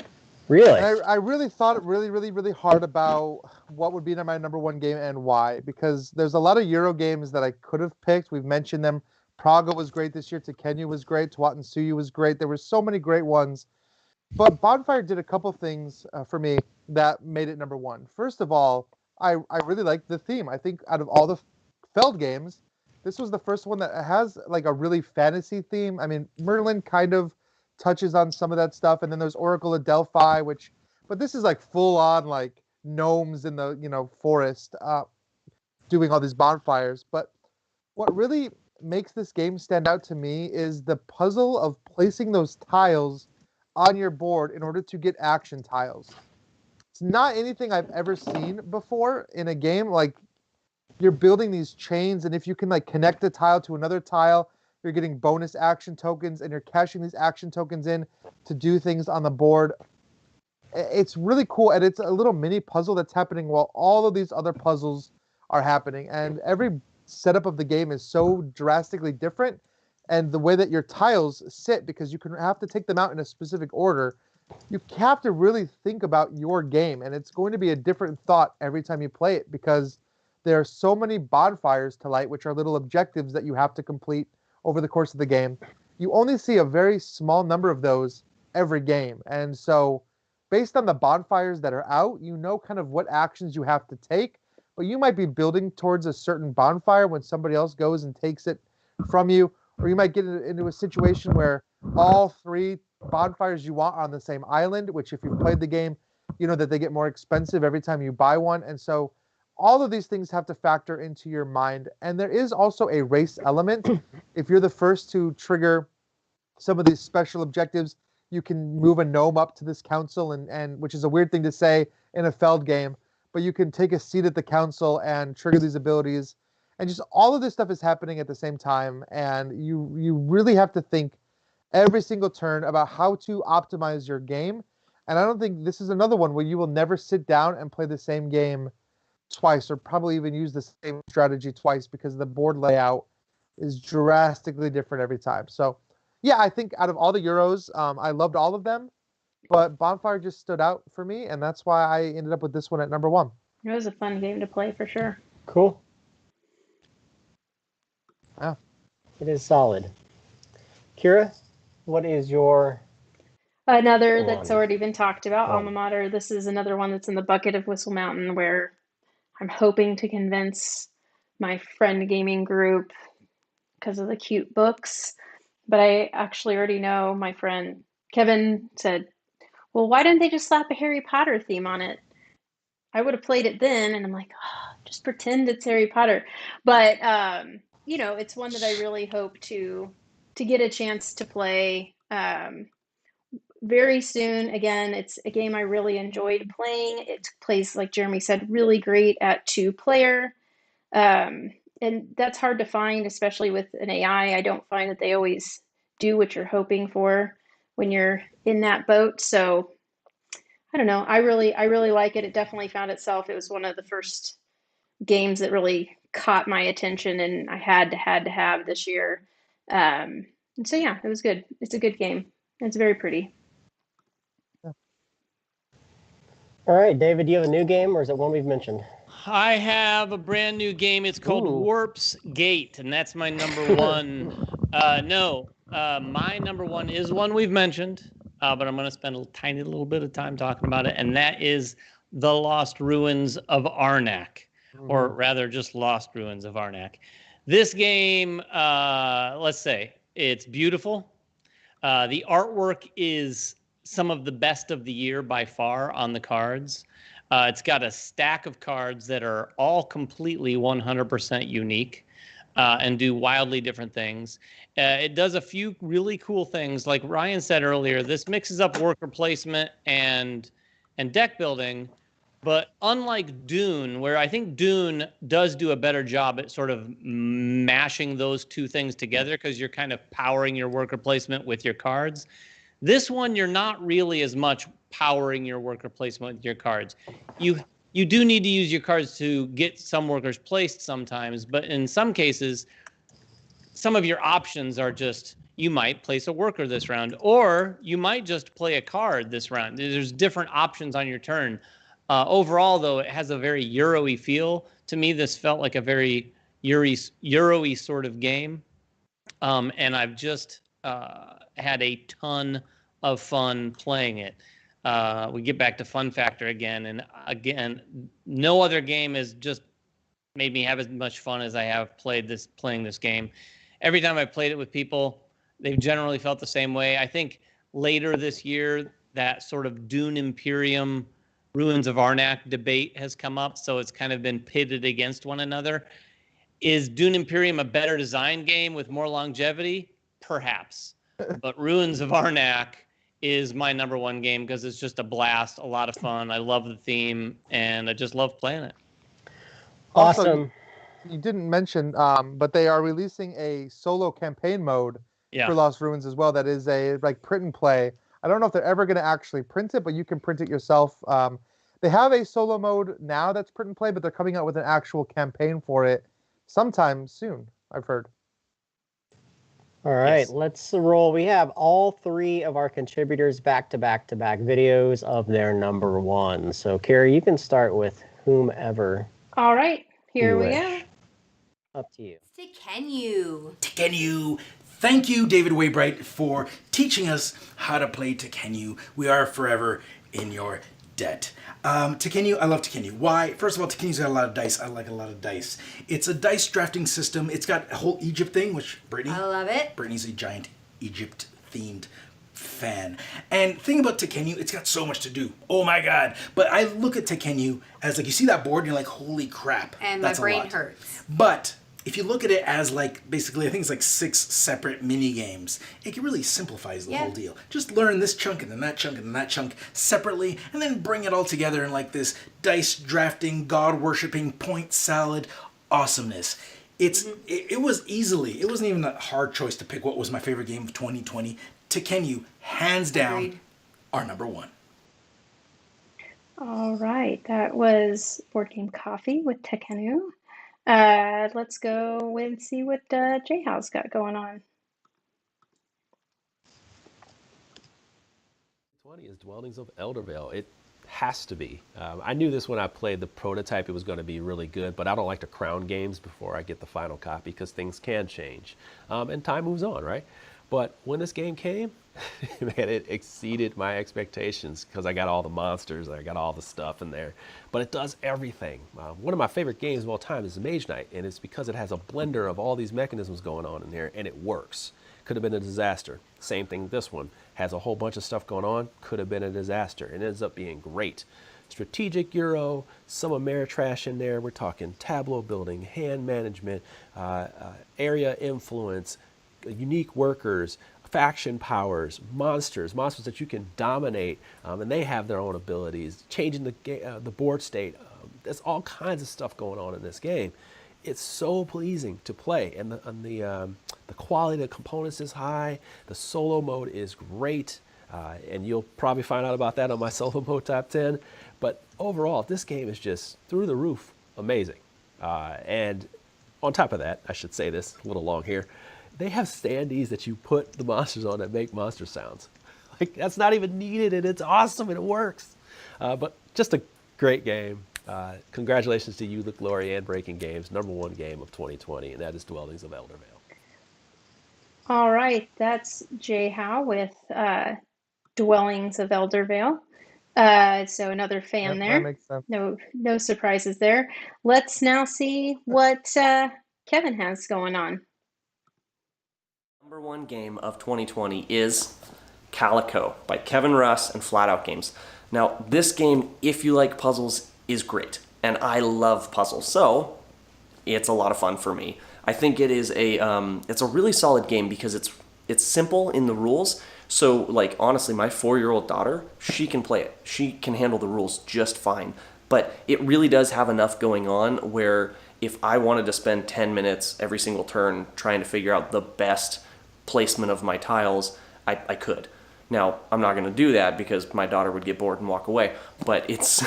Really? And I really thought really hard about what would be my number 1 game and why, because there's a lot of Euro games that I could have picked. We've mentioned them. Praga was great this year. Tekenu was great. Tuatansuyu was great. There were so many great ones. But Bonfire did a couple things for me that made it number 1. First of all, I really liked the theme. I think out of all the Feld games, this was the first one that has like a really fantasy theme. I mean, Merlin kind of touches on some of that stuff, and then there's Oracle of Delphi, but this is like full on like gnomes in the forest doing all these bonfires. But what really makes this game stand out to me is the puzzle of placing those tiles on your board in order to get action tiles. It's not anything I've ever seen before in a game. Like, you're building these chains, and if you can like connect a tile to another tile, you're getting bonus action tokens, and you're cashing these action tokens in to do things on the board. It's really cool, and it's a little mini puzzle that's happening while all of these other puzzles are happening. And every setup of the game is so drastically different, and the way that your tiles sit, because you can have to take them out in a specific order, you have to really think about your game, and it's going to be a different thought every time you play it, because there are so many bonfires to light, which are little objectives that you have to complete over the course of the game. You only see a very small number of those every game, and so based on the bonfires that are out, you know kind of what actions you have to take, but you might be building towards a certain bonfire when somebody else goes and takes it from you, or you might get into a situation where all three bonfires you want are on the same island, which if you've played the game, you know that they get more expensive every time you buy one. And so all of these things have to factor into your mind. And there is also a race element. If you're the first to trigger some of these special objectives, you can move a gnome up to this council, and which is a weird thing to say in a Feld game, but you can take a seat at the council and trigger these abilities. And just all of this stuff is happening at the same time, and you really have to think every single turn about how to optimize your game. And I don't think this is another one where you will never sit down and play the same game twice, or probably even use the same strategy twice, because the board layout is drastically different every time. So yeah, I think out of all the Euros, I loved all of them, but Bonfire just stood out for me, and that's why I ended up with this one at number 1. It was a fun game to play for sure. Cool. Yeah. It is solid. Kira, what is your Another one? that's already been talked about, One. Alma Mater. This is another one that's in the bucket of Whistle Mountain, where I'm hoping to convince my friend gaming group because of the cute books. But I actually already know my friend Kevin said, well, why didn't they just slap a Harry Potter theme on it? I would have played it then. And I'm like, oh, just pretend it's Harry Potter. But, it's one that I really hope to get a chance to play very soon. Again, it's a game I really enjoyed playing. It plays, like Jeremy said, really great at 2-player. And that's hard to find, especially with an AI. I don't find that they always do what you're hoping for when you're in that boat. So I don't know. I really like it. It definitely found itself. It was one of the first games that really caught my attention, and I had to have this year. And so yeah, it was good. It's a good game. It's very pretty. All right, David, do you have a new game, or is it one we've mentioned? I have a brand new game. It's called Warp's Gate, and that's my number one. My number one is one we've mentioned, but I'm going to spend a tiny little bit of time talking about it, and that is The Lost Ruins of Arnak, or rather just Lost Ruins of Arnak. This game, let's say, it's beautiful. The artwork is some of the best of the year by far on the cards. It's got a stack of cards that are all completely 100% unique and do wildly different things. It does a few really cool things. Like Ryan said earlier, this mixes up worker placement and deck building. But unlike Dune, where I think Dune does do a better job at sort of mashing those two things together because you're kind of powering your worker placement with your cards, this one, you're not really as much powering your worker placement with your cards. You do need to use your cards to get some workers placed sometimes, but in some cases, some of your options are just, you might place a worker this round, or you might just play a card this round. There's different options on your turn. Overall, though, it has a very Euro-y feel. To me, this felt like a very Euro-y sort of game. And I've just had a ton of fun playing it. We get back to fun factor again. And again, no other game has just made me have as much fun as I have playing this game. Every time I've played it with people, they've generally felt the same way. I think later this year, that sort of Dune Imperium Ruins of Arnak debate has come up, so it's kind of been pitted against one another. Is Dune Imperium a better design game with more longevity? Perhaps. But Ruins of Arnak is my number one game because it's just a blast, a lot of fun. I love the theme, and I just love playing it. Awesome. Also, you didn't mention, but they are releasing a solo campaign mode for Lost Ruins as well. That is a print and play. I don't know if they're ever going to actually print it, but you can print it yourself. They have a solo mode now that's print and play, but they're coming out with an actual campaign for it sometime soon, I've heard. All right, Yes. let's roll. We have all three of our contributors back to back to back videos of their number one. So, Carrie, you can start with whomever All right, here you we wish. go. Up to you. Tekkenu. Thank you, David Waybright, for teaching us how to play Tekkenu. We are forever in your debt. Tekkenu, I love Tekkenu. Why? First of all, Tekkenu's got a lot of dice. I like a lot of dice. It's a dice drafting system. It's got a whole Egypt thing, which Brittany. I love it. Brittany's a giant Egypt-themed fan. And thing about Tekkenu, it's got so much to do. Oh my god. But I look at Tekkenu as like, you see that board and you're like, holy crap. And that's my brain a lot. hurts. But if you look at it as like, basically, I think it's like 6 separate mini games, it really simplifies the whole deal. Just learn this chunk and then that chunk and then that chunk separately, and then bring it all together in like this dice drafting, god worshipping, point salad awesomeness. It was easily, it wasn't even a hard choice to pick what was my favorite game of 2020. Tekkenu, hands down, Agreed. our number one. All right, that was Board Game Coffee with Tekkenu. Let's go and see what J-House got going on. 20 is Dwellings of Eldervale. It has to be. I knew this when I played the prototype, it was going to be really good, but I don't like to crown games before I get the final copy because things can change. And time moves on, right? But when this game came, man, it exceeded my expectations because I got all the monsters, I got all the stuff in there. But it does everything. One of my favorite games of all time is Mage Knight, and it's because it has a blender of all these mechanisms going on in there, and it works. Could have been a disaster. Same thing this one. Has a whole bunch of stuff going on, could have been a disaster. It ends up being great. Strategic Euro, some Ameritrash in there. We're talking tableau building, hand management, area influence, unique workers, faction powers, monsters that you can dominate, and they have their own abilities, changing the board state. There's all kinds of stuff going on in this game. It's so pleasing to play, and the quality of the components is high. The solo mode is great, and you'll probably find out about that on my solo mode top 10. But overall, this game is just through the roof amazing. And on top of that, I should say this a little long here, they have standees that you put the monsters on that make monster sounds. Like, that's not even needed, and it's awesome, and it works. But just a great game. Congratulations to you, Luke Laurie, and Breaking Games, number one game of 2020, and that is Dwellings of Eldervale. All right, that's Jay Howe with Dwellings of Eldervale. So another fan Yep, there. that makes sense. No surprises there. Let's now see what Kevin has going on. Number one game of 2020 is Calico by Kevin Russ and Flat Out Games. Now, this game, if you like puzzles, is great, and I love puzzles, so it's a lot of fun for me. I think it is it's a really solid game because it's simple in the rules. So, like, honestly, my 4-year-old daughter, she can play it. She can handle the rules just fine. But it really does have enough going on where if I wanted to spend 10 minutes every single turn trying to figure out the best placement of my tiles, I could. Now, I'm not going to do that because my daughter would get bored and walk away. But it's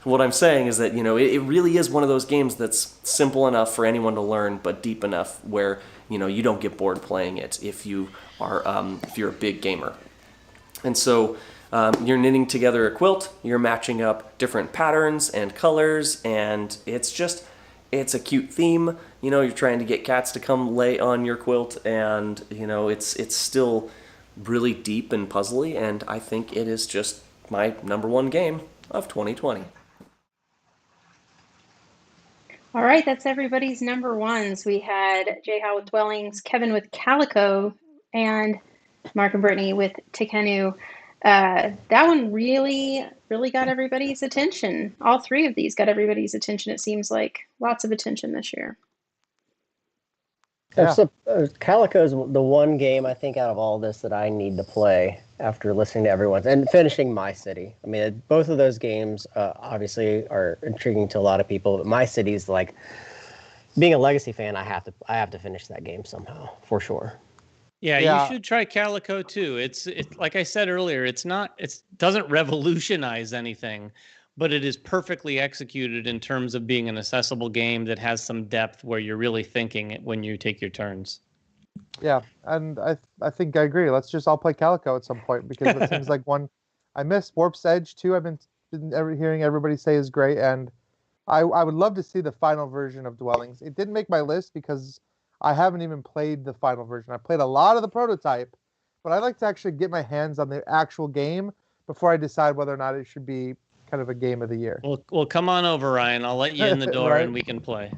what I'm saying is that, you know, it really is one of those games that's simple enough for anyone to learn, but deep enough where, you know, you don't get bored playing it if you are if you're a big gamer. And so you're knitting together a quilt, you're matching up different patterns and colors, and it's a cute theme. You know, you're trying to get cats to come lay on your quilt, and, you know, it's still really deep and puzzly, and I think it is just my number one game of 2020. All right, that's everybody's number ones. We had Jay Howe with Dwellings, Kevin with Calico, and Mark and Brittany with Tekkenu. That one really got everybody's attention. All three of these got everybody's attention, it seems like. Lots of attention this year. Yeah. So, Calico's the one game I think out of all this that I need to play after listening to everyone's and finishing My City. I mean, both of those games obviously are intriguing to a lot of people, but My City's like, being a Legacy fan, I have to finish that game somehow, for sure. Yeah, Yeah. you should try Calico too. It's like I said earlier, it doesn't revolutionize anything, but it is perfectly executed in terms of being an accessible game that has some depth where you're really thinking it when you take your turns. Yeah, and I think I agree. Let's just all play Calico at some point because that seems like one I missed. Warp's Edge too. I've been hearing everybody say is great, and I would love to see the final version of Dwellings. It didn't make my list because I haven't even played the final version. I played a lot of the prototype, but I'd like to actually get my hands on the actual game before I decide whether or not it should be kind of a game of the year. Well, come on over, Ryan. I'll let you in the door Right? and we can play.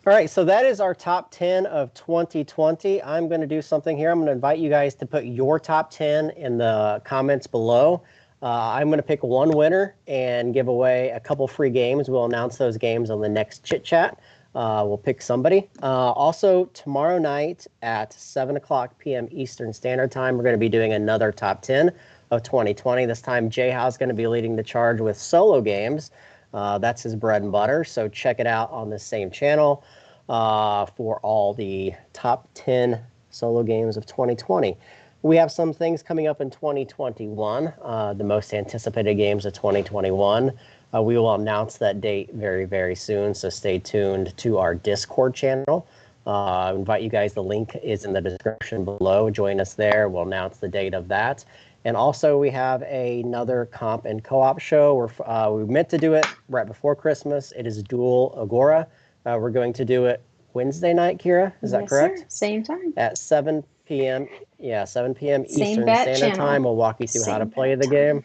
All right, so that is our top 10 of 2020. I'm going to do something here. I'm going to invite you guys to put your top 10 in the comments below. I'm going to pick one winner and give away a couple free games. We'll announce those games on the next Chit Chat. We'll pick somebody. Also, tomorrow night at 7 o'clock p.m. Eastern Standard Time, we're going to be doing another top 10 of 2020. This time, Jay Howe's going to be leading the charge with solo games. That's his bread and butter, so check it out on the same channel for all the top 10 solo games of 2020. We have some things coming up in 2021, the most anticipated games of 2021. We will announce that date very, very soon, so stay tuned to our Discord channel. I invite you guys, the link is in the description below. Join us there. We'll announce the date of that. And also, we have another comp and co-op show. We meant to do it right before Christmas. It is Dual Agora. We're going to do it Wednesday night, Kira. Is that correct? Sir. Same time. At 7 p.m. Yeah, 7 p.m. Same Eastern bat Standard channel. Time. We'll walk you through how to Same play bat the time.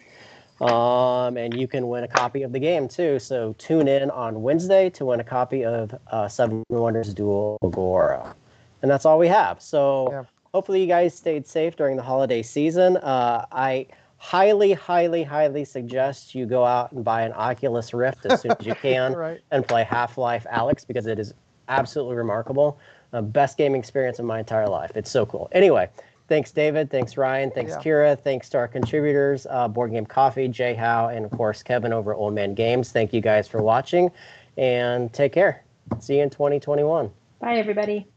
game. And you can win a copy of the game, too. So tune in on Wednesday to win a copy of Seven Wonders Dual Agora. And that's all we have. So... Yeah. Hopefully you guys stayed safe during the holiday season. I highly, highly, highly suggest you go out and buy an Oculus Rift as soon as you can Right. and play Half-Life Alyx because it is absolutely remarkable. Best gaming experience of my entire life. It's so cool. Anyway, thanks, David. Thanks, Ryan. Thanks, Kira. Thanks to our contributors, Board Game Coffee, Jay Howe, and, of course, Kevin over at Old Man Games. Thank you guys for watching, and take care. See you in 2021. Bye, everybody.